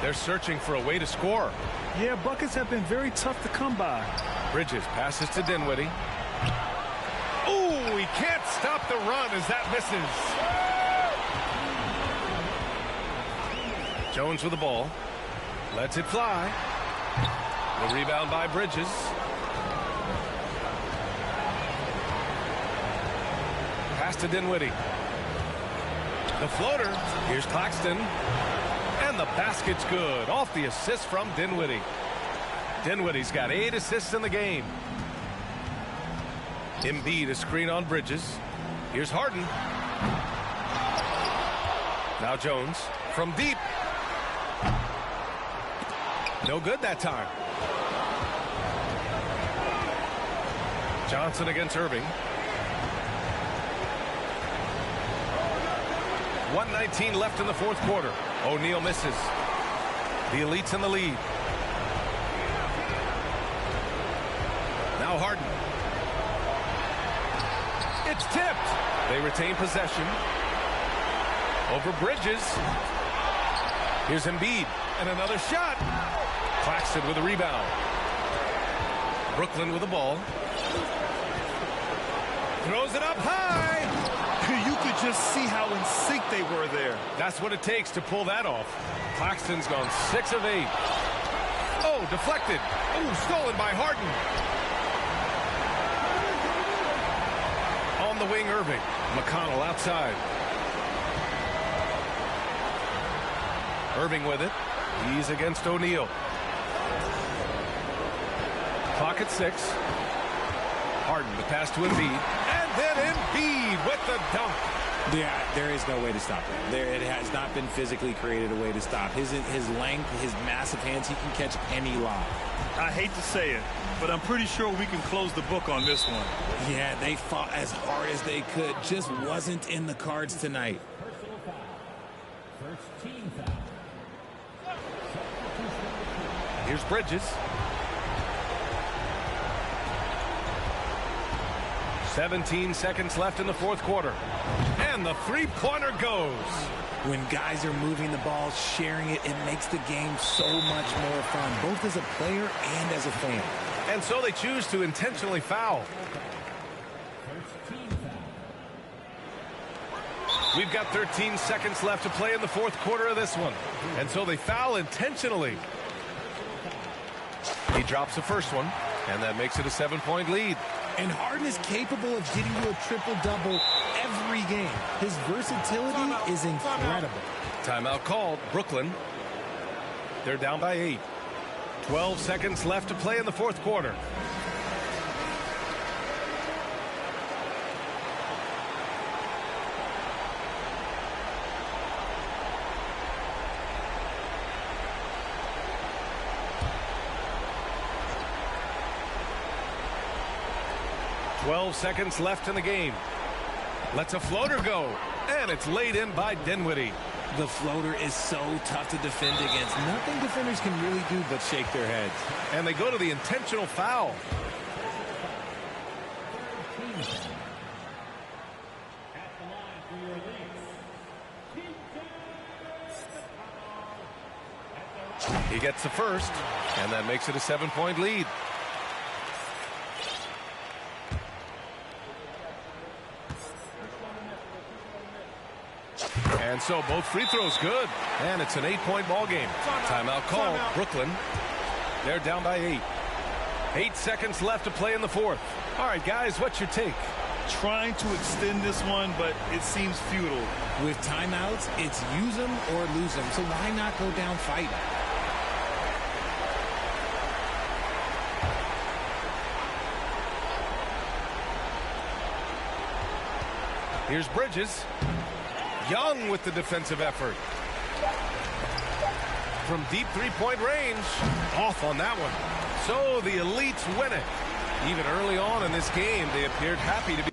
They're searching for a way to score. Yeah, buckets have been very tough to come by. Bridges passes to Dinwiddie. Oh, he can't stop the run as that misses. Jones with the ball. Lets it fly. The rebound by Bridges. Pass to Dinwiddie. The floater. Here's Claxton. And the basket's good. Off the assist from Dinwiddie. Dinwiddie's got 8 assists in the game. Embiid a screen on Bridges. Here's Harden. Now Jones from deep. No good that time. Johnson against Irving. 1:19 left in the fourth quarter. O'Neal misses. The elites in the lead. Now Harden. It's tipped. They retain possession. Over Bridges. Here's Embiid. And another shot. Claxton with a rebound. Brooklyn with the ball. Throws it up high. You could just see how in sync they were there. That's what it takes to pull that off. Claxton's gone 6 of 8. Oh, deflected. Oh, stolen by Harden. On the wing, Irving. McConnell outside. Irving with it. He's against O'Neal. Clock at 6. Harden, the pass to Embiid. And then Embiid with the dunk. Yeah, there is no way to stop him. It has not been physically created a way to stop. His length, his massive hands, he can catch any lob. I hate to say it, but I'm pretty sure we can close the book on this one. Yeah, they fought as hard as they could. Just wasn't in the cards tonight. Here's Bridges. 17 seconds left in the fourth quarter. And the three-pointer goes. When guys are moving the ball, sharing it, it makes the game so much more fun, both as a player and as a fan. And so they choose to intentionally foul. We've got 13 seconds left to play in the fourth quarter of this one. And so they foul intentionally. He drops the first one, and that makes it a 7-point lead. And Harden is capable of getting to a triple-double every game. His versatility is incredible. Timeout called. Brooklyn. They're down by 8. 12 seconds left to play in the fourth quarter. Seconds left in the game. Lets a floater go, and it's laid in by Dinwiddie. The floater is so tough to defend against. Nothing defenders can really do but shake their heads. And they go to the intentional foul. He gets the first, and that makes it a 7-point lead. And so both free throws good. And it's an 8-point ball game. Timeout called. Brooklyn. They're down by 8. 8 seconds left to play in the fourth. All right, guys, what's your take? Trying to extend this one, but it seems futile. With timeouts, it's use them or lose them. So why not go down fighting? Here's Bridges. Young with the defensive effort. From deep three-point range. Off on that one. So the Elites win it. Even early on in this game, they appeared happy to be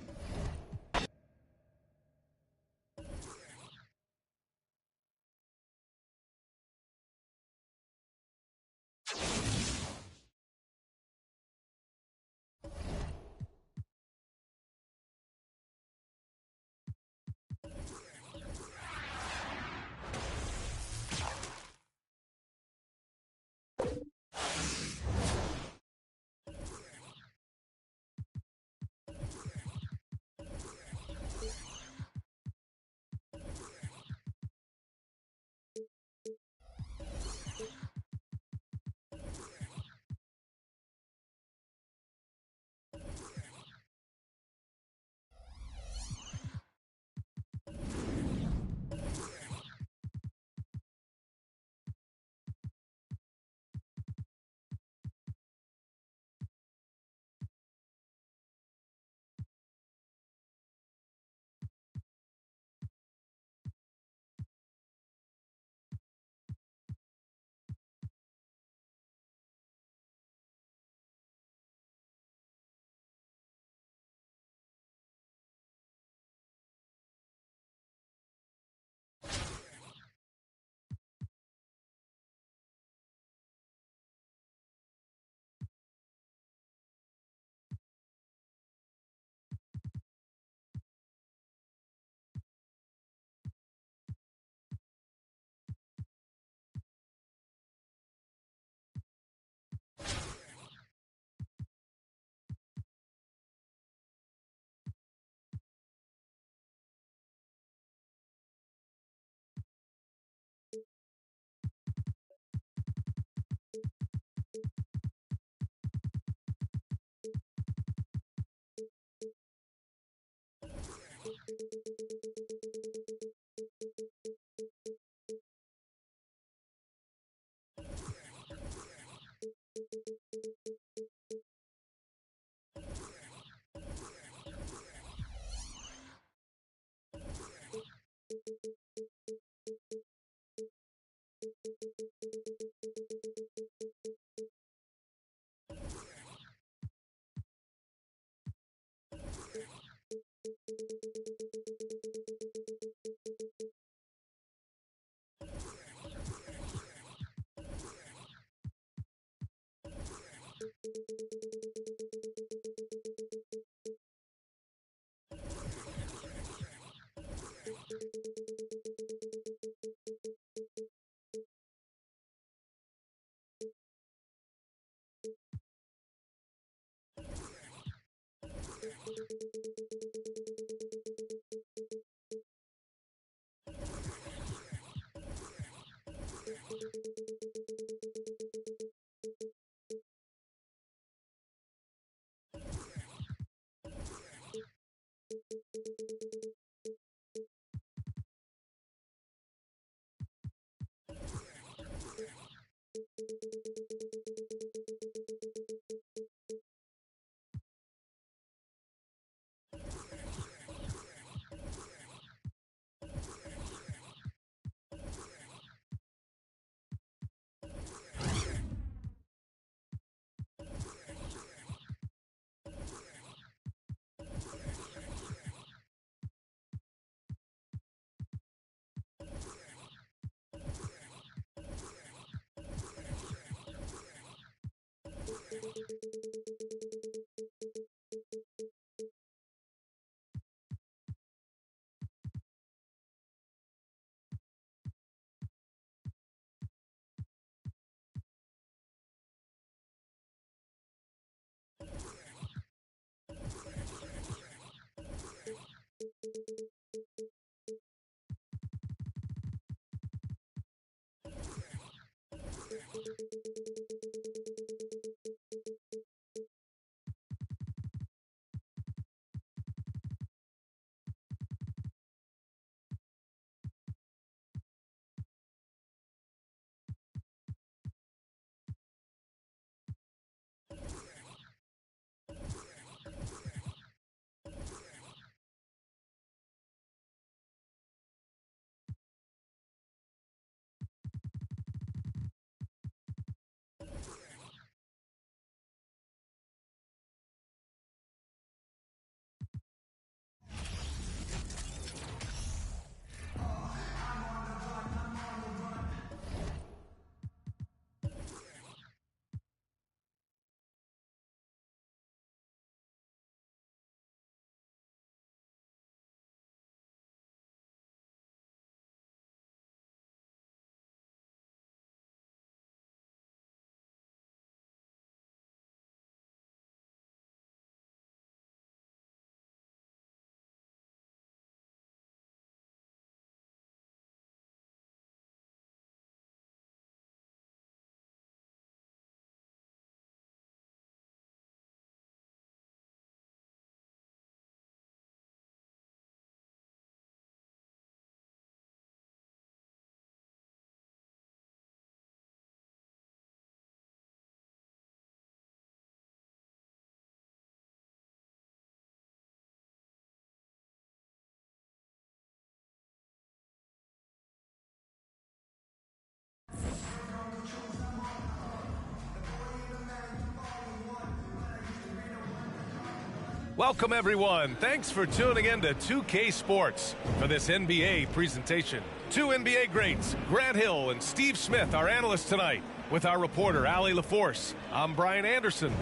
Welcome, everyone. Thanks for tuning in to 2K Sports for this NBA presentation. Two NBA greats, Grant Hill and Steve Smith, our analysts tonight, with our reporter, Allie LaForce. I'm Brian Anderson.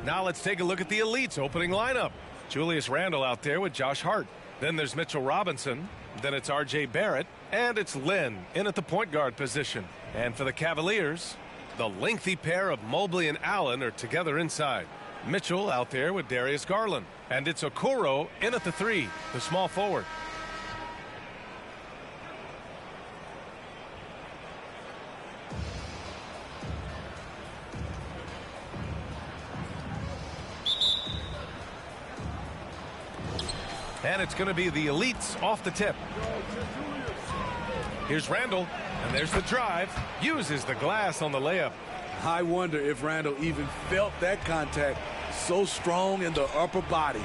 Now let's take a look at the Elites opening lineup. Julius Randle out there with Josh Hart. Then there's Mitchell Robinson. Then it's R.J. Barrett. And it's Lynn in at the point guard position. And for the Cavaliers, the lengthy pair of Mobley and Allen are together inside. Mitchell out there with Darius Garland. And it's Okoro in at the 3, the small forward. And it's going to be the Elites off the tip. Here's Randle, and there's the drive. Uses the glass on the layup. I wonder if Randle even felt that contact. So strong in the upper body.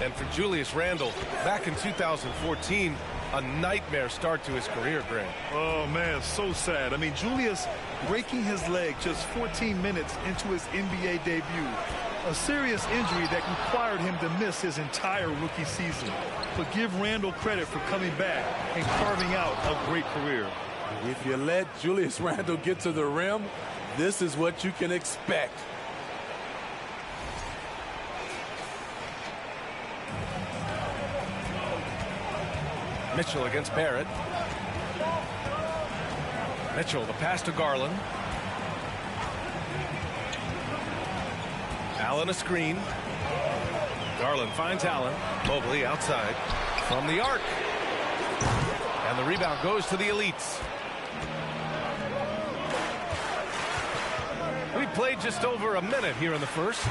And for Julius Randle, back in 2014, a nightmare start to his career, Grant. Oh, man, so sad. I mean, Julius breaking his leg just 14 minutes into his NBA debut. A serious injury that required him to miss his entire rookie season. But give Randle credit for coming back and carving out a great career. If you let Julius Randle get to the rim, this is what you can expect. Mitchell against Barrett. Mitchell, the pass to Garland. Allen a screen. Garland finds Allen. Mobley outside from the arc. And the rebound goes to the Elites. We played just over a minute here in the first.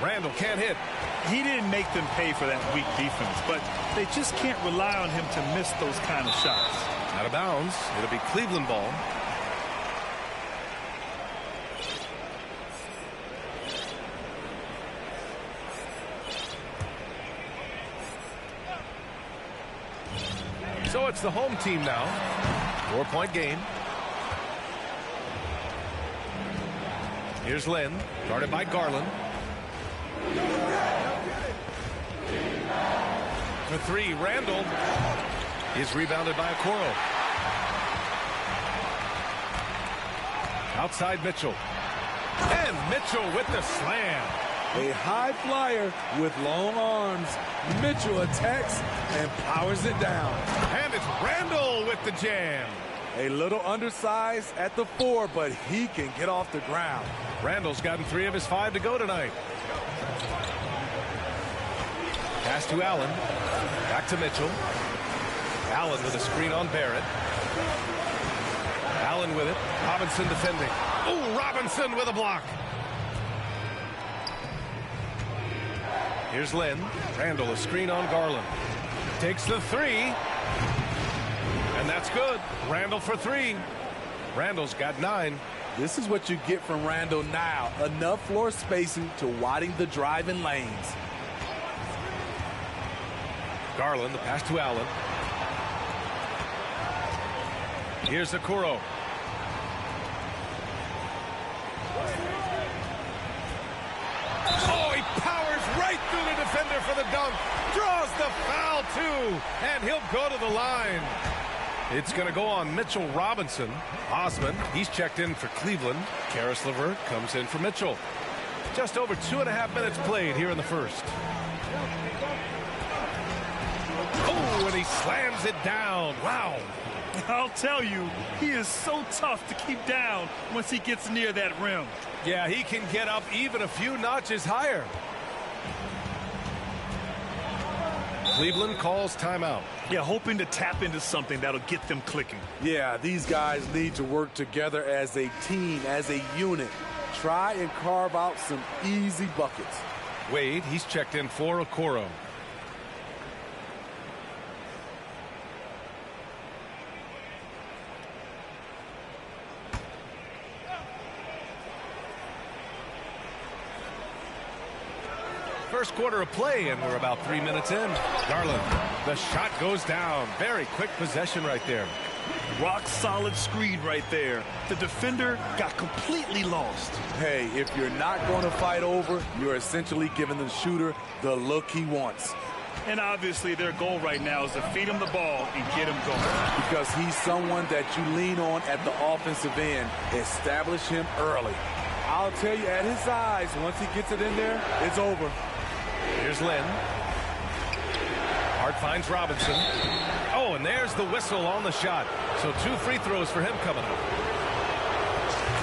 Randle can't hit. He didn't make them pay for that weak defense, but they just can't rely on him to miss those kind of shots. Out of bounds. It'll be Cleveland ball. So it's the home team now. 4-point game. Here's Lynn, guarded by Garland. For 3, Randle is rebounded by Okoro. Outside Mitchell. And Mitchell with the slam. A high flyer with long arms. Mitchell attacks and powers it down. And it's Randle with the jam. A little undersized at the 4, but he can get off the ground. Randle's gotten 3 of his 5 to go tonight. Pass to Allen. Back to Mitchell. Allen with a screen on Barrett. Allen with it. Robinson defending. Oh, Robinson with a block. Here's Lynn. Randle a screen on Garland. Takes the 3. And that's good. Randle for 3. Randle's got 9. This is what you get from Randle now. Enough floor spacing to widen the driving lanes. Garland, the pass to Allen. Here's Okoro. Oh, he powers right through the defender for the dunk. Draws the foul, too. And he'll go to the line. It's going to go on Mitchell Robinson. Osman, he's checked in for Cleveland. Karis LeVert comes in for Mitchell. Just over 2.5 minutes played here in the first. Oh, and he slams it down. Wow. I'll tell you, he is so tough to keep down once he gets near that rim. Yeah, he can get up even a few notches higher. Cleveland calls timeout. Yeah, hoping to tap into something that'll get them clicking. Yeah, these guys need to work together as a team, as a unit. Try and carve out some easy buckets. Wade, he's checked in for Okoro. First quarter of play, and we're about 3 minutes in. Garland, the shot goes down. Very quick possession right there. Rock-solid screen right there. The defender got completely lost. Hey, if you're not going to fight over, you're essentially giving the shooter the look he wants. And obviously their goal right now is to feed him the ball and get him going. Because he's someone that you lean on at the offensive end. Establish him early. I'll tell you, at his size, once he gets it in there, it's over. Here's Lynn. Hart finds Robinson. Oh, and there's the whistle on the shot. So 2 free throws for him coming up.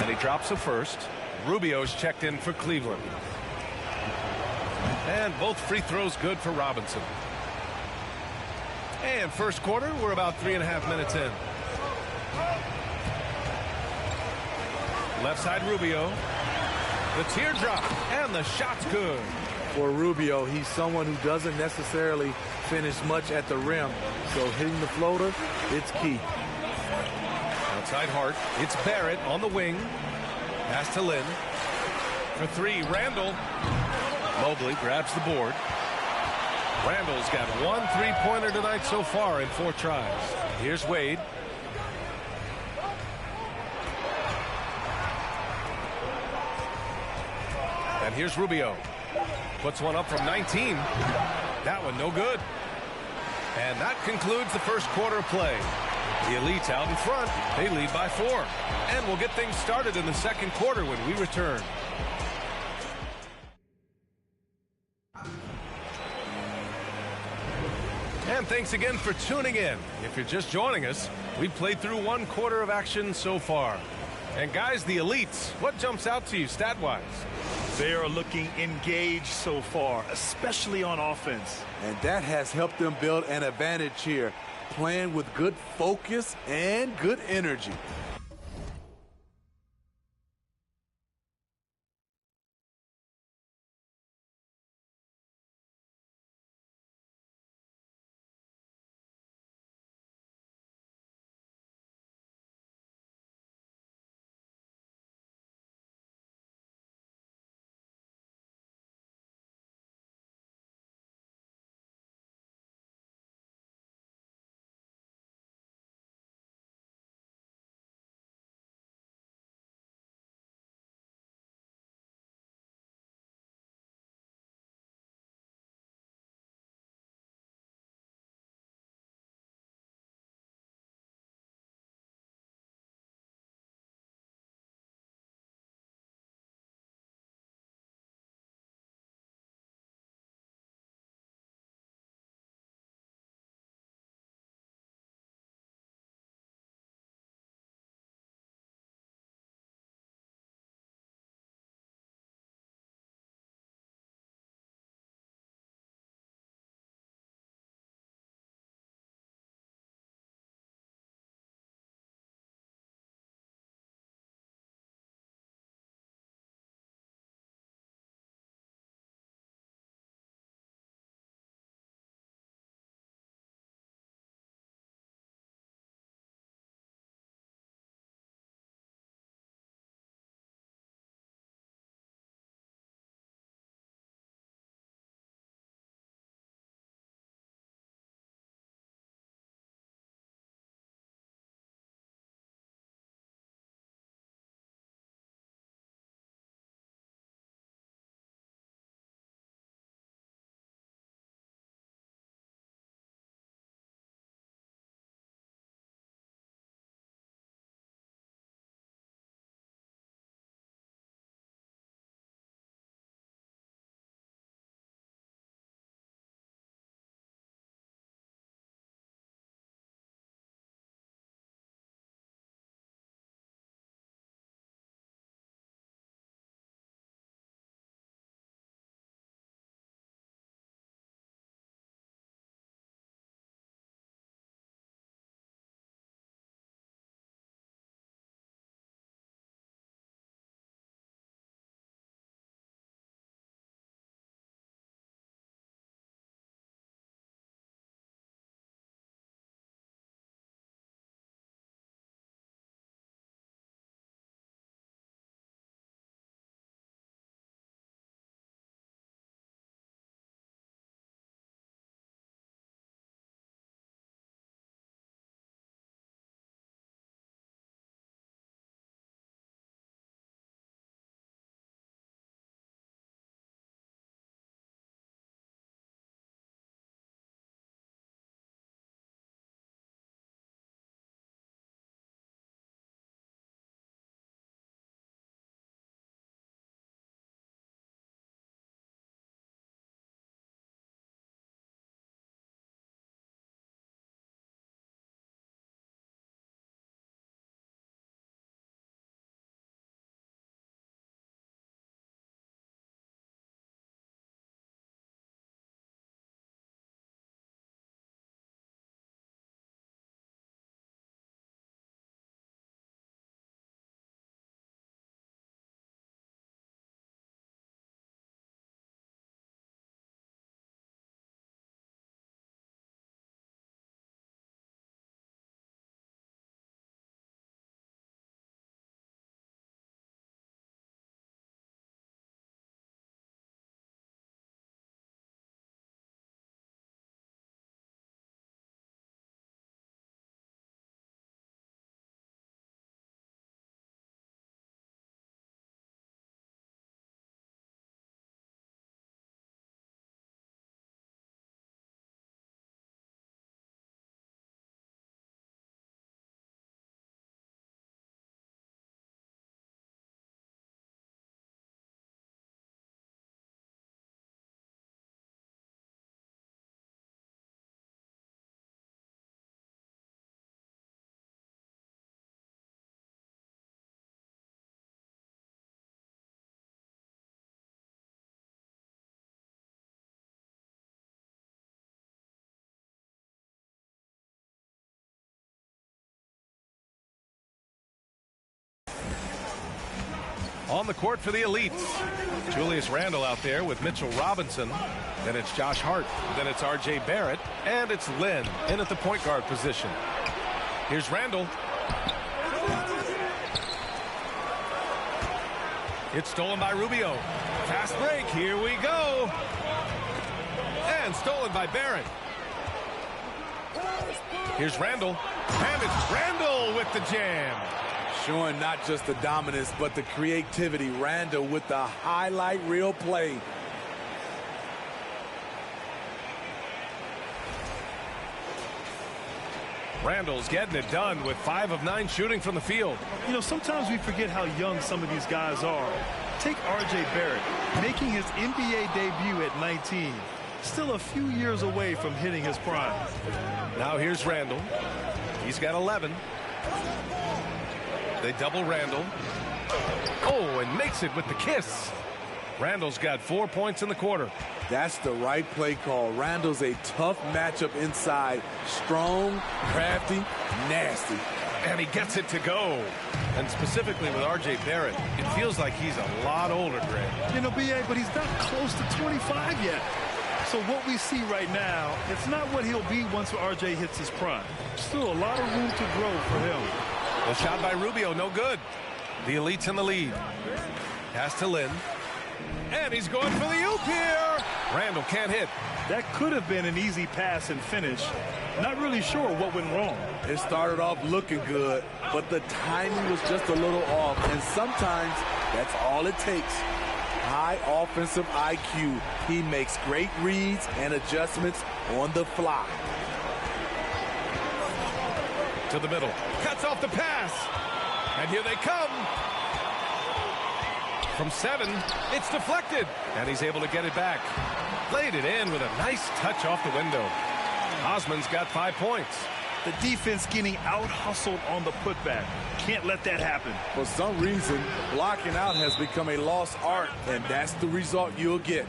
And he drops a first. Rubio's checked in for Cleveland. And both free throws good for Robinson. And first quarter, we're about 3.5 minutes in. Left side Rubio. The teardrop, and the shot's good. For Rubio, he's someone who doesn't necessarily finish much at the rim. So hitting the floater, it's key. Outside Hart. It's Barrett on the wing. Pass to Lynn. For 3, Randall. Mobley grabs the board. Randall's got 1 3-pointer tonight so far in 4 tries. Here's Wade. And here's Rubio. Puts one up from 19. That one no good. And that concludes the first quarter of play. The Elites out in front. They lead by 4. And we'll get things started in the second quarter when we return. And thanks again for tuning in. If you're just joining us, we've played through 1 quarter of action so far. And guys, the Elites, what jumps out to you stat-wise? They are looking engaged so far, especially on offense. And that has helped them build an advantage here, playing with good focus and good energy. On the court for the Elites. Julius Randle out there with Mitchell Robinson. Then it's Josh Hart. Then it's R.J. Barrett. And it's Lynn in at the point guard position. Here's Randle. It's stolen by Rubio. Fast break. Here we go. And stolen by Barrett. Here's Randle. And it's Randle with the jam. Showing not just the dominance, but the creativity. Randle with the highlight reel play. Randle's getting it done with 5 of 9 shooting from the field. You know, sometimes we forget how young some of these guys are. Take R.J. Barrett, making his NBA debut at 19. Still a few years away from hitting his prime. Now here's Randle. He's got 11. They double Randle. Oh, and makes it with the kiss. Randle's got 4 points in the quarter. That's the right play call. Randle's a tough matchup inside. Strong, crafty, nasty. And he gets it to go. And specifically with R.J. Barrett, it feels like he's a lot older, Greg. You know, B.A., but he's not close to 25 yet. So what we see right now, it's not what he'll be once R.J. hits his prime. Still a lot of room to grow for him. The shot by Rubio, no good. The Elites in the lead. Pass to Lynn. And he's going for the oop here. Randle can't hit. That could have been an easy pass and finish. Not really sure what went wrong. It started off looking good, but the timing was just a little off. And sometimes that's all it takes. High offensive IQ. He makes great reads and adjustments on the fly. To the middle. Cuts off the pass. And here they come. From 7, it's deflected. And he's able to get it back. Laid it in with a nice touch off the window. Osman's got 5 points. The defense getting out-hustled on the putback. Can't let that happen. For some reason, blocking out has become a lost art, and that's the result you'll get.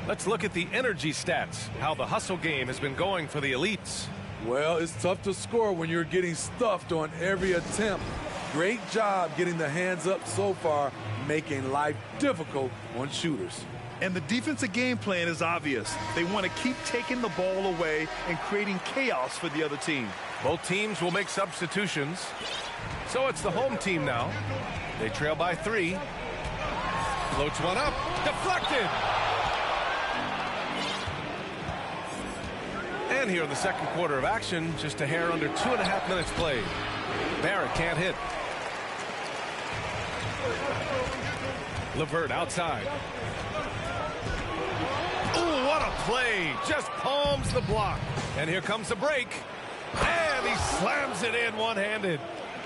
Let's look at the energy stats. How the hustle game has been going for the Elites. Well, it's tough to score when you're getting stuffed on every attempt. Great job getting the hands up so far, making life difficult on shooters. And the defensive game plan is obvious. They want to keep taking the ball away and creating chaos for the other team. Both teams will make substitutions. So it's the home team now. They trail by 3. Floats one up. Deflected. And here in the second quarter of action, just a hair under 2.5 minutes played. Barrett can't hit. LeVert outside. Ooh, what a play. Just palms the block. And here comes the break. And he slams it in one-handed.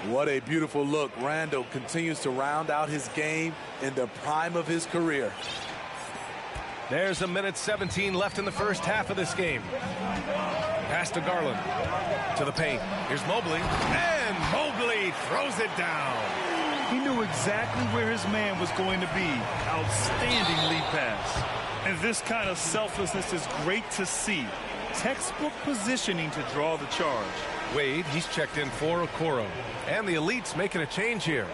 What a beautiful look. Randle continues to round out his game in the prime of his career. There's 1:17 left in the first half of this game. Pass to Garland. To the paint. Here's Mobley. And Mobley throws it down. He knew exactly where his man was going to be. Outstanding lead pass. And this kind of selflessness is great to see. Textbook positioning to draw the charge. Wade, he's checked in for Okoro. And the Elites making a change here.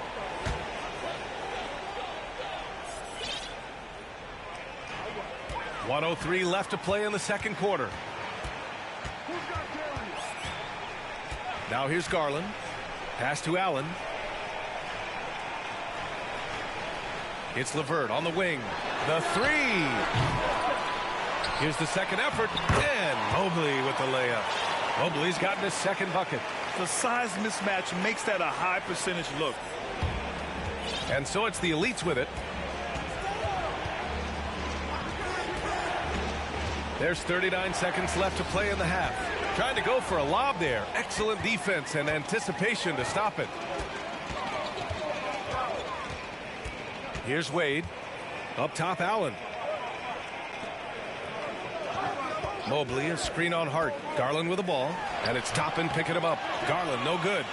.103 left to play in the second quarter. Now here's Garland. Pass to Allen. It's LeVert on the wing. The 3. Here's the second effort. And Mobley with the layup. Mobley's gotten his second bucket. The size mismatch makes that a high percentage look. And so it's the Elites with it. There's 39 seconds left to play in the half. Trying to go for a lob there. Excellent defense and anticipation to stop it. Here's Wade. Up top, Allen. Mobley, a screen on Hart. Garland with the ball. And it's Toppin picking him up. Garland, no good.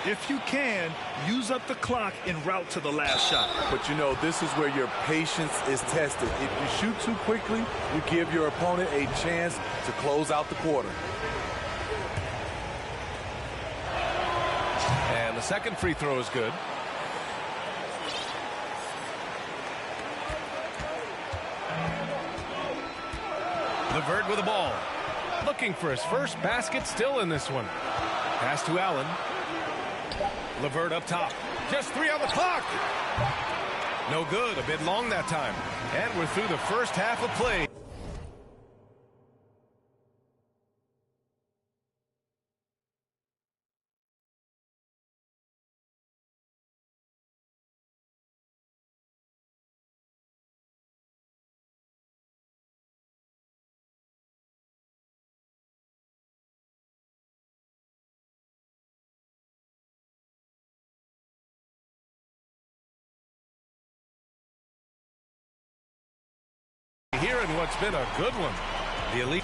If you can, use up the clock en route to the last shot. But you know, this is where your patience is tested. If you shoot too quickly, you give your opponent a chance to close out the quarter. And the second free throw is good. LeVert with the ball. Looking for his first basket still in this one. Pass to Allen. LeVert up top. Just 3 on the clock. No good. A bit long that time. And we're through the first half of play. Here in what's been a good one. The elite.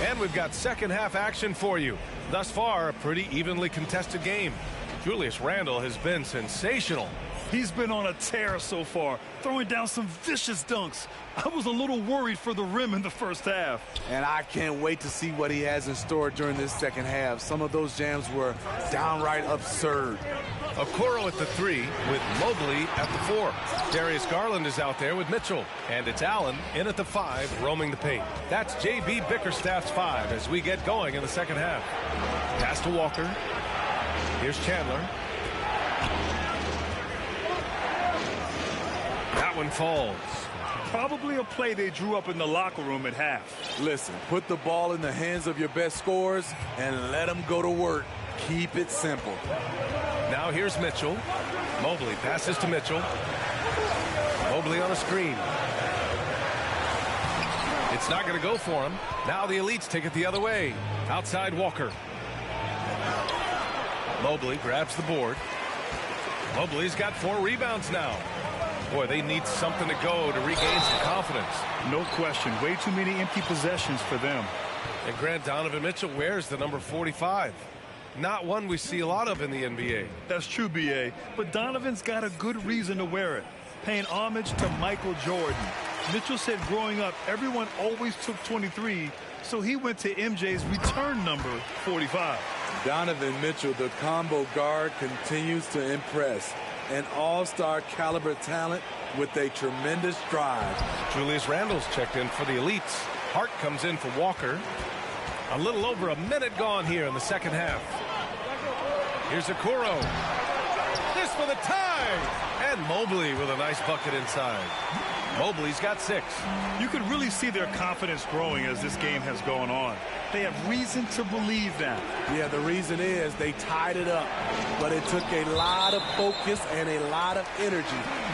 And we've got second half action for you. Thus far, a pretty evenly contested game. Julius Randle has been sensational. He's been on a tear so far, throwing down some vicious dunks. I was a little worried for the rim in the first half. And I can't wait to see what he has in store during this second half. Some of those jams were downright absurd. Okoro at the 3 with Mobley at the 4. Darius Garland is out there with Mitchell. And it's Allen in at the 5, roaming the paint. That's J.B. Bickerstaff's 5 as we get going in the second half. Pass to Walker. Here's Chandler. That one falls. Probably a play they drew up in the locker room at half. Listen, put the ball in the hands of your best scorers and let them go to work. Keep it simple. Now here's Mitchell. Mobley passes to Mitchell. Mobley on a screen. It's not going to go for him. Now the Elites take it the other way. Outside Walker. Mobley grabs the board. Mobley's got 4 rebounds now. Boy, they need something to go to regain some confidence. No question. Way too many empty possessions for them. And Grant, Donovan Mitchell wears the number 45. Not one we see a lot of in the NBA. That's true, B.A. But Donovan's got a good reason to wear it. Paying homage to Michael Jordan. Mitchell said growing up, everyone always took 23, so he went to MJ's return number 45. Donovan Mitchell, the combo guard, continues to impress. An all-star caliber talent with a tremendous drive. Julius Randle's checked in for the Elites. Hart comes in for Walker. A little over a minute gone here in the second half. Here's Okoro. This for the tie. And Mobley with a nice bucket inside. Mobley's got 6. You could really see their confidence growing as this game has gone on. They have reason to believe that. Yeah, the reason is they tied it up. But it took a lot of focus and a lot of energy.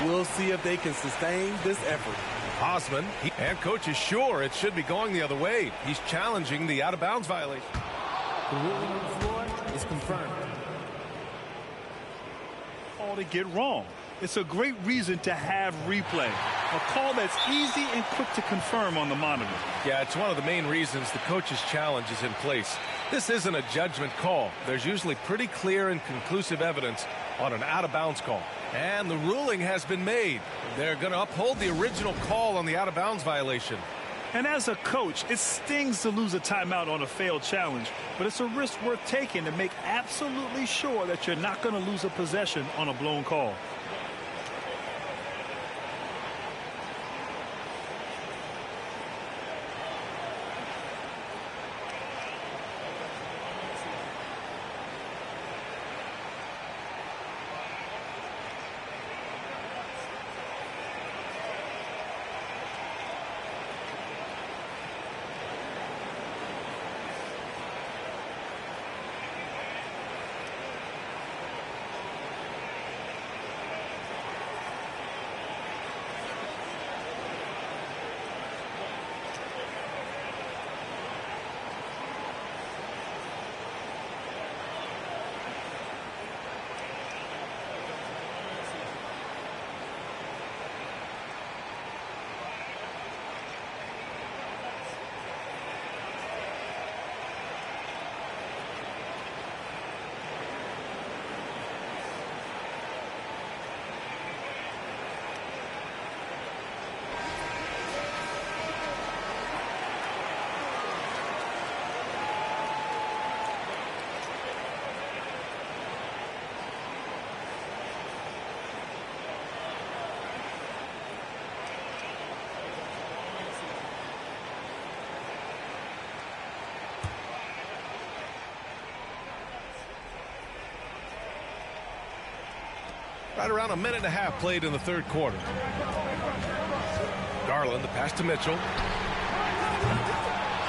We'll see if they can sustain this effort. Osman, and coach is sure it should be going the other way. He's challenging the out-of-bounds violation. The ruling on the floor is confirmed. All to get wrong. It's a great reason to have replay. A call that's easy and quick to confirm on the monitor. Yeah, it's one of the main reasons the coach's challenge is in place. This isn't a judgment call. There's usually pretty clear and conclusive evidence on an out-of-bounds call. And the ruling has been made. They're going to uphold the original call on the out-of-bounds violation. And as a coach, it stings to lose a timeout on a failed challenge, but it's a risk worth taking to make absolutely sure that you're not going to lose a possession on a blown call. Right around a minute and a half played in the third quarter. Garland, the pass to Mitchell.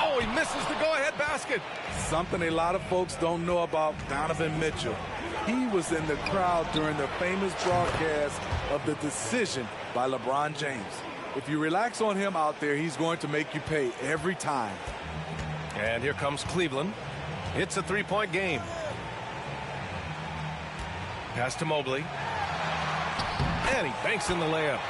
Oh, he misses the go-ahead basket. Something a lot of folks don't know about Donovan Mitchell. He was in the crowd during the famous broadcast of the decision by LeBron James. If you relax on him out there, he's going to make you pay every time. And here comes Cleveland. It's a three-point game. Pass to Mobley. And he banks in the layup.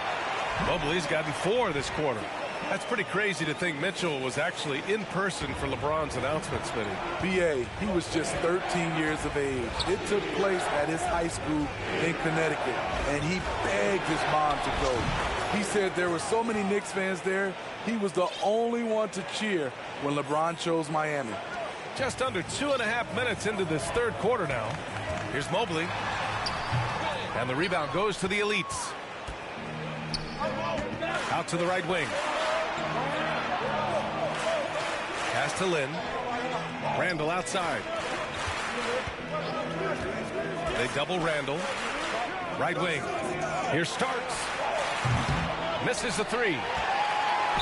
Mobley's gotten 4 this quarter. That's pretty crazy to think Mitchell was actually in person for LeBron's announcement, Smitty. B.A., he was just 13 years of age. It took place at his high school in Connecticut, and he begged his mom to go. He said there were so many Knicks fans there, he was the only one to cheer when LeBron chose Miami. Just under 2.5 minutes into this third quarter now. Here's Mobley. And the rebound goes to the elites. Out to the right wing. Pass to Lynn. Randall outside. They double Randall. Right wing. Here Starks. Misses the three.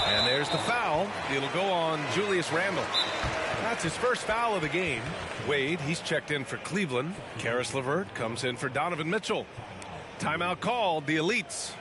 And there's the foul. It'll go on Julius Randle. That's his first foul of the game. Wade, he's checked in for Cleveland. Karis LeVert comes in for Donovan Mitchell. Timeout called, the elites.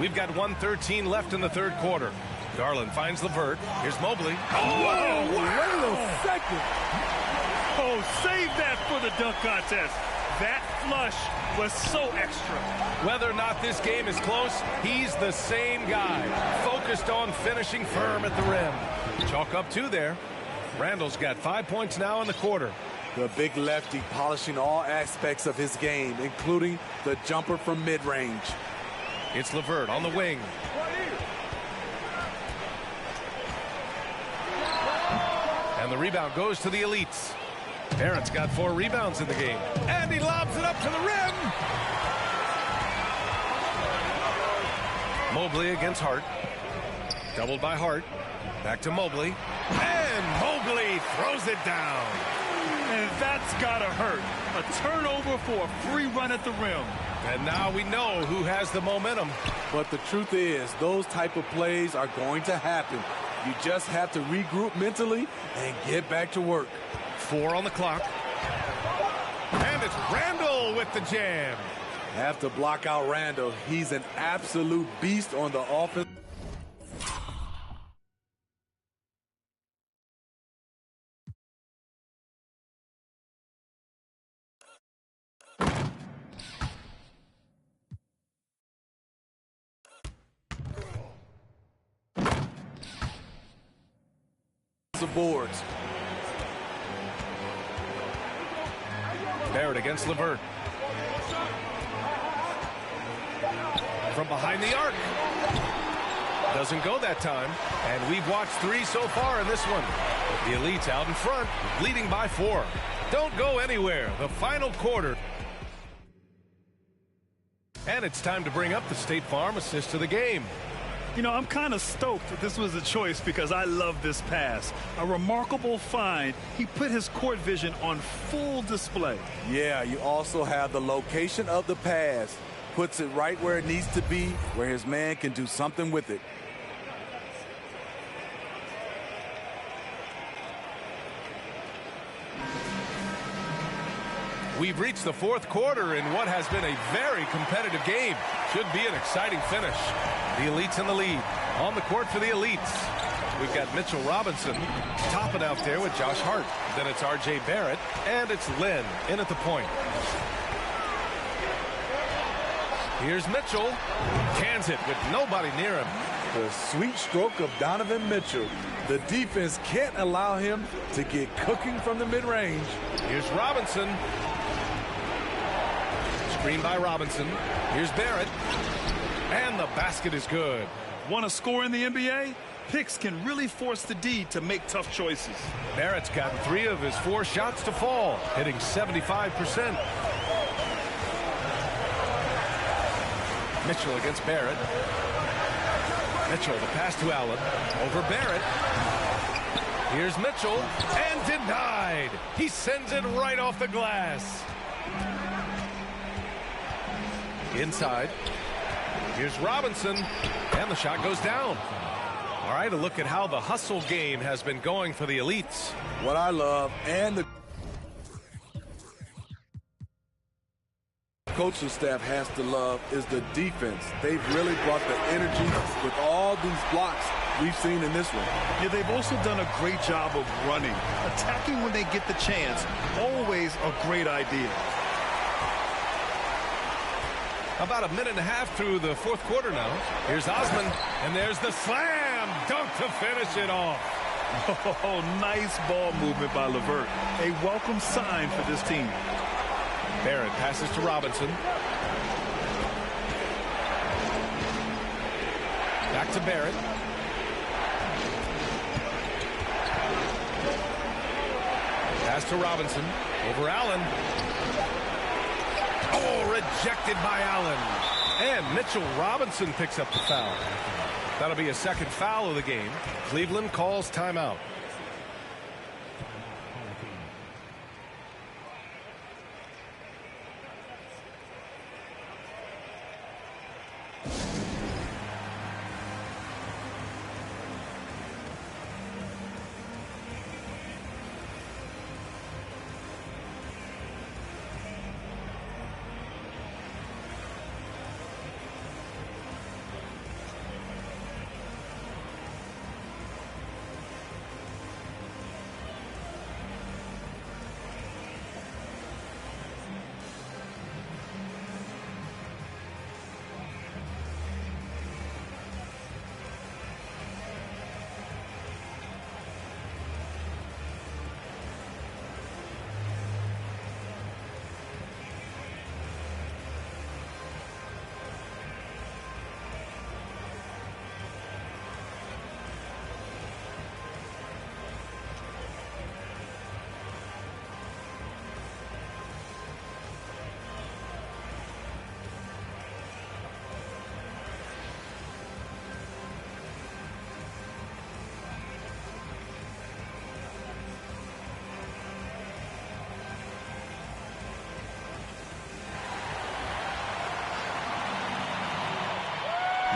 We've got 1:13 left in the third quarter. Garland finds LeVert. Here's Mobley. Whoa! Wait a second. Oh, save that for the dunk contest. That flush was so extra. Whether or not this game is close, he's the same guy. Focused on finishing firm at the rim. Chalk up two there. Randall's got 5 points now in the quarter. The big lefty polishing all aspects of his game, including the jumper from mid-range. It's LeVert on the wing. And the rebound goes to the elites. Aaron's got 4 rebounds in the game. And he lobs it up to the rim. Mobley against Hart. Doubled by Hart. Back to Mobley. And Mobley throws it down. And that's gotta hurt. A turnover for a free run at the rim. And now we know who has the momentum. But the truth is, those type of plays are going to happen. You just have to regroup mentally and get back to work. 4 on the clock. And it's Randall with the jam. Have to block out Randall. He's an absolute beast on the offense. Boards. Barrett against LeVert. From behind the arc. Doesn't go that time. And we've watched 3 so far in this one. The elites out in front, leading by 4. Don't go anywhere. The final quarter. And it's time to bring up the State Farm assist to the game. You know, I'm kind of stoked that this was a choice because I love this pass. A remarkable find. He put his court vision on full display. Yeah, you also have the location of the pass. Puts it right where it needs to be, where his man can do something with it. We've reached the fourth quarter in what has been a very competitive game. Should be an exciting finish. The Elites in the lead. On the court for the Elites, we've got Mitchell Robinson topping out there with Josh Hart. Then it's R.J. Barrett, and it's Lynn in at the point. Here's Mitchell. Cans it with nobody near him. The sweet stroke of Donovan Mitchell. The defense can't allow him to get cooking from the mid-range. Here's Robinson. Screen by Robinson. Here's Barrett. And the basket is good. Want to score in the NBA? Picks can really force the D to make tough choices. Barrett's got 3 of his 4 shots to fall, hitting 75%. Mitchell against Barrett. Mitchell, the pass to Allen. Over Barrett. Here's Mitchell, and denied. He sends it right off the glass. Inside. Here's Robinson, and the shot goes down. All right, a look at how the hustle game has been going for the Elites. What I love, and the coaching staff has to love, is the defense. They've really brought the energy with all these blocks we've seen in this one. Yeah, they've also done a great job of running. Attacking when they get the chance, always a great idea. About a minute and a half through the fourth quarter now. Here's Osman, and there's the slam dunk to finish it off. Oh, nice ball movement by LeVert. A welcome sign for this team. Barrett passes to Robinson. Back to Barrett. Pass to Robinson. Over Allen. Oh, rejected by Allen. And Mitchell Robinson picks up the foul. That'll be a second foul of the game. Cleveland calls timeout.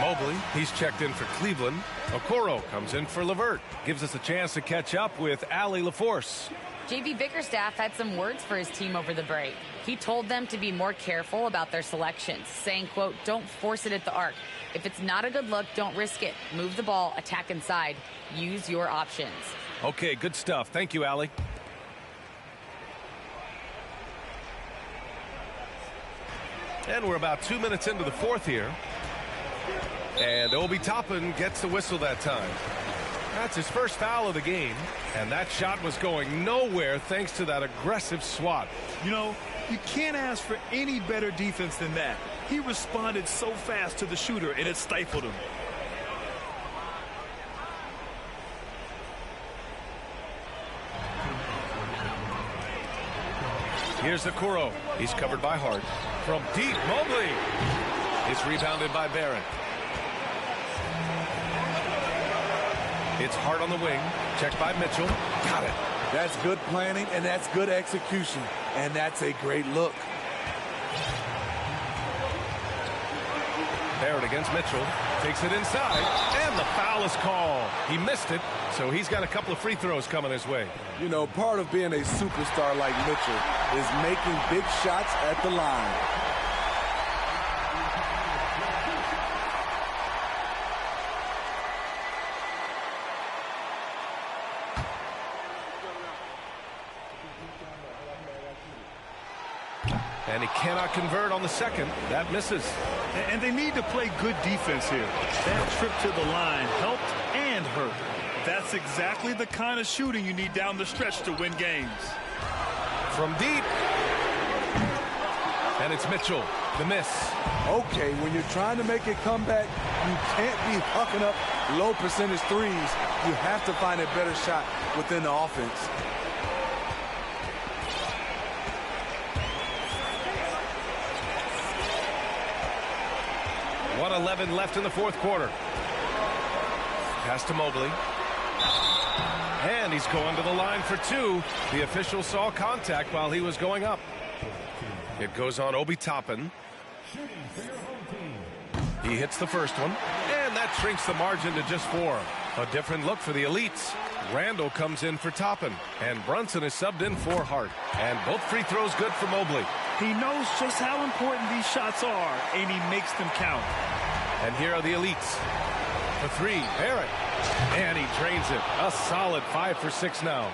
Mobley, he's checked in for Cleveland. Okoro comes in for LeVert. Gives us a chance to catch up with Allie LaForce. JV Bickerstaff had some words for his team over the break. He told them to be more careful about their selections, saying, quote, don't force it at the arc. If it's not a good look, don't risk it. Move the ball, attack inside. Use your options. Okay, good stuff. Thank you, Allie. And we're about 2 minutes into the fourth here. And Obi Toppin gets the whistle that time. That's his first foul of the game. And that shot was going nowhere thanks to that aggressive swat. You know, you can't ask for any better defense than that. He responded so fast to the shooter, and it stifled him. Here's Okoro. He's covered by Hart. From deep, Mobley. It's rebounded by Barrett. It's Hart on the wing. Checked by Mitchell. Got it. That's good planning, and that's good execution. And that's a great look. Barrett against Mitchell. Takes it inside. And the foul is called. He missed it, so he's got a couple of free throws coming his way. You know, part of being a superstar like Mitchell is making big shots at the line. And he cannot convert on the second. That misses. And they need to play good defense here. That trip to the line helped and hurt. That's exactly the kind of shooting you need down the stretch to win games. From deep. And it's Mitchell. The miss. Okay, when you're trying to make a comeback, you can't be hucking up low percentage threes. You have to find a better shot within the offense. .11 left in the fourth quarter. Pass to Mobley. And he's going to the line for two. The official saw contact while he was going up. It goes on Obi Toppin. He hits the first one. And that shrinks the margin to just 4. A different look for the elites. Randall comes in for Toppin. And Brunson is subbed in for Hart. And both free throws good for Mobley. He knows just how important these shots are, and he makes them count. And here are the elites. The three, Barrett. And he drains it. A solid 5 for 6 now.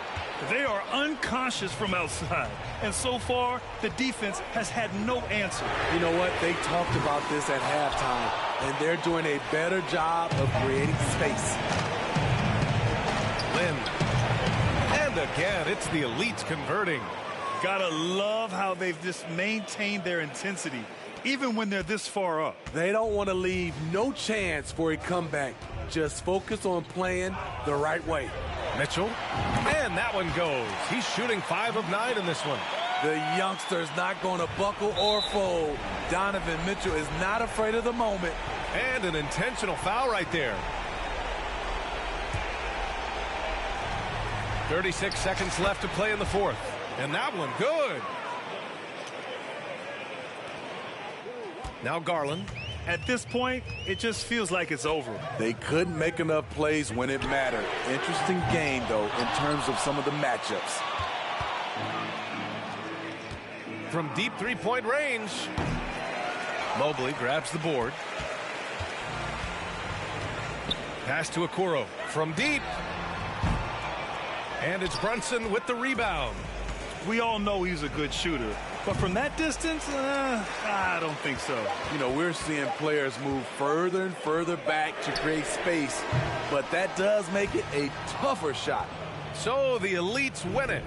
They are unconscious from outside. And so far, the defense has had no answer. You know what? They talked about this at halftime, and they're doing a better job of creating space. Lynn. And again, it's the elites converting. Gotta love how they've just maintained their intensity, even when they're this far up. They don't want to leave no chance for a comeback. Just focus on playing the right way. Mitchell. And that one goes. He's shooting 5 of 9 in this one. The youngster's not going to buckle or fold. Donovan Mitchell is not afraid of the moment. And an intentional foul right there. 36 seconds left to play in the fourth. And that one good. Now Garland. At this point, it just feels like it's over. They couldn't make enough plays when it mattered. Interesting game, though, in terms of some of the matchups. From deep three-point range. Mobley grabs the board. Pass to Okoro. From deep. And it's Brunson with the rebound. We all know he's a good shooter. But from that distance, I don't think so. You know, we're seeing players move further and further back to create space, but that does make it a tougher shot. So the elites win it.